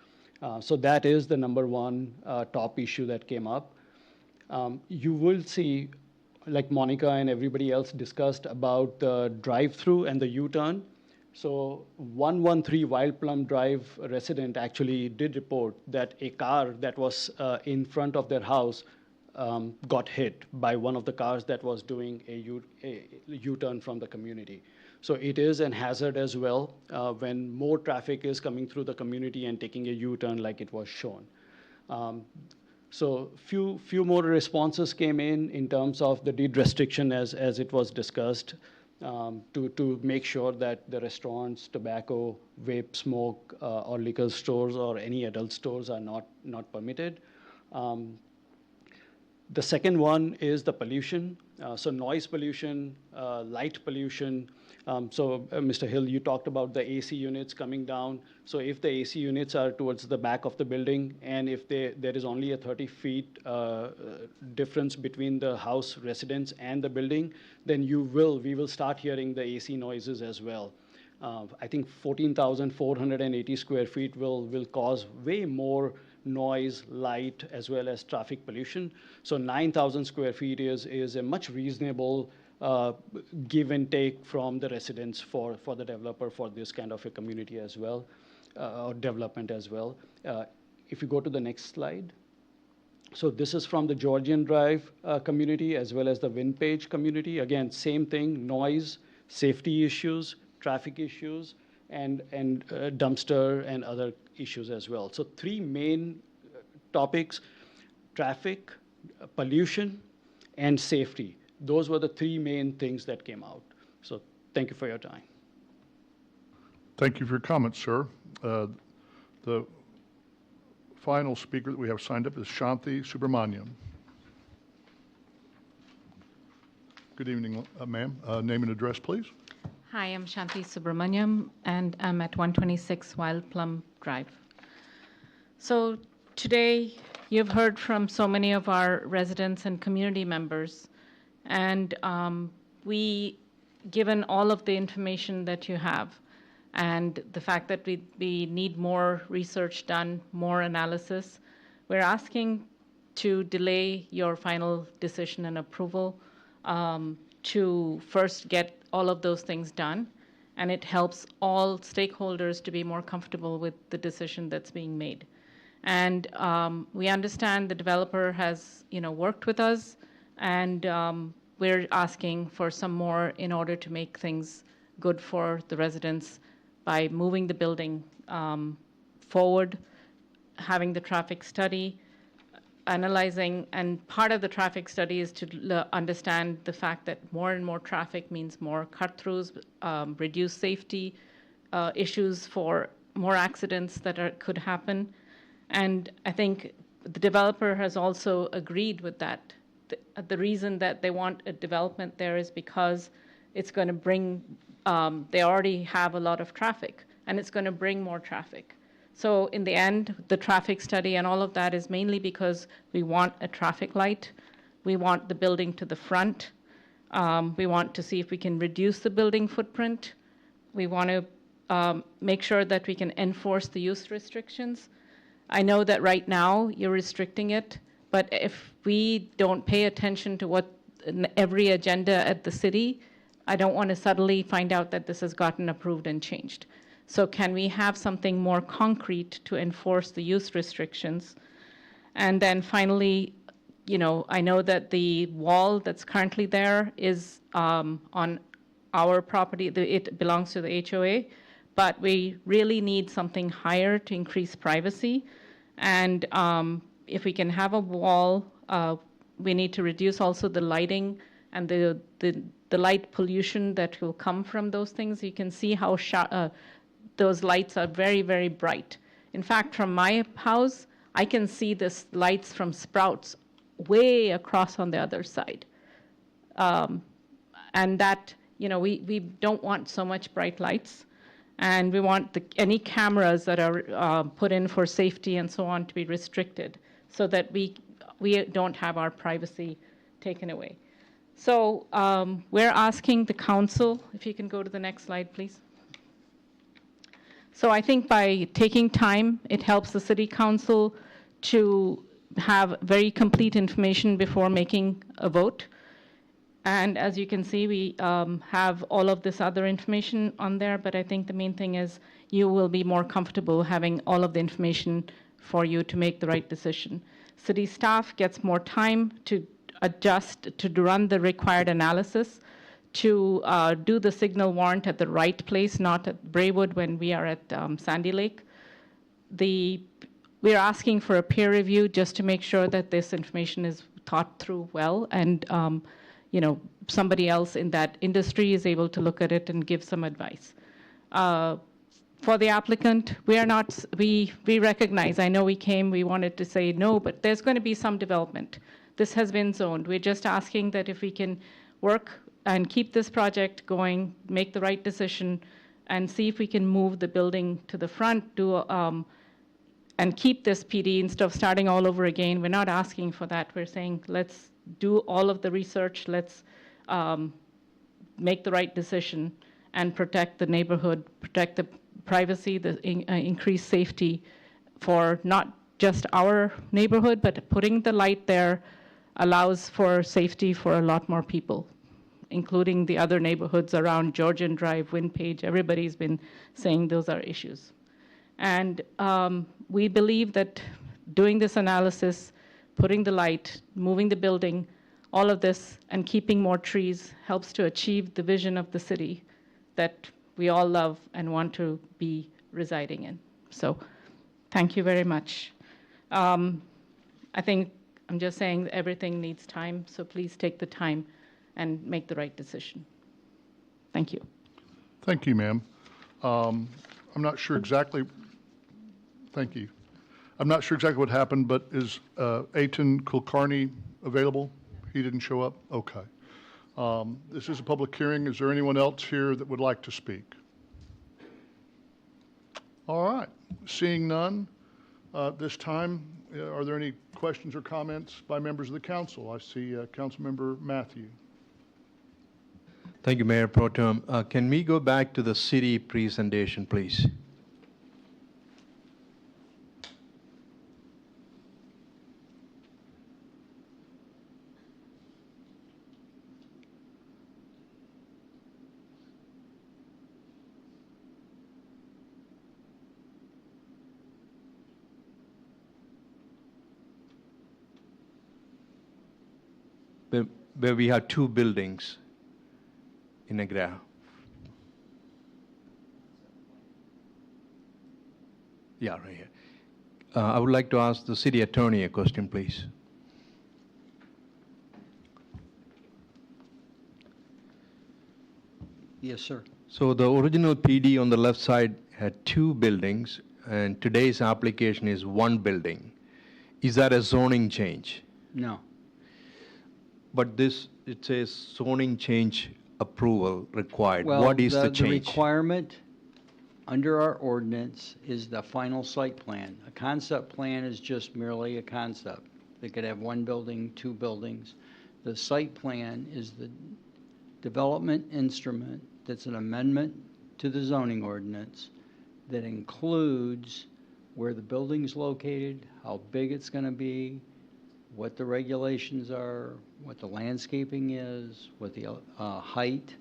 So that is the number 1 top issue that came up. You will see, like Monica and everybody else discussed about the drive-through and the U-turn. So 113 Wild Plum Drive resident actually did report that a car that was in front of their house got hit by one of the cars that was doing a U-turn from the community. So it is an hazard as well when more traffic is coming through the community and taking a U-turn like it was shown. So few more responses came in terms of the deed restriction as it was discussed, to make sure that the restaurants, tobacco, vape, smoke, or liquor stores or any adult stores are not permitted. The second one is the pollution. So noise pollution, light pollution. Mr. Hill, you talked about the AC units coming down. So if the AC units are towards the back of the building, and if there is only a 30 feet difference between the house residents and the building, then we will start hearing the AC noises as well. I think 14,480 square feet will cause way more noise, light, as well as traffic pollution. So 9,000 square feet is a much reasonable give and take from the residents for the developer for this kind of a community as well, or development as well. If you go to the next slide. So this is from the Georgian Drive community as well as the Vinpage community. Again, same thing, noise, safety issues, traffic issues, and dumpster and other issues as well. So three main topics: traffic, pollution, and safety. Those were the three main things that came out. So thank you for your time. Thank you for your comments, sir. The final speaker that we have signed up is Shanti Subramaniam. Good evening, ma'am. Name and address, please. Hi, I'm Shanti Subramaniam, and I'm at 126 Wild Plum Drive. So today, you've heard from so many of our residents and community members, and given all of the information that you have, and the fact that we need more research done, more analysis, we're asking to delay your final decision and approval to first get all of those things done, and it helps all stakeholders to be more comfortable with the decision that's being made. And we understand the developer has, worked with us, and we're asking for some more in order to make things good for the residents by moving the building forward, having the traffic study, analyzing, and part of the traffic study is to understand the fact that more and more traffic means more cut-throughs, reduced safety issues for more accidents that could happen. And I think the developer has also agreed with that. The reason that they want a development there is because it's going to bring, they already have a lot of traffic, and it's going to bring more traffic. So in the end, the traffic study and all of that is mainly because we want a traffic light. We want the building to the front. We want to see if we can reduce the building footprint. We want to make sure that we can enforce the use restrictions. I know that right now you're restricting it, but if we don't pay attention to what every agenda at the city, I don't want to suddenly find out that this has gotten approved and changed. So can we have something more concrete to enforce the use restrictions? And then finally, I know that the wall that's currently there is on our property. It belongs to the HOA, but we really need something higher to increase privacy. And if we can have a wall, we need to reduce also the lighting and the light pollution that will come from those things. You can see how those lights are very, very bright. In fact, from my house, I can see this lights from Sprouts way across on the other side. And that, we don't want so much bright lights. And we want any cameras that are put in for safety and so on to be restricted so that we don't have our privacy taken away. So we're asking the council, if you can go to the next slide, please. So I think by taking time, it helps the city council to have very complete information before making a vote. And as you can see, we have all of this other information on there, but I think the main thing is you will be more comfortable having all of the information for you to make the right decision. City staff gets more time to adjust, to run the required analysis, to do the signal warrant at the right place, not at Braywood when we are at Sandy Lake. We're asking for a peer review just to make sure that this information is thought through well, and somebody else in that industry is able to look at it and give some advice. For the applicant, we recognize, I know we wanted to say no, but there's going to be some development. this has been zoned. We're just asking that if we can work and keep this project going, make the right decision, and see if we can move the building to the front, and keep this PD instead of starting all over again. We're not asking for that. We're saying, let's do all of the research, let's make the right decision and protect the neighborhood, protect the privacy, the increased safety for not just our neighborhood, but putting the light there allows for safety for a lot more people, including the other neighborhoods around Georgian Drive, Windpage. Everybody's been saying those are issues. And we believe that doing this analysis, putting the light, moving the building, all of this, and keeping more trees helps to achieve the vision of the city that we all love and want to be residing in. So thank you very much. I think I'm just saying everything needs time, so please take the time and make the right decision. Thank you. Thank you, ma'am. I'm not sure exactly, thank you. I'm not sure exactly what happened, but is Aiton Kulkarni available? He didn't show up? Okay. This is a public hearing. Is there anyone else here that would like to speak? All right. Seeing none, this time, are there any questions or comments by members of the council? I see Councilmember Matthew. Thank you, Mayor Pro Tem. Can we go back to the city presentation, please? Where we have two buildings in a graph. Yeah, right here. I would like to ask the city attorney a question, please. Yes, sir. So the original PD on the left side had two buildings, and today's application is one building. Is that a zoning change? No. But this, it says zoning change approval required. Well, What is the the change? requirement under our ordinance is the final site plan. A concept plan is just merely a concept. They could have one building, two buildings. The site plan is the development instrument that's an amendment to the zoning ordinance that includes where the building's located, how big it's going to be, what the regulations are, what the landscaping is, what the height,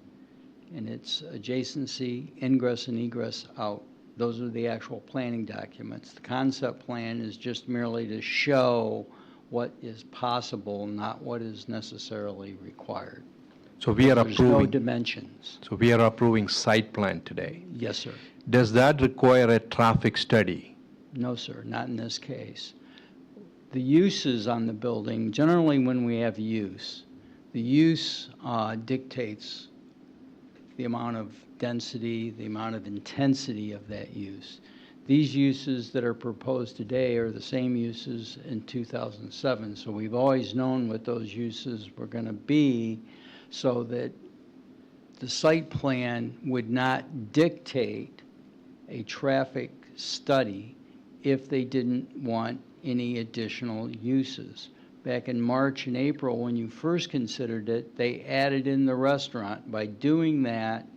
and its adjacency, ingress and egress out. Those are the actual planning documents. The concept plan is just merely to show what is possible, not what is necessarily required. So we are There's no approving. dimensions. So we are approving site plan today. Yes, sir. Does that require a traffic study? No, sir, not in this case. The uses on the building, generally when we have use, the use dictates the amount of density, the amount of intensity of that use. These uses that are proposed today are the same uses in 2007, so we've always known what those uses were going to be, so that the site plan would not dictate a traffic study if they didn't want any additional uses. Back in March and April, when you first considered it, they added in the restaurant. By doing that,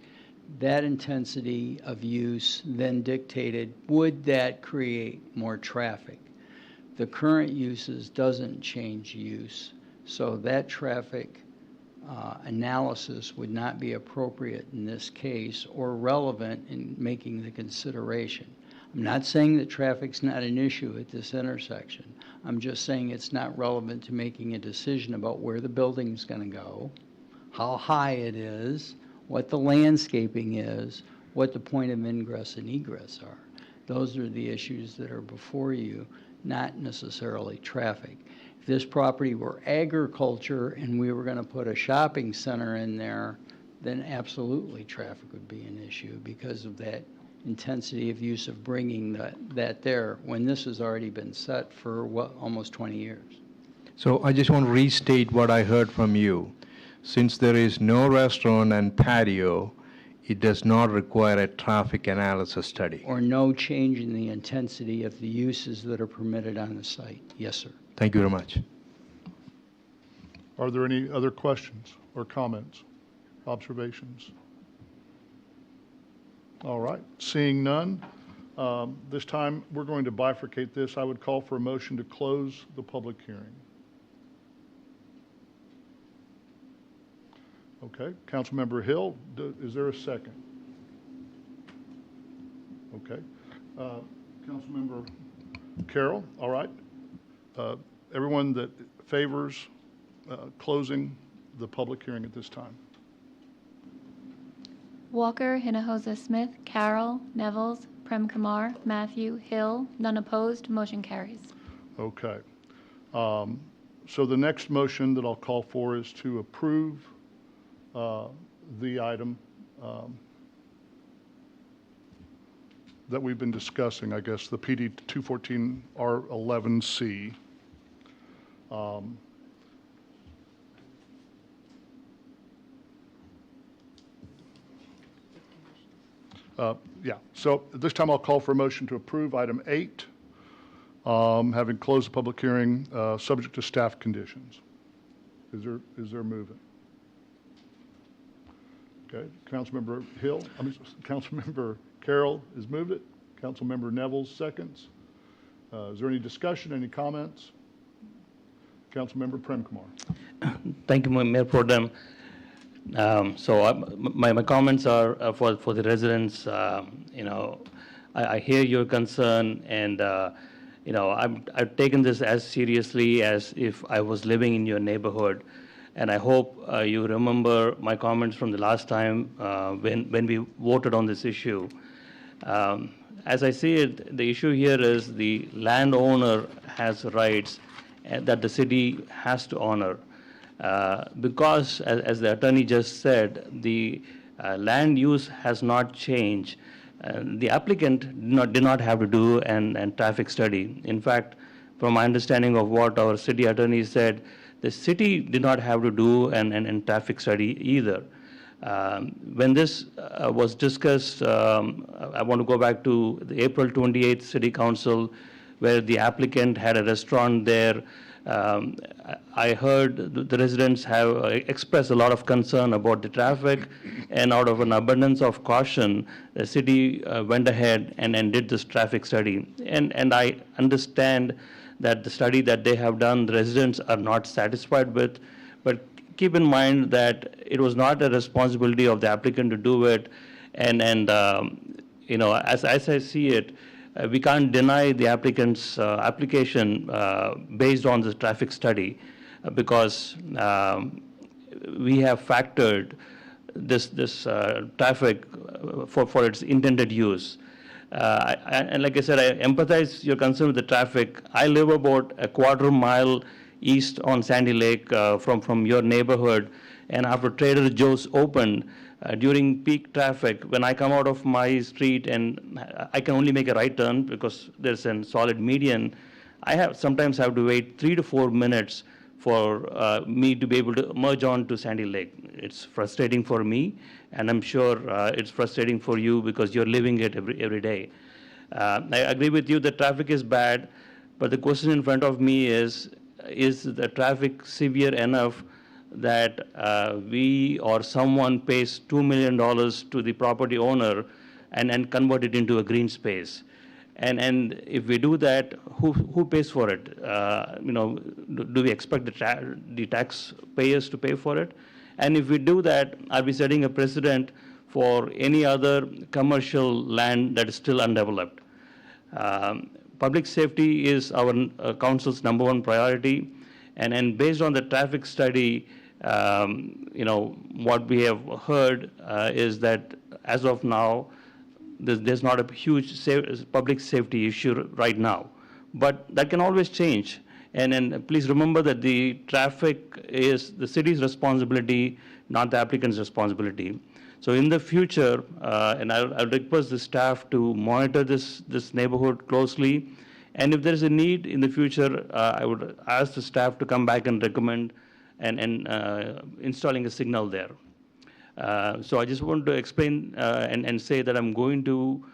that intensity of use then dictated, would that create more traffic? The current uses doesn't change use, so that traffic analysis would not be appropriate in this case or relevant in making the consideration. I'm not saying that traffic's not an issue at this intersection. I'm just saying it's not relevant to making a decision about where the building's going to go, how high it is, what the landscaping is, what the point of ingress and egress are. Those are the issues that are before you, not necessarily traffic. If this property were agriculture and we were going to put a shopping center in there, then absolutely traffic would be an issue because of that intensity of use of bringing that there, when this has already been set for, what, almost 20 years. So I just want to restate what I heard from you. Since there is no restaurant and patio, it does not require a traffic analysis study. Or no change in the intensity of the uses that are permitted on the site. Yes, sir. Thank you very much. Are there any other questions or comments, observations? All right, seeing none, this time we're going to bifurcate this. I would call for a motion to close the public hearing. Okay, Councilmember Hill, is there a second? Okay. Councilmember Carroll, all right. Everyone that favors closing the public hearing at this time. Walker, Hinojosa Smith, Carroll, Nevels, Prem Kumar, Matthew, Hill, none opposed, motion carries. Okay. So the next motion that I'll call for is to approve the item that we've been discussing, I guess, the PD 214R11C. Yeah, so this time I'll call for a motion to approve item 8, having closed the public hearing, subject to staff conditions. Is there a movement? Okay, Councilmember Hill, Councilmember Carroll has moved it. Councilmember Nevels seconds. Is there any discussion, any comments? Councilmember Prem Kumar. Thank you, Mayor Pro Tem. My comments are for the residents. I hear your concern, and I've taken this as seriously as if I was living in your neighborhood. And I hope you remember my comments from the last time when we voted on this issue. As I see it, the issue here is the landowner has rights that the city has to honor. Because, as the attorney just said, the land use has not changed. The applicant did not have to do a traffic study. In fact, from my understanding of what our city attorney said, the city did not have to do a traffic study either. When this was discussed, I want to go back to the April 28th City Council, where the applicant had a restaurant there. I heard the residents have expressed a lot of concern about the traffic, and out of an abundance of caution, the city went ahead and did this traffic study. And I understand that the study that they have done, the residents are not satisfied with, but keep in mind that it was not a responsibility of the applicant to do it, and as I see it, we can't deny the applicant's application based on the traffic study because we have factored this traffic for its intended use. And like I said, I empathize your concern with the traffic. I live about a quarter mile east on Sandy Lake from your neighborhood, and after Trader Joe's opened, during peak traffic, when I come out of my street and I can only make a right turn because there's a solid median, I sometimes have to wait 3 to 4 minutes for me to be able to merge on to Sandy Lake. It's frustrating for me, and I'm sure it's frustrating for you because you're living it every day. I agree with you that traffic is bad, but the question in front of me is the traffic severe enough that we or someone pays $2 million to the property owner and convert it into a green space? And if we do that, who pays for it? Do we expect the taxpayers to pay for it? And if we do that, are we setting a precedent for any other commercial land that is still undeveloped? Public safety is our council's #1 priority, and based on the traffic study, what we have heard is that as of now, there's not a huge public safety issue right now, but that can always change. And please remember that the traffic is the city's responsibility, not the applicant's responsibility. So in the future, and I'll request the staff to monitor this neighborhood closely And if there is a need in the future, I would ask the staff to come back and recommend and installing a signal there. So I just want to explain and say that I'm going to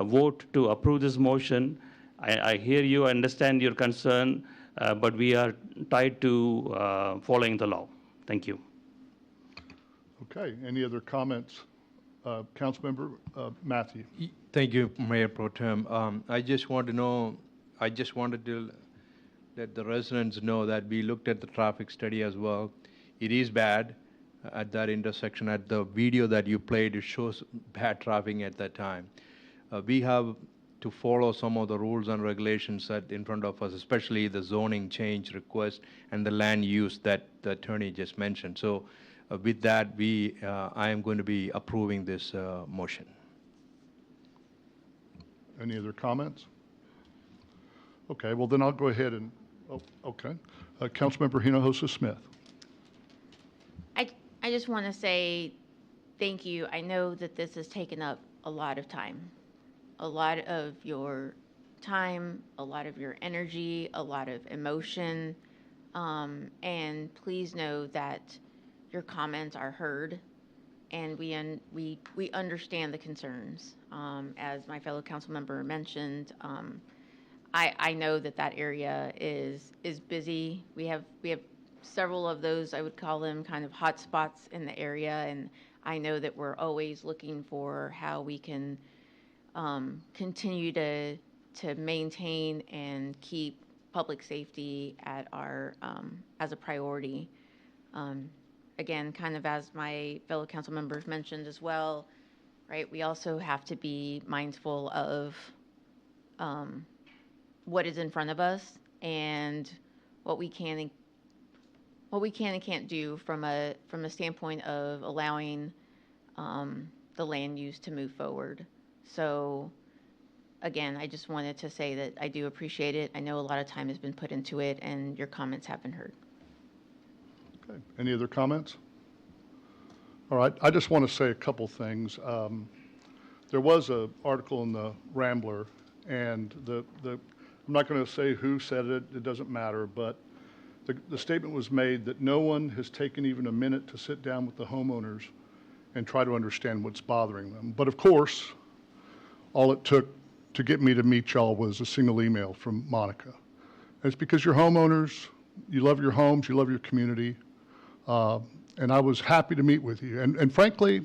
vote to approve this motion. I hear you, I understand your concern, but we are tied to following the law. Thank you. Okay, any other comments? Councilmember Matthew. Thank you, Mayor Pro Tem. I just wanted to let the residents know that we looked at the traffic study as well. It is bad at that intersection. At the video that you played, it shows bad traffic at that time. We have to follow some of the rules and regulations that in front of us, especially the zoning change request and the land use that the attorney just mentioned. So with that, I am going to be approving this motion. Any other comments? Okay, well then I'll go ahead and, okay. Councilmember Hinojosa Smith. I just want to say thank you. I know that this has taken up a lot of time, a lot of your time, a lot of your energy, a lot of emotion. And please know that your comments are heard, and we understand the concerns. As my fellow council member mentioned, I know that area is busy. We have several of those, I would call them kind of hot spots in the area, and I know that we're always looking for how we can continue to maintain and keep public safety at our as a priority. Again, kind of as my fellow council members mentioned as well, right? We also have to be mindful of what is in front of us and what we can and can't do from a standpoint of allowing the land use to move forward. So again, I just wanted to say that I do appreciate it. I know a lot of time has been put into it, and your comments have been heard. Okay, any other comments? All right, I just want to say a couple things. There was an article in the Rambler, and I'm not going to say who said it, it doesn't matter, but the statement was made that no one has taken even a minute to sit down with the homeowners and try to understand what's bothering them. But of course, all it took to get me to meet y'all was a single email from Monica. And it's because you're homeowners, you love your homes, you love your community, and I was happy to meet with you. And frankly,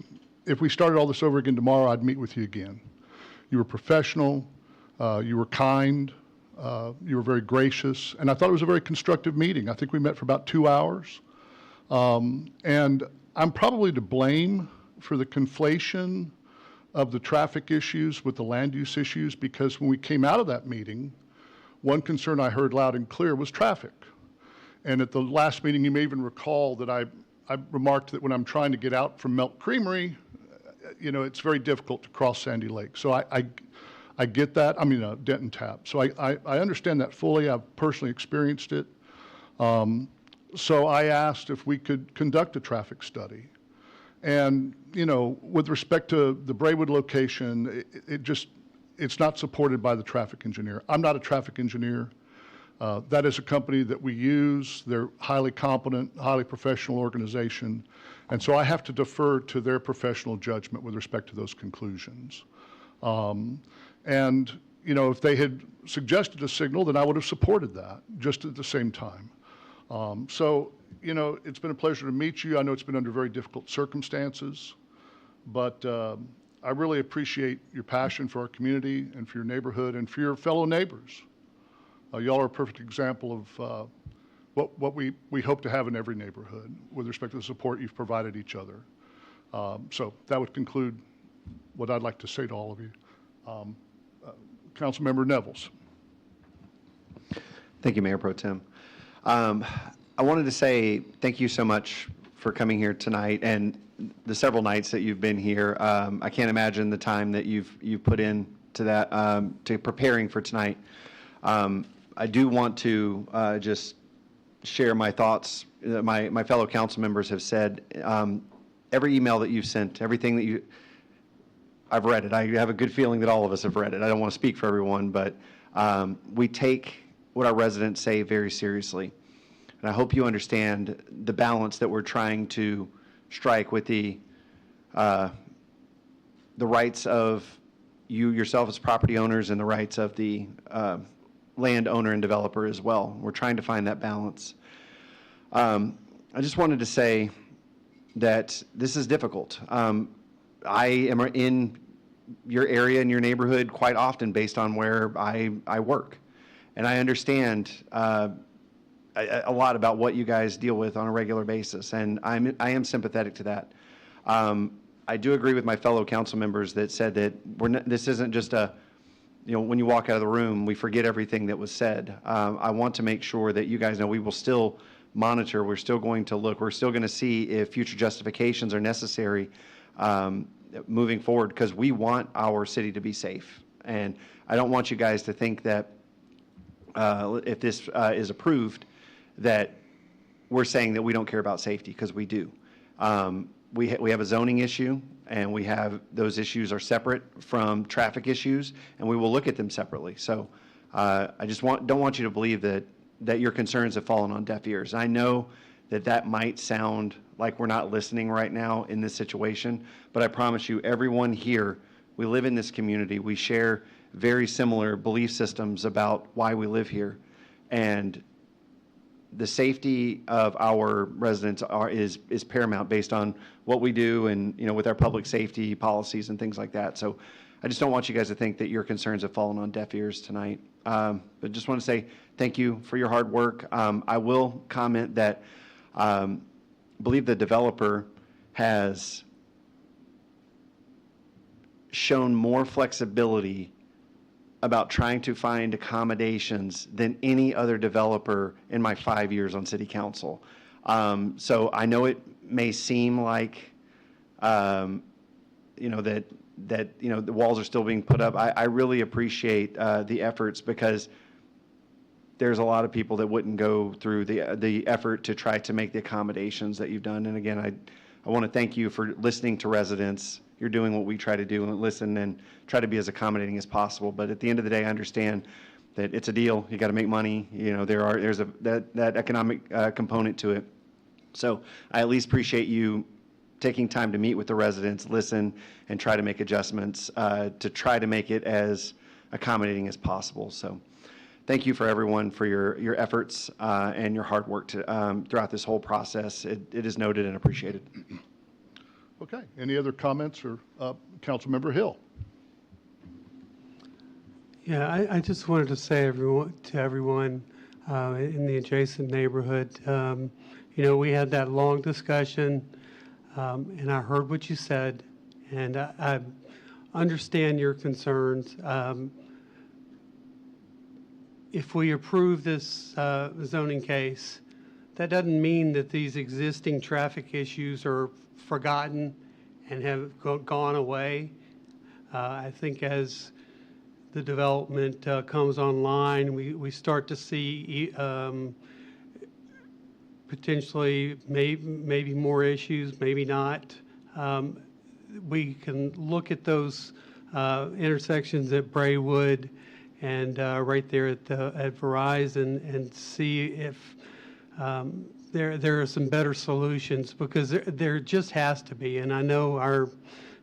if we started all this over again tomorrow, I'd meet with you again. You were professional, you were kind, you were very gracious, and I thought it was a very constructive meeting. I think we met for about 2 hours. And I'm probably to blame for the conflation of the traffic issues with the land use issues, because when we came out of that meeting, one concern I heard loud and clear was traffic. And at the last meeting, you may even recall that I remarked that when I'm trying to get out from Milk Creamery, it's very difficult to cross Sandy Lake. So I get that. I mean, Denton Tap. So I understand that fully. I've personally experienced it. So I asked if we could conduct a traffic study. And, with respect to the Braywood location, it's not supported by the traffic engineer. I'm not a traffic engineer. That is a company that we use. They're highly competent, highly professional organization. And so I have to defer to their professional judgment with respect to those conclusions. And, if they had suggested a signal, then I would have supported that just at the same time. So, it's been a pleasure to meet you. I know it's been under very difficult circumstances, but I really appreciate your passion for our community and for your neighborhood and for your fellow neighbors. Y'all are a perfect example of what we hope to have in every neighborhood with respect to the support you've provided each other. So that would conclude what I'd like to say to all of you. Councilmember Nevels. Thank you, Mayor Pro Tem. I wanted to say thank you so much for coming here tonight and the several nights that you've been here. I can't imagine the time that you've put in to that, to preparing for tonight. I do want to just share my thoughts. My fellow council members have said, every email that you've sent, everything that I've read it. I have a good feeling that all of us have read it. I don't want to speak for everyone, but We take what our residents say very seriously. And I hope you understand the balance that we're trying to strike with the rights of you yourself as property owners and the rights of the landowner and developer as well. We're trying to find that balance. I just wanted to say that this is difficult. I am in your area and your neighborhood quite often based on where I work. And I understand a lot about what you guys deal with on a regular basis, and I am sympathetic to that. I do agree with my fellow council members that said that this isn't just when you walk out of the room, we forget everything that was said. I want to make sure that you guys know we will still monitor, we're still going to look, we're still going to see if future justifications are necessary moving forward, because we want our city to be safe. And I don't want you guys to think that if this is approved, that we're saying that we don't care about safety, because we do. We have a zoning issue, and we have those issues are separate from traffic issues, and we will look at them separately. So I just don't want you to believe that your concerns have fallen on deaf ears. I know that might sound like we're not listening right now in this situation, but I promise you, everyone here, we live in this community, we share very similar belief systems about why we live here, and the safety of our residents is paramount based on what we do and with our public safety policies and things like that. So I just don't want you guys to think that your concerns have fallen on deaf ears tonight. But just want to say thank you for your hard work. I will comment that I believe the developer has shown more flexibility about trying to find accommodations than any other developer in my 5 years on city council. So I know it may seem like, that the walls are still being put up. I really appreciate the efforts, because there's a lot of people that wouldn't go through the effort to try to make the accommodations that you've done. And again, I want to thank you for listening to residents. You're doing what we try to do, and listen and try to be as accommodating as possible. But at the end of the day, I understand that it's a deal. You got to make money. There's that economic component to it. So I at least appreciate you taking time to meet with the residents, listen, and try to make adjustments to try to make it as accommodating as possible. So thank you for everyone for your efforts and your hard work throughout this whole process. It is noted and appreciated. Okay, any other comments, or Councilmember Hill? Yeah, I just wanted to say to everyone in the adjacent neighborhood, we had that long discussion, and I heard what you said, and I understand your concerns. If we approve this zoning case, that doesn't mean that these existing traffic issues are forgotten and have gone away. I think as the development comes online, we start to see potentially maybe more issues, maybe not. We can look at those intersections at Braywood and right there at Verizon and see if there are some better solutions, because there just has to be. And I know our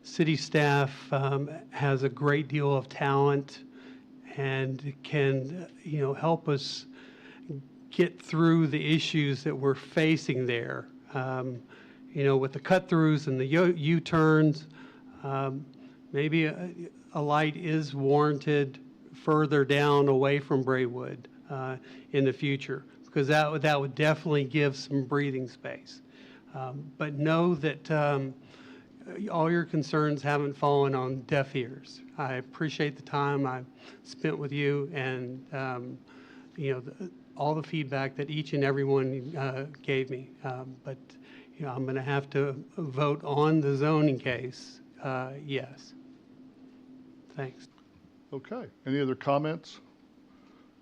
city staff has a great deal of talent and can, help us get through the issues that we're facing there. With the cut-throughs and the U-turns, maybe a light is warranted further down away from Braywood in the future, because that would definitely give some breathing space. But know that all your concerns haven't fallen on deaf ears. I appreciate the time I spent with you, and all the feedback that each and everyone gave me. But I'm going to have to vote on the zoning case, yes. Thanks. Okay, any other comments?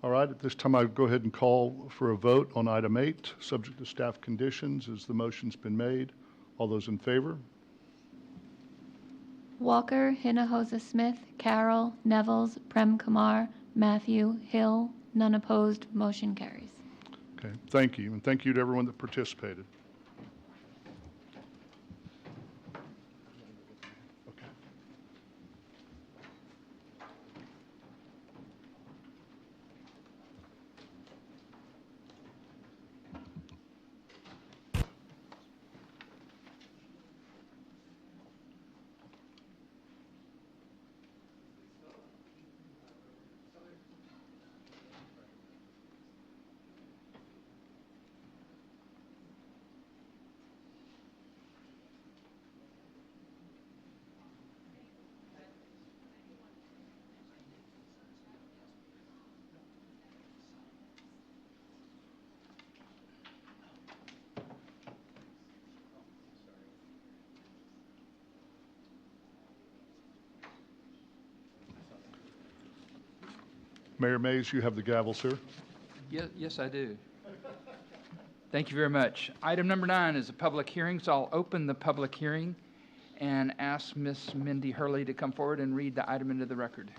All right, at this time, I'll go ahead and call for a vote on item 8, subject to staff conditions, as the motion's been made. All those in favor? Walker, Hinojosa Smith, Carroll, Nevels, Prem Kumar, Matthew Hill, none opposed, motion carries. Okay, thank you, and thank you to everyone that participated. Mayor Mays, you have the gavel, sir. Yes, I do. Thank you very much. Item number 9 is a public hearing, so I'll open the public hearing and ask Ms. Mindy Hurley to come forward and read the item into the record.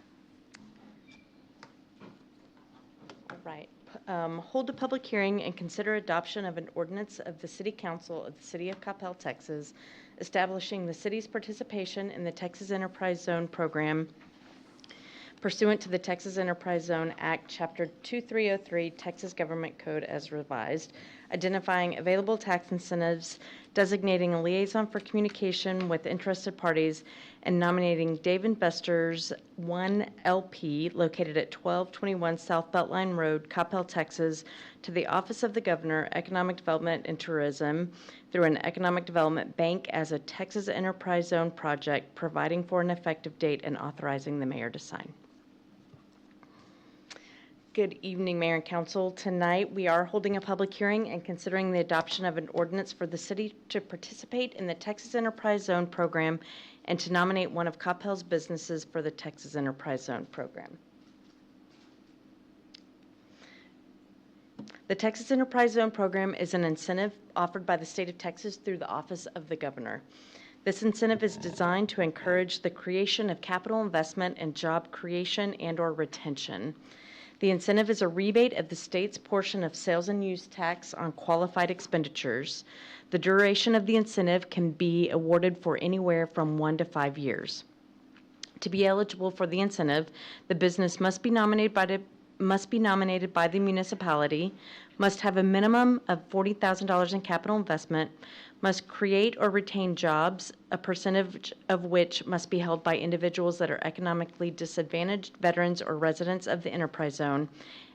All right. Hold a public hearing and consider adoption of an ordinance of the City Council of the City of Coppell, Texas, establishing the city's participation in the Texas Enterprise Zone program pursuant to the Texas Enterprise Zone Act, Chapter 2303, Texas Government Code as revised, identifying available tax incentives, designating a liaison for communication with interested parties, and nominating Dave & Buster's 1 LP located at 1221 South Beltline Road, Coppell, Texas, to the Office of the Governor, Economic Development and Tourism through an Economic Development Bank as a Texas Enterprise Zone project, providing for an effective date and authorizing the mayor to sign. Good evening, Mayor and Council. Tonight, we are holding a public hearing and considering the adoption of an ordinance for the city to participate in the Texas Enterprise Zone program and to nominate one of Coppell's businesses for the Texas Enterprise Zone program. The Texas Enterprise Zone program is an incentive offered by the state of Texas through the Office of the Governor. This incentive is designed to encourage the creation of capital investment and job creation and/or retention. The incentive is a rebate of the state's portion of sales and use tax on qualified expenditures. The duration of the incentive can be awarded for anywhere from 1 to 5 years. To be eligible for the incentive, the business must be nominated by the municipality, must have a minimum of $40,000 in capital investment, must create or retain jobs, a percentage of which must be held by individuals that are economically disadvantaged, veterans, or residents of the enterprise zone,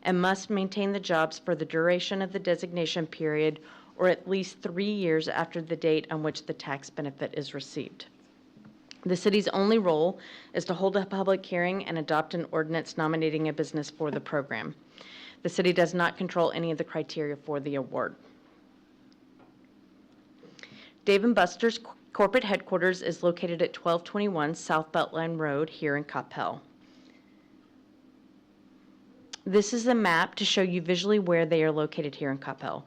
and must maintain the jobs for the duration of the designation period or at least 3 years after the date on which the tax benefit is received. The city's only role is to hold a public hearing and adopt an ordinance nominating a business for the program. The city does not control any of the criteria for the award. Dave & Buster's corporate headquarters is located at 1221 South Beltline Road here in Coppell. This is a map to show you visually where they are located here in Coppell.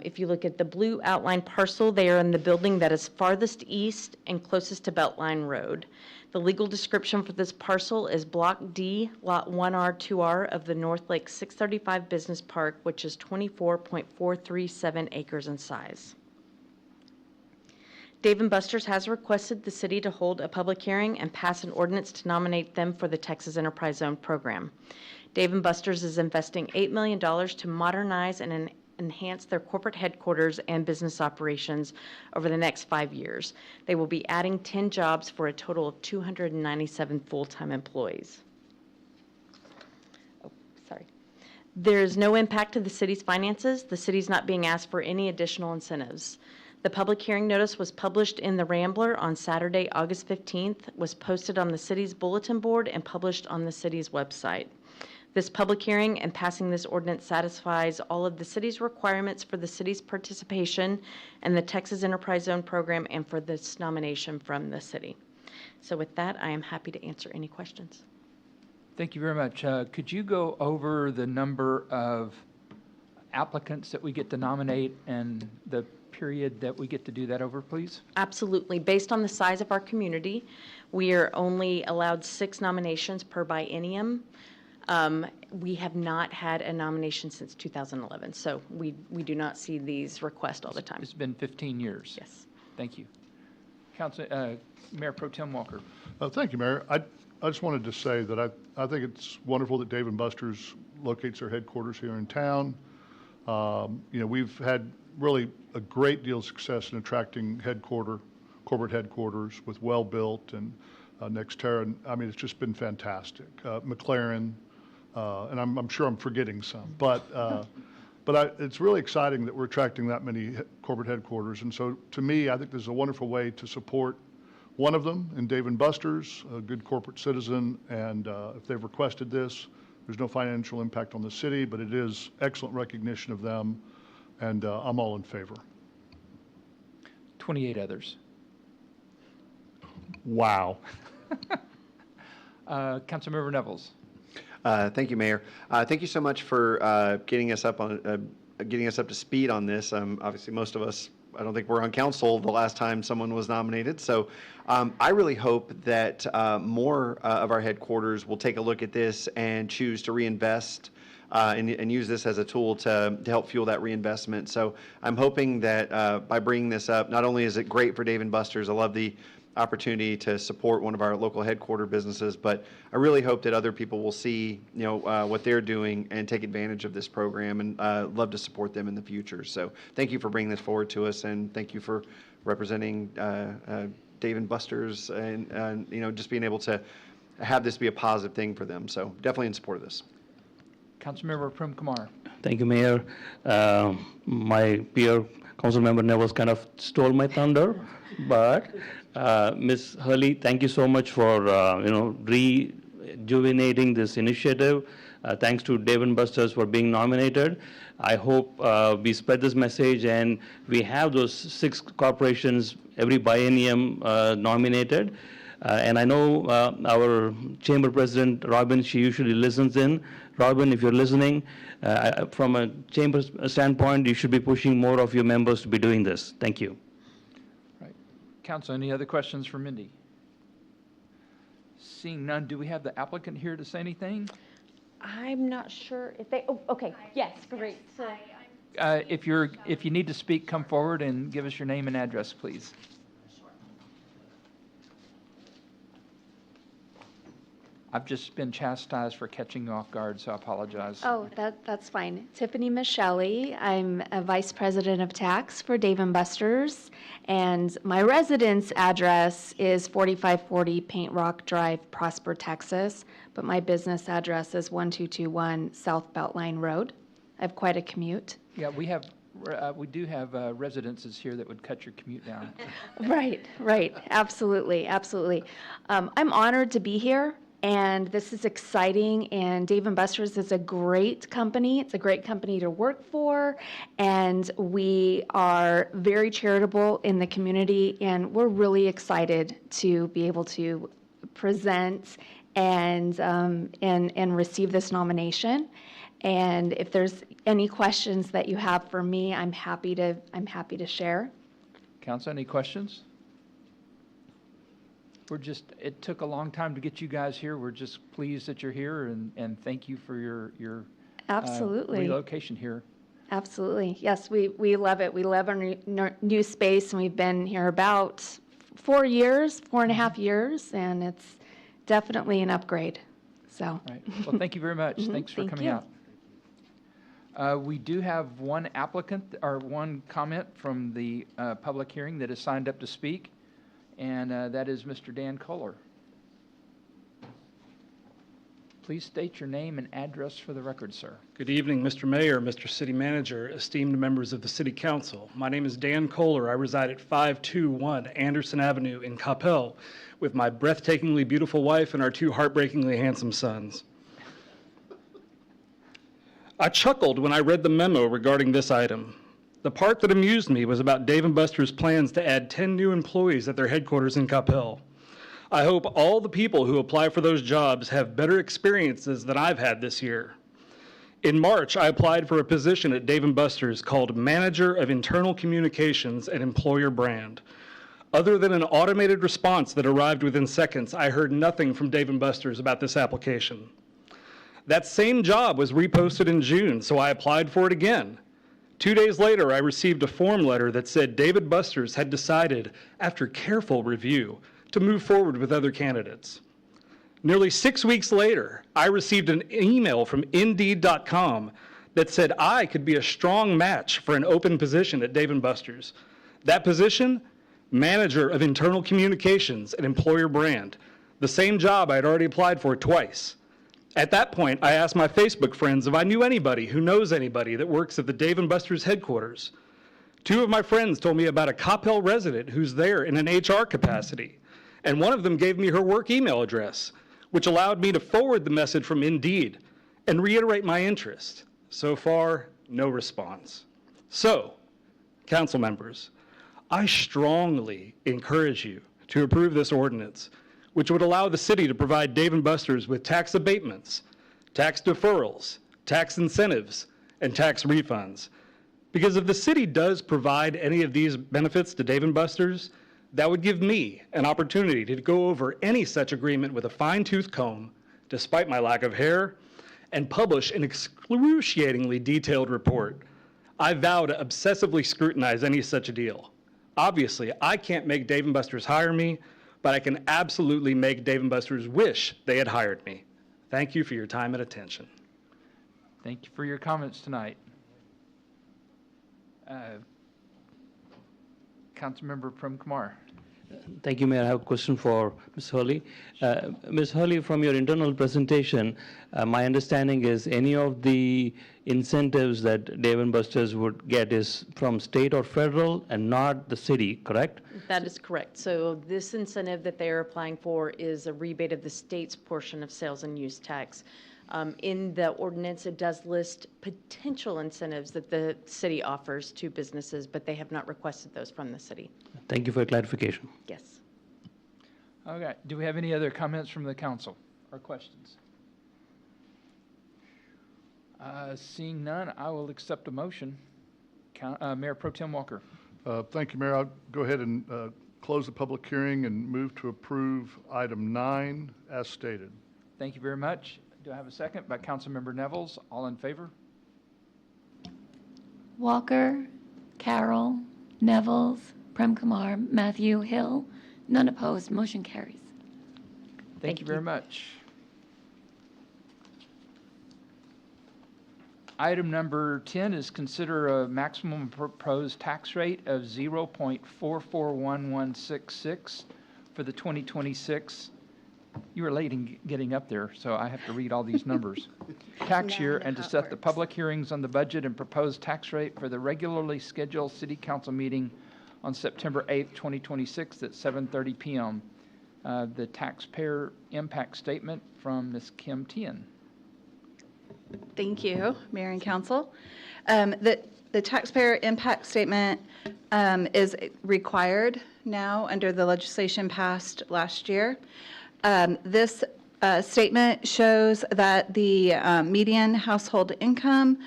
If you look at the blue outlined parcel, they are in the building that is farthest east and closest to Beltline Road. The legal description for this parcel is Block D, Lot 1R, 2R of the North Lake 635 Business Park, which is 24.437 acres in size. Dave & Buster's has requested the city to hold a public hearing and pass an ordinance to nominate them for the Texas Enterprise Zone program. Dave & Buster's is investing $8 million to modernize and enhance their corporate headquarters and business operations over the next 5 years. They will be adding 10 jobs for a total of 297 full-time employees. There is no impact to the city's finances. The city's not being asked for any additional incentives. The public hearing notice was published in the Rambler on Saturday, August 15th, was posted on the city's bulletin board and published on the city's website. This public hearing and passing this ordinance satisfies all of the city's requirements for the city's participation in the Texas Enterprise Zone program and for this nomination from the city. So with that, I am happy to answer any questions. Thank you very much. Could you go over the number of applicants that we get to nominate and the period that we get to do that over, please? Absolutely. Based on the size of our community, we are only allowed 6 nominations per biennium. We have not had a nomination since 2011, so we do not see these requests all the time. It's been 15 years. Yes. Thank you. Mayor Pro Tem Walker. Thank you, Mayor. I just wanted to say that I think it's wonderful that Dave & Buster's locates their headquarters here in town. We've had really a great deal of success in attracting corporate headquarters with Well-Built and Nextera. And, I mean, it's just been fantastic. McLaren, and I'm sure I'm forgetting some, but it's really exciting that we're attracting that many corporate headquarters. And so, to me, I think this is a wonderful way to support one of them in Dave & Buster's, a good corporate citizen. And if they've requested this, there's no financial impact on the city, but it is excellent recognition of them, and I'm all in favor. 28 others. Wow. Councilmember Nevels. Thank you, Mayor. Thank you so much for getting us up to speed on this. Obviously, most of us, I don't think we're on council the last time someone was nominated. So I really hope that more of our headquarters will take a look at this and choose to reinvest and use this as a tool to help fuel that reinvestment. So I'm hoping that by bringing this up, not only is it great for Dave & Buster's, I love the opportunity to support one of our local headquarter businesses, but I really hope that other people will see, what they're doing and take advantage of this program, and love to support them in the future. So thank you for bringing this forward to us, and thank you for representing Dave & Buster's, and just being able to have this be a positive thing for them. So definitely in support of this. Councilmember Prem Kumar. Thank you, Mayor. My peer Councilmember Nevels kind of stole my thunder, but Ms. Hurley, thank you so much for rejuvenating this initiative. Thanks to Dave & Buster's for being nominated. I hope we spread this message and we have those 6 corporations every biennium nominated. And I know our chamber president, Robin, she usually listens in. Robin, if you're listening, from a chamber standpoint, you should be pushing more of your members to be doing this. Thank you. Right. Council, any other questions for Mindy? Seeing none, do we have the applicant here to say anything? I'm not sure if they, okay, yes, great. So, If you need to speak, come forward and give us your name and address, please. I've just been chastised for catching you off guard, so I apologize. Oh, that's fine. Tiffany Michelli. I'm a vice president of tax for Dave & Buster's, and my residence address is 4540 Paint Rock Drive, Prosper, Texas, but my business address is 1221 South Beltline Road. I have quite a commute. Yeah, we do have residences here that would cut your commute down. Right, absolutely. I'm honored to be here. And this is exciting, and Dave & Buster's is a great company. It's a great company to work for, and we are very charitable in the community, and we're really excited to be able to present and receive this nomination. And if there's any questions that you have for me, I'm happy to share. Council, any questions? It took a long time to get you guys here. We're just pleased that you're here, and thank you for your Absolutely. Relocation here. Absolutely. Yes, we love it. We love our new space, and we've been here about 4.5 years, and it's definitely an upgrade. So. Right. Well, thank you very much. Thanks for coming out. We do have one applicant, or one comment from the public hearing that is signed up to speak. And that is Mr. Dan Kohler. Please state your name and address for the record, sir. Good evening, Mr. Mayor, Mr. City Manager, esteemed members of the City Council. My name is Dan Kohler. I reside at 521 Anderson Avenue in Coppell with my breathtakingly beautiful wife and our 2 heartbreakingly handsome sons. I chuckled when I read the memo regarding this item. The part that amused me was about Dave & Buster's plans to add 10 new employees at their headquarters in Coppell. I hope all the people who apply for those jobs have better experiences than I've had this year. In March, I applied for a position at Dave & Buster's called Manager of Internal Communications and Employer Brand. Other than an automated response that arrived within seconds, I heard nothing from Dave & Buster's about this application. That same job was reposted in June, so I applied for it again. 2 days later, I received a form letter that said David Buster's had decided, after careful review, to move forward with other candidates. Nearly 6 weeks later, I received an email from Indeed.com that said I could be a strong match for an open position at Dave & Buster's. That position, Manager of Internal Communications and Employer Brand, the same job I had already applied for twice. At that point, I asked my Facebook friends if I knew anybody who knows anybody that works at the Dave & Buster's headquarters. 2 of my friends told me about a Coppell resident who's there in an HR capacity, and one of them gave me her work email address, which allowed me to forward the message from Indeed and reiterate my interest. So far, no response. So, council members, I strongly encourage you to approve this ordinance, which would allow the city to provide Dave & Buster's with tax abatements, tax deferrals, tax incentives, and tax refunds. Because if the city does provide any of these benefits to Dave & Buster's, that would give me an opportunity to go over any such agreement with a fine-tooth comb, despite my lack of hair, and publish an excruciatingly detailed report. I vow to obsessively scrutinize any such deal. Obviously, I can't make Dave & Buster's hire me, but I can absolutely make Dave & Buster's wish they had hired me. Thank you for your time and attention. Thank you for your comments tonight. Councilmember Prem Kumar. Thank you, Mayor. I have a question for Ms. Hurley. Ms. Hurley, from your internal presentation, my understanding is any of the incentives that Dave & Buster's would get is from state or federal and not the city, correct? That is correct. So this incentive that they are applying for is a rebate of the state's portion of sales and use tax. In the ordinance, it does list potential incentives that the city offers to businesses, but they have not requested those from the city. Thank you for your clarification. Yes. Okay, do we have any other comments from the council or questions? Seeing none, I will accept a motion. Mayor Pro Tem Walker. Thank you, Mayor. I'll go ahead and close the public hearing and move to approve item 9 as stated. Thank you very much. Do I have a second by Councilmember Nevels? All in favor? Walker, Carroll, Nevels, Prem Kumar, Matthew, Hill, none opposed, motion carries. Thank you very much. Item number 10 is consider a maximum proposed tax rate of 0.441166 for the 2026. You were late in getting up there, so I have to read all these numbers. Tax year, and to set the public hearings on the budget and proposed tax rate for the regularly scheduled city council meeting on September 8th, 2026 at 7:30 p.m. The taxpayer impact statement from Ms. Kim Tien. Thank you, Mayor and Council. The taxpayer impact statement is required now under the legislation passed last year. This statement shows that the median household income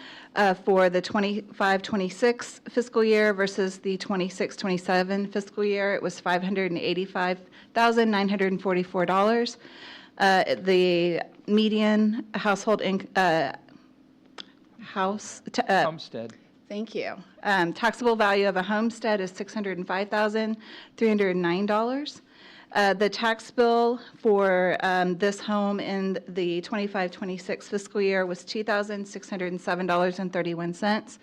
for the 25-26 fiscal year versus the 26-27 fiscal year, it was $585,944. The median household homestead. Thank you. Taxable value of a homestead is $605,309. The tax bill for this home in the 25-26 fiscal year was $2,607.31.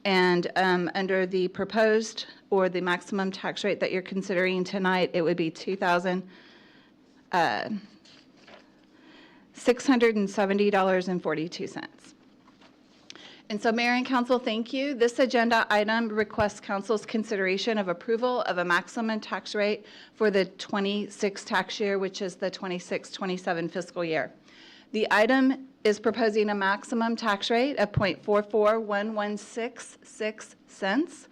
And under the proposed or the maximum tax rate that you're considering tonight, it would be $2,670.42. And so, Mayor and Council, thank you. This agenda item requests Council's consideration of approval of a maximum tax rate for the 26 tax year, which is the 26-27 fiscal year. The item is proposing a maximum tax rate of 0.441166 cents.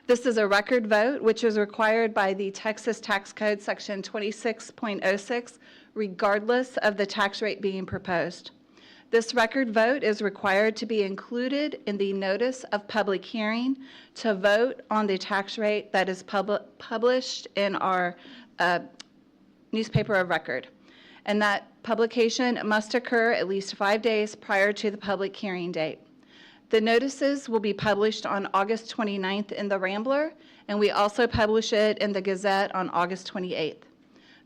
This is a record vote, which is required by the Texas Tax Code, Section 26.06, regardless of the tax rate being proposed. This record vote is required to be included in the notice of public hearing to vote on the tax rate that is published in our newspaper of record. and that publication must occur at least 5 days prior to the public hearing date. The notices will be published on August 29th in the Rambler, and we also publish it in the Gazette on August 28th.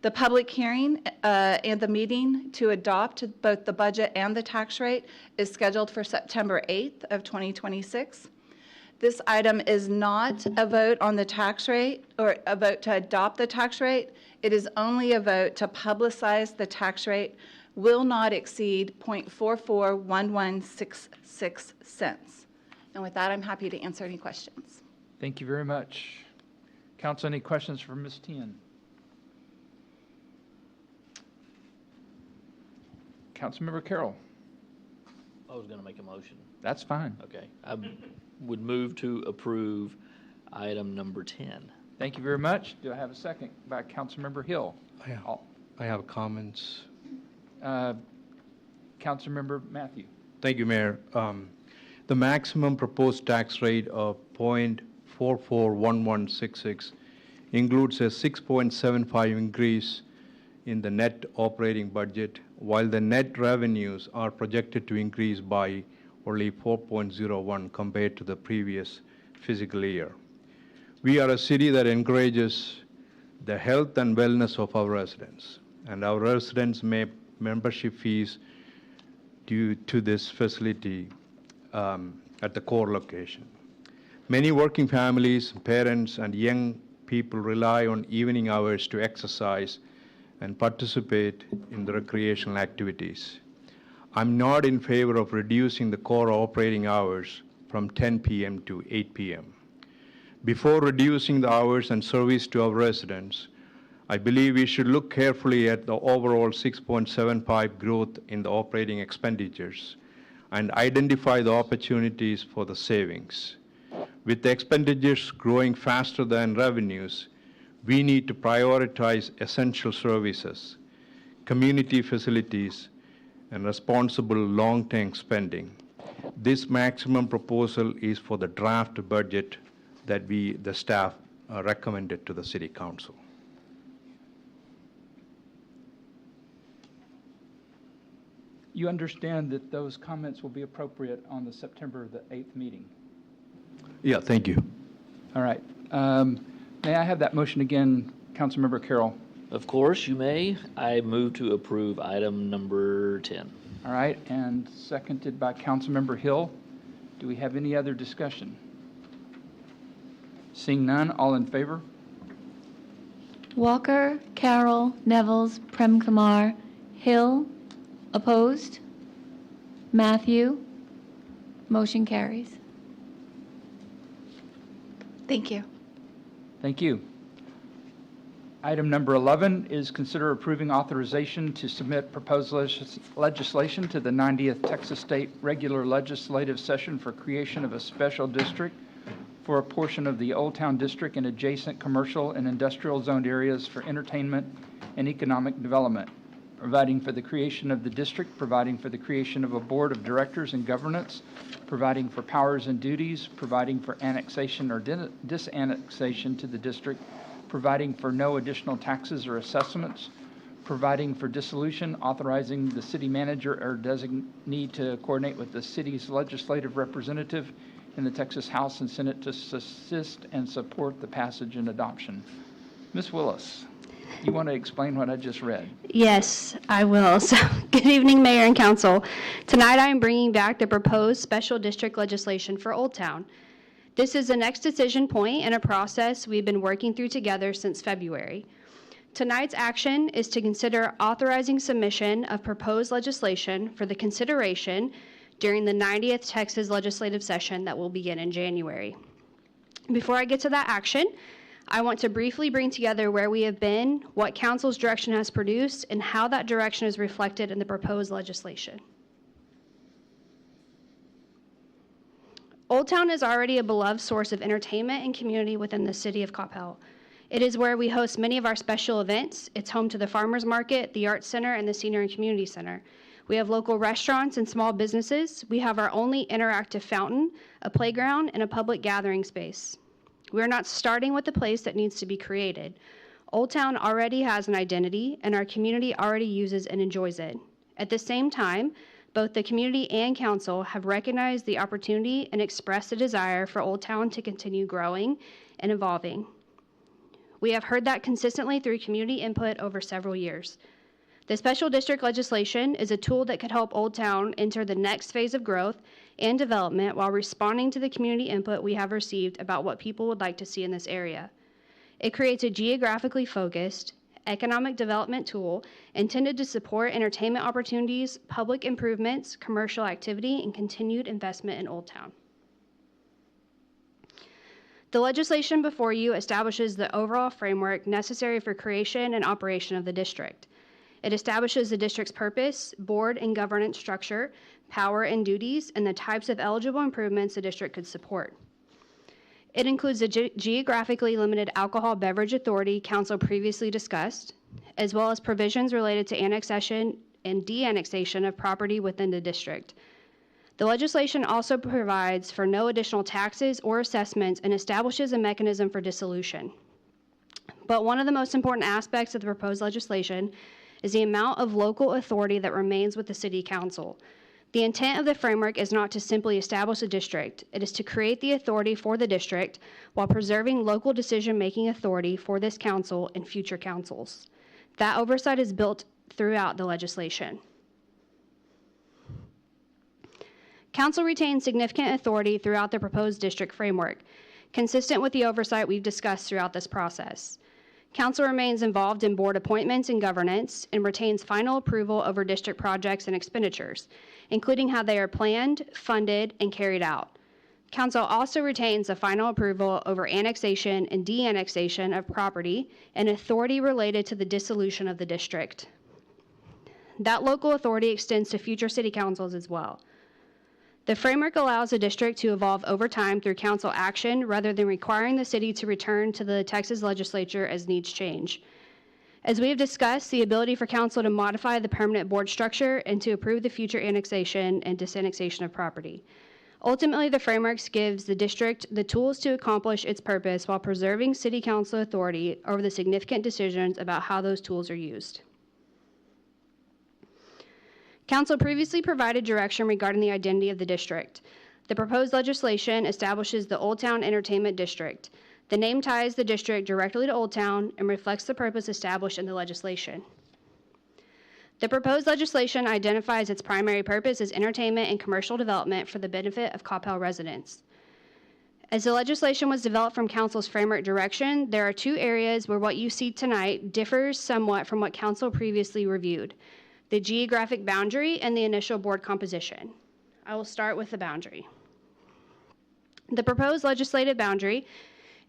The public hearing and the meeting to adopt both the budget and the tax rate is scheduled for September 8th of 2026. This item is not a vote on the tax rate or a vote to adopt the tax rate. It is only a vote to publicize the tax rate will not exceed 0.441166 cents. And with that, I'm happy to answer any questions. Thank you very much. Council, any questions for Ms. Tien? Councilmember Carroll. I was going to make a motion. That's fine. Okay. I would move to approve item number 10. Thank you very much. Do I have a second by Councilmember Hill? I have comments. Councilmember Matthew. Thank you, Mayor. The maximum proposed tax rate of 0.441166 includes a 6.75 increase in the net operating budget, while the net revenues are projected to increase by only 4.01 compared to the previous fiscal year. We are a city that encourages the health and wellness of our residents, and our residents may membership fees due to this facility at the core location. Many working families, parents, and young people rely on evening hours to exercise and participate in the recreational activities. I'm not in favor of reducing the core operating hours from 10 p.m. to 8 p.m. Before reducing the hours and service to our residents, I believe we should look carefully at the overall 6.75 growth in the operating expenditures and identify the opportunities for the savings. With the expenditures growing faster than revenues, we need to prioritize essential services, community facilities, and responsible long-term spending. This maximum proposal is for the draft budget that the staff recommended to the City Council. You understand that those comments will be appropriate on the September the 8th meeting? Yeah, thank you. All right. May I have that motion again, Councilmember Carroll? Of course, you may. I move to approve item number 10. All right, and seconded by Councilmember Hill. Do we have any other discussion? Seeing none, all in favor? Walker, Carroll, Nevels, Prem Kumar, Hill. Opposed? Matthew? Motion carries. Thank you. Thank you. Item number 11 is consider approving authorization to submit proposed legislation to the 90th Texas State Regular Legislative Session for creation of a special district for a portion of the Old Town District and adjacent commercial and industrial zoned areas for entertainment and economic development, providing for the creation of the district, providing for the creation of a board of directors and governance, providing for powers and duties, providing for annexation or disannexation to the district, providing for no additional taxes or assessments, providing for dissolution, authorizing the city manager or designee to coordinate with the city's legislative representative in the Texas House and Senate to assist and support the passage and adoption. Ms. Willis, you want to explain what I just read? Yes, I will. So, good evening, Mayor and Council. Tonight I am bringing back the proposed special district legislation for Old Town. This is the next decision point in a process we've been working through together since February. Tonight's action is to consider authorizing submission of proposed legislation for the consideration during the 90th Texas legislative session that will begin in January. Before I get to that action, I want to briefly bring together where we have been, what Council's direction has produced, and how that direction is reflected in the proposed legislation. Old Town is already a beloved source of entertainment and community within the city of Coppell. It is where we host many of our special events. It's home to the Farmers Market, the Arts Center, and the Senior and Community Center. We have local restaurants and small businesses. We have our only interactive fountain, a playground, and a public gathering space. We're not starting with the place that needs to be created. Old Town already has an identity, and our community already uses and enjoys it. At the same time, both the community and council have recognized the opportunity and expressed a desire for Old Town to continue growing and evolving. We have heard that consistently through community input over several years. The special district legislation is a tool that could help Old Town enter the next phase of growth and development while responding to the community input we have received about what people would like to see in this area. It creates a geographically focused, economic development tool intended to support entertainment opportunities, public improvements, commercial activity, and continued investment in Old Town. The legislation before you establishes the overall framework necessary for creation and operation of the district. It establishes the district's purpose, board and governance structure, power and duties, and the types of eligible improvements the district could support. It includes the geographically limited alcohol beverage authority council previously discussed, as well as provisions related to annexation and de-annexation of property within the district. The legislation also provides for no additional taxes or assessments and establishes a mechanism for dissolution. But one of the most important aspects of the proposed legislation is the amount of local authority that remains with the City Council. The intent of the framework is not to simply establish a district. It is to create the authority for the district while preserving local decision-making authority for this council and future councils. That oversight is built throughout the legislation. Council retains significant authority throughout the proposed district framework, consistent with the oversight we've discussed throughout this process. Council remains involved in board appointments and governance and retains final approval over district projects and expenditures, including how they are planned, funded, and carried out. Council also retains the final approval over annexation and de-annexation of property and authority related to the dissolution of the district. That local authority extends to future city councils as well. The framework allows the district to evolve over time through council action rather than requiring the city to return to the Texas legislature as needs change. As we have discussed, the ability for council to modify the permanent board structure and to approve the future annexation and disannexation of property. Ultimately, the framework gives the district the tools to accomplish its purpose while preserving city council authority over the significant decisions about how those tools are used. Council previously provided direction regarding the identity of the district. The proposed legislation establishes the Old Town Entertainment District. The name ties the district directly to Old Town and reflects the purpose established in the legislation. The proposed legislation identifies its primary purpose as entertainment and commercial development for the benefit of Coppell residents. As the legislation was developed from Council's framework direction, there are two areas where what you see tonight differs somewhat from what Council previously reviewed: the geographic boundary and the initial board composition. I will start with the boundary. The proposed legislative boundary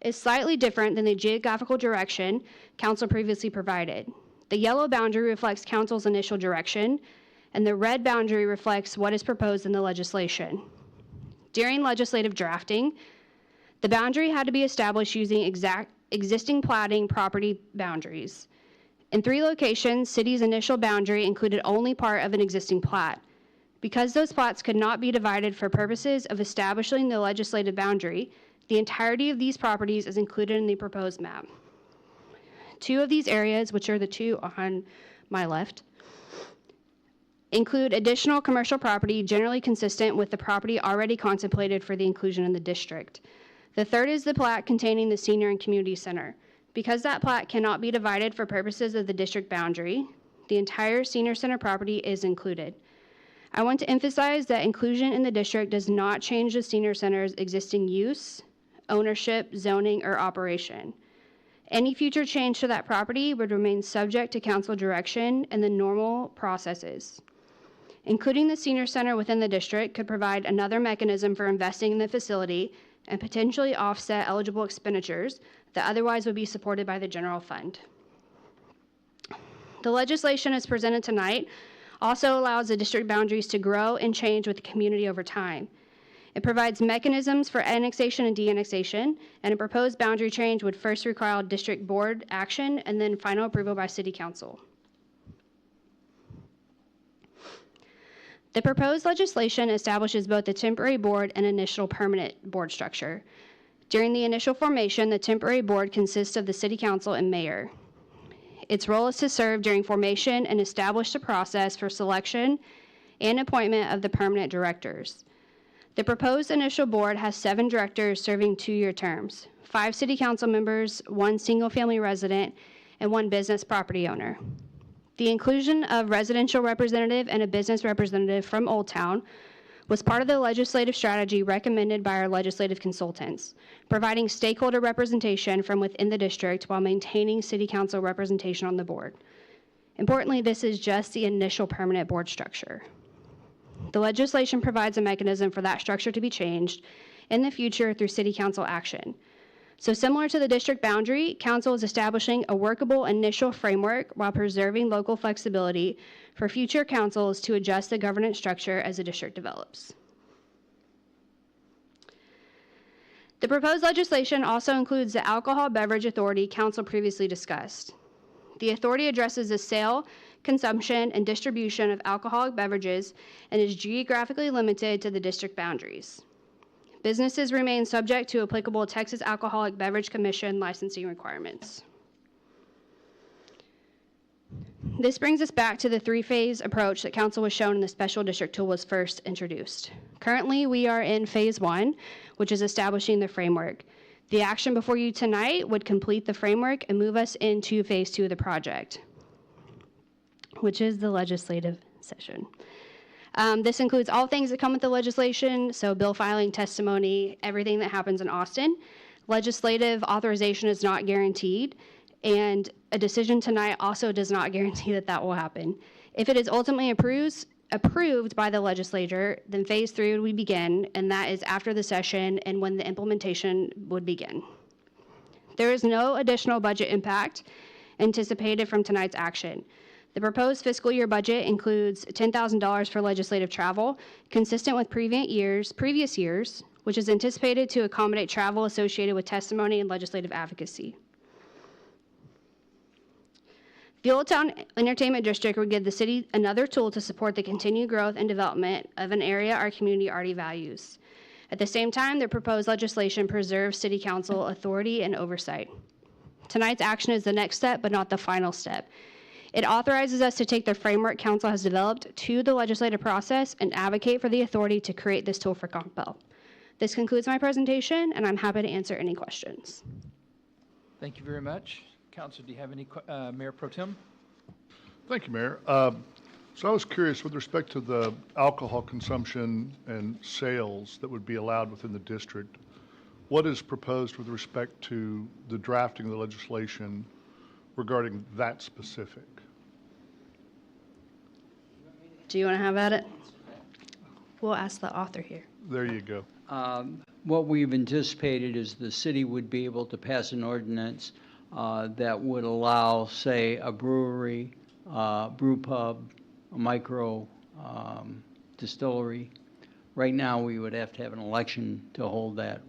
is slightly different than the geographical direction Council previously provided. The yellow boundary reflects Council's initial direction, and the red boundary reflects what is proposed in the legislation. During legislative drafting, the boundary had to be established using existing platting property boundaries. In 3 locations, city's initial boundary included only part of an existing plat. Because those plats could not be divided for purposes of establishing the legislative boundary, the entirety of these properties is included in the proposed map. 2 of these areas, which are the 2 on my left, include additional commercial property generally consistent with the property already contemplated for the inclusion in the district. The 3rd is the plat containing the senior and community center. Because that plat cannot be divided for purposes of the district boundary, the entire senior center property is included. I want to emphasize that inclusion in the district does not change the senior center's existing use, ownership, zoning, or operation. Any future change to that property would remain subject to council direction and the normal processes. Including the senior center within the district could provide another mechanism for investing in the facility and potentially offset eligible expenditures that otherwise would be supported by the general fund. The legislation as presented tonight also allows the district boundaries to grow and change with the community over time. It provides mechanisms for annexation and de-annexation, and a proposed boundary change would first require district board action and then final approval by city council. The proposed legislation establishes both the temporary board and initial permanent board structure. During the initial formation, the temporary board consists of the city council and mayor. Its role is to serve during formation and establish the process for selection and appointment of the permanent directors. The proposed initial board has 7 directors serving 2-year terms, 5 city council members, 1 single-family resident, and 1 business property owner. The inclusion of residential representative and a business representative from Old Town was part of the legislative strategy recommended by our legislative consultants, providing stakeholder representation from within the district while maintaining city council representation on the board. Importantly, this is just the initial permanent board structure. The legislation provides a mechanism for that structure to be changed in the future through city council action. So similar to the district boundary, council is establishing a workable initial framework while preserving local flexibility for future councils to adjust the governance structure as the district develops. The proposed legislation also includes the Alcohol Beverage Authority council previously discussed. The authority addresses the sale, consumption, and distribution of alcoholic beverages and is geographically limited to the district boundaries. Businesses remain subject to applicable Texas Alcoholic Beverage Commission licensing requirements. This brings us back to the 3-phase approach that council was shown in the special district tool was first introduced. Currently, we are in phase 1, which is establishing the framework. The action before you tonight would complete the framework and move us into phase 2 of the project, which is the legislative session. This includes all things that come with the legislation, so bill filing, testimony, everything that happens in Austin. Legislative authorization is not guaranteed, and a decision tonight also does not guarantee that that will happen. If it is ultimately approved by the legislature, then phase 3 would begin, and that is after the session and when the implementation would begin. There is no additional budget impact anticipated from tonight's action. The proposed fiscal year budget includes $10,000 for legislative travel, consistent with previous years, which is anticipated to accommodate travel associated with testimony and legislative advocacy. The Old Town Entertainment District would give the city another tool to support the continued growth and development of an area our community already values. At the same time, the proposed legislation preserves city council authority and oversight. Tonight's action is the next step, but not the final step. It authorizes us to take the framework council has developed to the legislative process and advocate for the authority to create this tool for Coppell. This concludes my presentation, and I'm happy to answer any questions. Thank you very much. Council, do you have any, Mayor Pro Tem? Thank you, Mayor. So I was curious, with respect to the alcohol consumption and sales that would be allowed within the district, what is proposed with respect to the drafting of the legislation regarding that specific? Do you want to have at it? We'll ask the author here. There you go. What we've anticipated is the city would be able to pass an ordinance that would allow, say, a brewery, brew pub, a micro distillery. Right now, we would have to have an election to hold that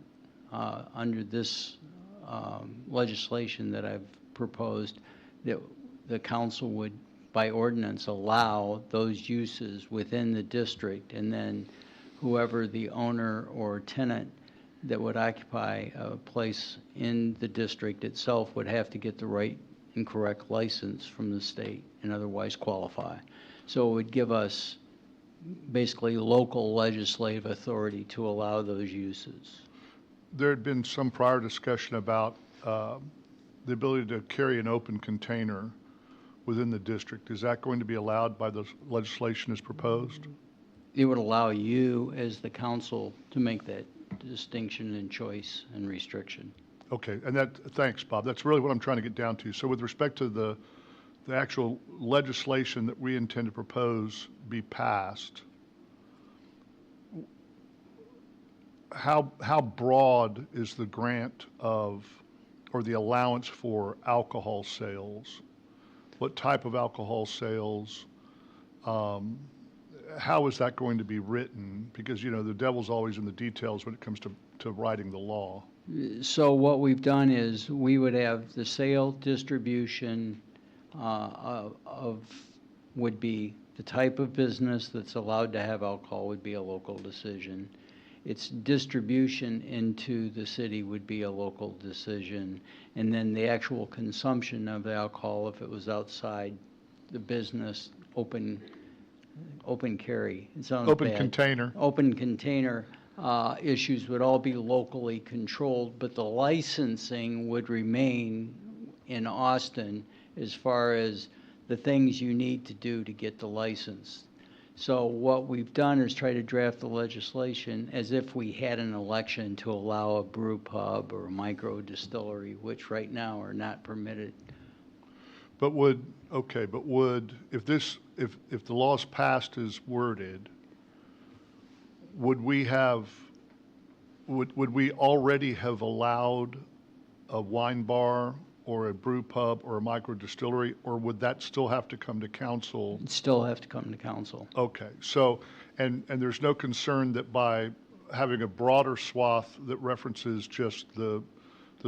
under this legislation that I've proposed, that the council would, by ordinance, allow those uses within the district, and then whoever the owner or tenant that would occupy a place in the district itself would have to get the right and correct license from the state and otherwise qualify. So it would give us basically local legislative authority to allow those uses. There had been some prior discussion about the ability to carry an open container within the district. Is that going to be allowed by the legislation as proposed? It would allow you as the council to make that distinction and choice and restriction. Okay, and that, thanks, Bob. That's really what I'm trying to get down to. So with respect to the actual legislation that we intend to propose be passed, how broad is the grant of, or the allowance for alcohol sales? What type of alcohol sales? How is that going to be written? Because, you know, the devil's always in the details when it comes to writing the law. So what we've done is we would have the sale, distribution would be the type of business that's allowed to have alcohol would be a local decision. Its distribution into the city would be a local decision. And then the actual consumption of the alcohol, if it was outside the business, open carry. It sounds Open bad. container. Open container issues would all be locally controlled, but the licensing would remain in Austin as far as the things you need to do to get the license. So what we've done is try to draft the legislation as if we had an election to allow a brew pub or a micro distillery, which right now are not permitted. But if the law's passed as worded, would we already have allowed a wine bar or a brew pub or a micro distillery, or would that still have to come to council? It'd still have to come to council. Okay, so, and there's no concern that by having a broader swath that references just the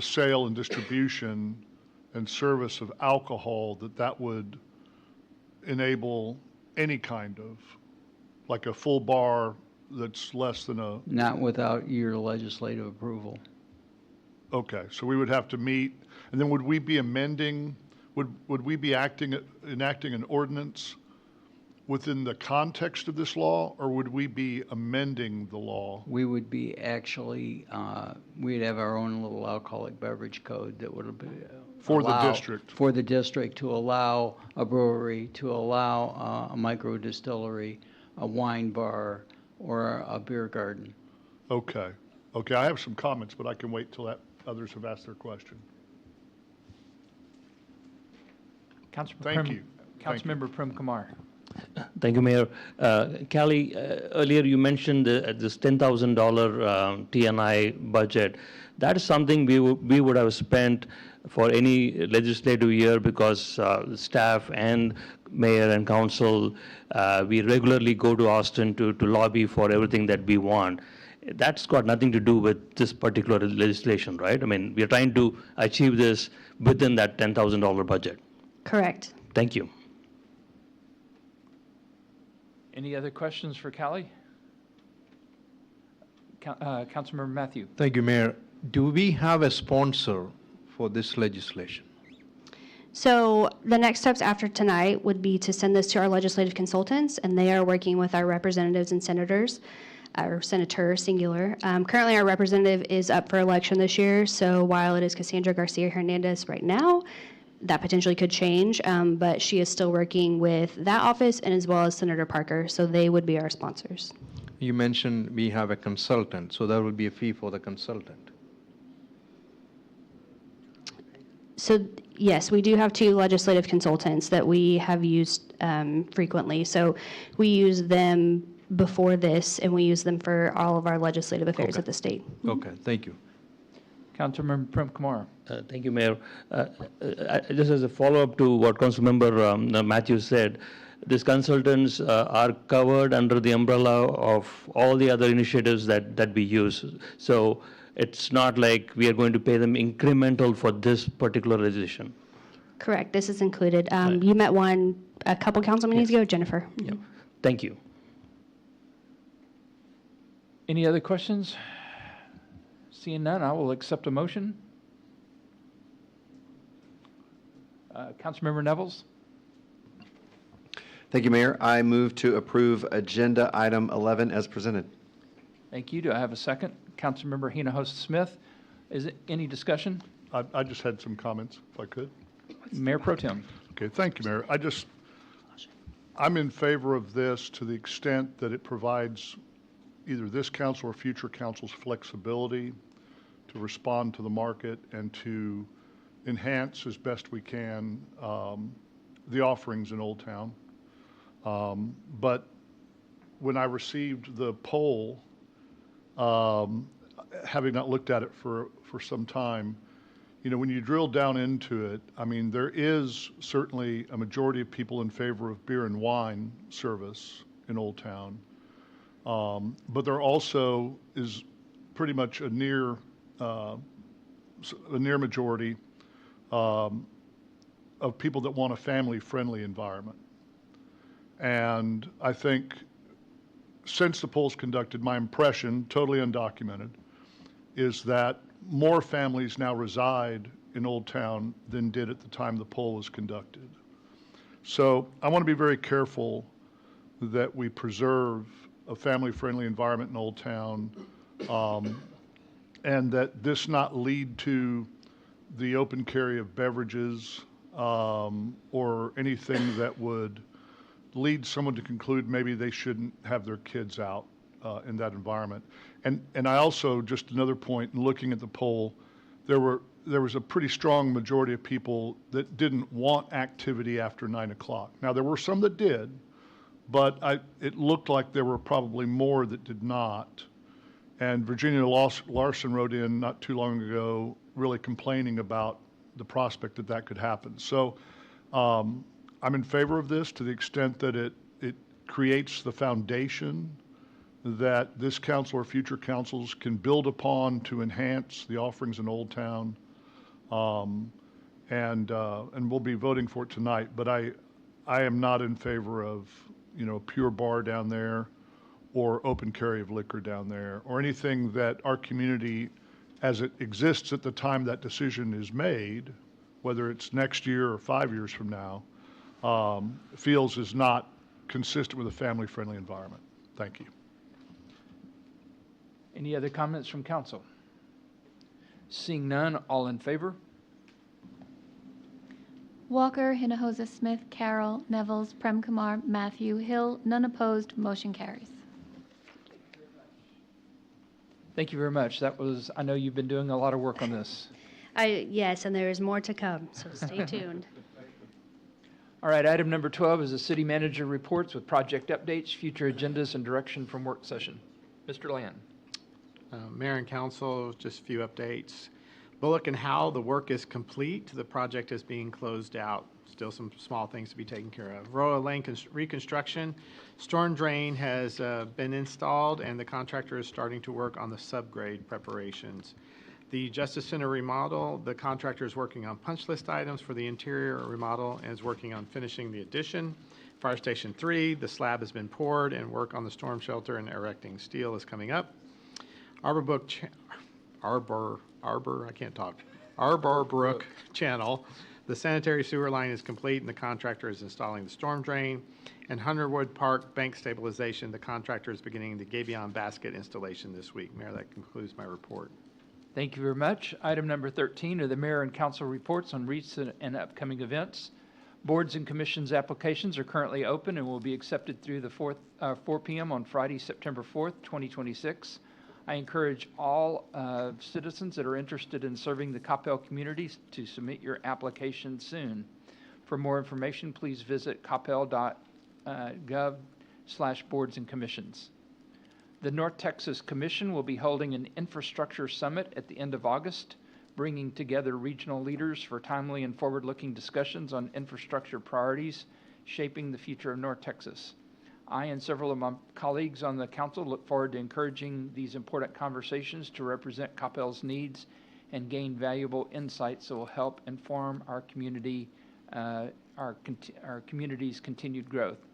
sale and distribution and service of alcohol, that would enable any kind of, like a full bar that's less than a... Not without your legislative approval. Okay, so we would have to meet, and then would we be amending, would we be enacting an ordinance within the context of this law, or would we be amending the law? We would be actually, we'd have our own little alcoholic beverage code that would be... For the district? For the district, to allow a brewery, to allow a micro distillery, a wine bar, or a beer garden. Okay, I have some comments, but I can wait till others have asked their question. Thank you. Councilmember Prem Kumar. Thank you, Mayor. Callie, earlier you mentioned this $10,000 TNI budget. That is something we would have spent for any legislative year because staff and mayor and council, we regularly go to Austin to lobby for everything that we want. That's got nothing to do with this particular legislation, right? I mean, we are trying to achieve this within that $10,000 budget. Correct. Thank you. Any other questions for Callie? Councilmember Matthew. Thank you, Mayor. Do we have a sponsor for this legislation? So the next steps after tonight would be to send this to our legislative consultants, and they are working with our representatives and senators, or senator singular. Currently, our representative is up for election this year, so while it is Cassandra Garcia Hernandez right now, that potentially could change, but she is still working with that office and as well as Senator Parker, so they would be our sponsors. You mentioned we have a consultant, so there will be a fee for the consultant. So yes, we do have two legislative consultants that we have used frequently. So we use them before this, and we use them for all of our legislative affairs at the state. Okay, thank you. Councilmember Prem Kumar. Thank you, Mayor. Just as a follow-up to what Councilmember Matthews said, these consultants are covered under the umbrella of all the other initiatives that we use. So it's not like we are going to pay them incremental for this particular legislation. Correct. This is included. You met one a couple council meetings ago, Jennifer. Yeah. Thank you. Any other questions? Seeing none, I will accept a motion. Councilmember Nevels. Thank you, Mayor. I move to approve agenda item 11 as presented. Thank you. Do I have a second? Councilmember Hinojosa Smith. Is it any discussion? I just had some comments, if I could. Mayor Pro Tem. Okay, thank you, Mayor. I'm in favor of this to the extent that it provides either this council or future councils flexibility to respond to the market and to enhance as best we can the offerings in Old Town. But when I received the poll, having not looked at it for some time, you know, when you drill down into it, I mean, there is certainly a majority of people in favor of beer and wine service in Old Town. But there also is pretty much a near majority of people that want a family-friendly environment. And I think since the poll's conducted, my impression, totally undocumented, is that more families now reside in Old Town than did at the time the poll was conducted. So I want to be very careful that we preserve a family-friendly environment in Old Town, and that this not lead to the open carry of beverages or anything that would lead someone to conclude maybe they shouldn't have their kids out in that environment. And I also, just another point, in looking at the poll, there was a pretty strong majority of people that didn't want activity after 9 o'clock. Now, there were some that did, but it looked like there were probably more that did not. And Virginia Larson wrote in not too long ago really complaining about the prospect that that could happen. So I'm in favor of this to the extent that it creates the foundation that this council or future councils can build upon to enhance the offerings in Old Town. And we'll be voting for it tonight, but I am not in favor of, a pure bar down there or open carry of liquor down there or anything that our community, as it exists at the time that decision is made, whether it's next year or 5 years from now, feels is not consistent with a family-friendly environment. Thank you. Any other comments from council? Seeing none, all in favor? Walker, Hinojosa, Smith, Carroll, Nevels, Prem Kumar, Matthew, Hill, none opposed, motion carries. Thank you very much. I know you've been doing a lot of work on this. Yes, and there is more to come, so stay tuned. All right, item number 12 is the city manager reports with project updates, future agendas, and direction from work session. Mr. Land. Mayor and council, just a few updates. Bullock and Howell, the work is complete. The project is being closed out. Still some small things to be taken care of. Royal Lane reconstruction, storm drain has been installed and the contractor is starting to work on the subgrade preparations. The Justice Center remodel, the contractor is working on punch list items for the interior remodel and is working on finishing the addition. Fire Station 3, the slab has been poured and work on the storm shelter and erecting steel is coming up. Arbor Brook Channel, the sanitary sewer line is complete and the contractor is installing the storm drain. And Hunterwood Park bank stabilization, the contractor is beginning the gabion basket installation this week. Mayor, that concludes my report. Thank you very much. Item number 13 are the mayor and council reports on recent and upcoming events. Boards and commissions applications are currently open and will be accepted through the 4 p.m. on Friday, September 4th, 2026. I encourage all citizens that are interested in serving the Coppell communities to submit your application soon. For more information, please visit coppell.gov/boards and commissions. The North Texas Commission will be holding an infrastructure summit at the end of August, bringing together regional leaders for timely and forward-looking discussions on infrastructure priorities shaping the future of North Texas. I and several of my colleagues on the council look forward to encouraging these important conversations to represent Coppell's needs and gain valuable insights that will help inform our community, our community's continued growth.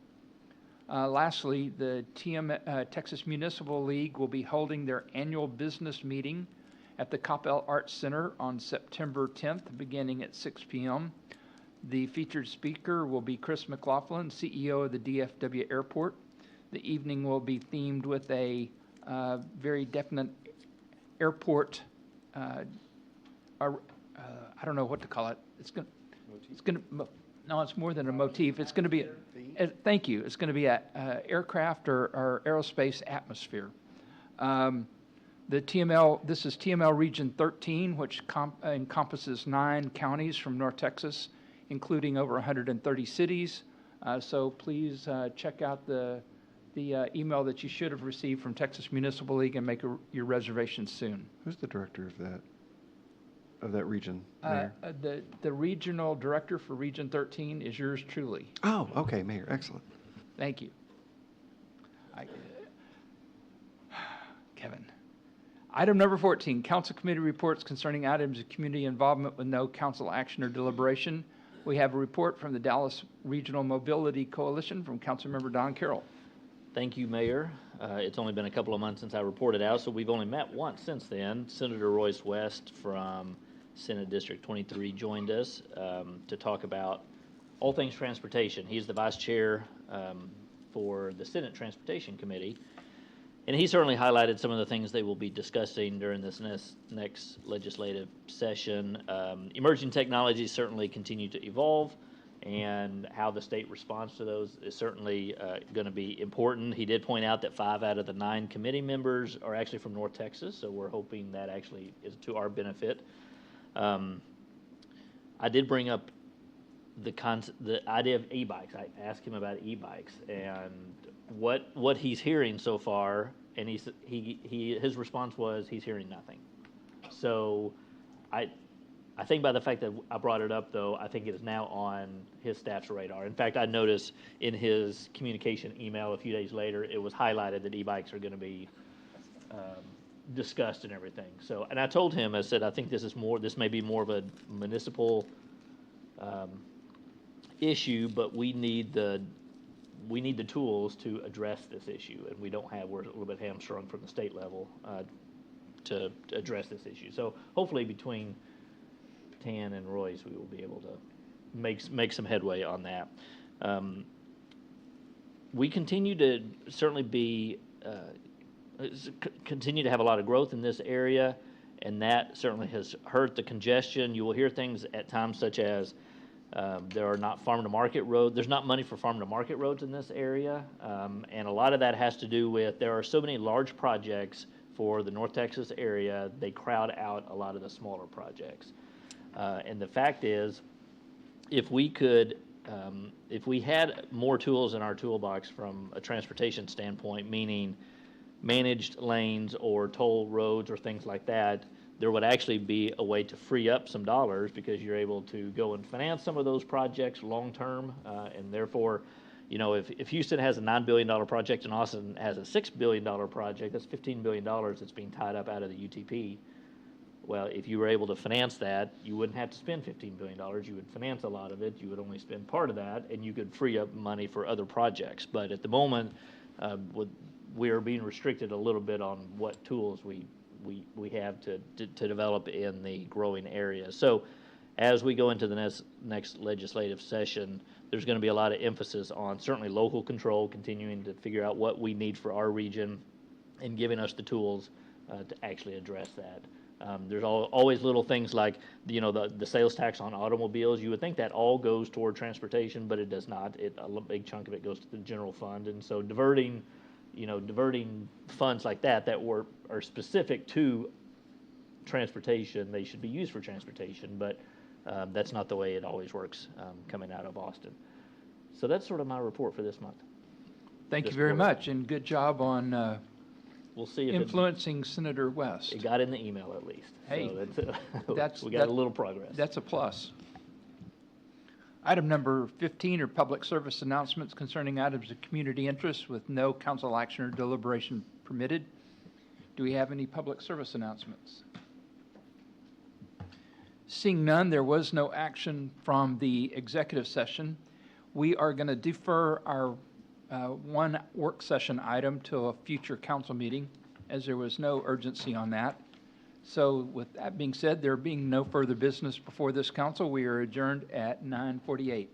Lastly, the Texas Municipal League will be holding their annual business meeting at the Coppell Arts Center on September 10th, beginning at 6 p.m. The featured speaker will be Chris McLaughlin, CEO of the DFW Airport. The evening will be themed with a very definite airport, I don't know what to call it. It's more than a motif. It's going to be, thank you, it's going to be an aircraft or aerospace atmosphere. This is TML Region 13, which encompasses 9 counties from North Texas, including over 130 cities. So please check out the email that you should have received from Texas Municipal League and make your reservations soon. Who's the director of that region, Mayor? The regional director for Region 13 is yours truly. Oh, okay, Mayor, excellent. Thank you. Kevin. Item number 14, council committee reports concerning items of community involvement with no council action or deliberation. We have a report from the Dallas Regional Mobility Coalition from Councilmember Don Carroll. Thank you, Mayor. It's only been a couple of months since I reported out, so we've only met once since then. Senator Royce West from Senate District 23 joined us to talk about all things transportation. He's the vice chair for the Senate Transportation Committee, and he certainly highlighted some of the things they will be discussing during this next legislative session. Emerging technologies certainly continue to evolve, and how the state responds to those is certainly going to be important. He did point out that 5 out of the 9 committee members are actually from North Texas, so we're hoping that actually is to our benefit. I did bring up the idea of e-bikes. I asked him about e-bikes and what he's hearing so far, and his response was he's hearing nothing. So I think by the fact that I brought it up, though, I think it is now on his staff's radar. In fact, I noticed in his communication email a few days later, it was highlighted that e-bikes are going to be discussed and everything. So, and I told him, I said, I think this may be more of a municipal issue, but we need the tools to address this issue, and we're a little bit hamstrung from the state level to address this issue. So hopefully between Tan and Royce, we will be able to make some headway on that. We continue to certainly continue to have a lot of growth in this area, and that certainly has hurt the congestion. You will hear things at times such as there are not farm-to-market roads. There's not money for farm-to-market roads in this area, and a lot of that has to do with there are so many large projects for the North Texas area, they crowd out a lot of the smaller projects. And the fact is, if we had more tools in our toolbox from a transportation standpoint, meaning managed lanes or toll roads or things like that, there would actually be a way to free up some dollars because you're able to go and finance some of those projects long-term. And therefore, if Houston has a $9 billion project and Austin has a $6 billion project, that's $15 billion that's being tied up out of the UTP. Well, if you were able to finance that, you wouldn't have to spend $15 billion. You would finance a lot of it. You would only spend part of that, and you could free up money for other projects. But at the moment, we are being restricted a little bit on what tools we have to develop in the growing area. So as we go into the next legislative session, there's going to be a lot of emphasis on certainly local control, continuing to figure out what we need for our region and giving us the tools to actually address that. There's always little things like, the sales tax on automobiles. You would think that all goes toward transportation, but it does not. A big chunk of it goes to the general fund. And so diverting funds like that are specific to transportation, they should be used for transportation, but that's not the way it always works coming out of Austin. So that's sort of my report for this month. Thank you very much, and good job on we'll see if influencing Senator West. It got in the email at least. Hey, so we got a little progress. That's a plus. Item number 15 are public service announcements concerning items of community interest with no council action or deliberation permitted. Do we have any public service announcements? Seeing none, there was no action from the executive session. We are going to defer our one work session item to a future council meeting, as there was no urgency on that. So with that being said, there being no further business before this council, we are adjourned at 9:48.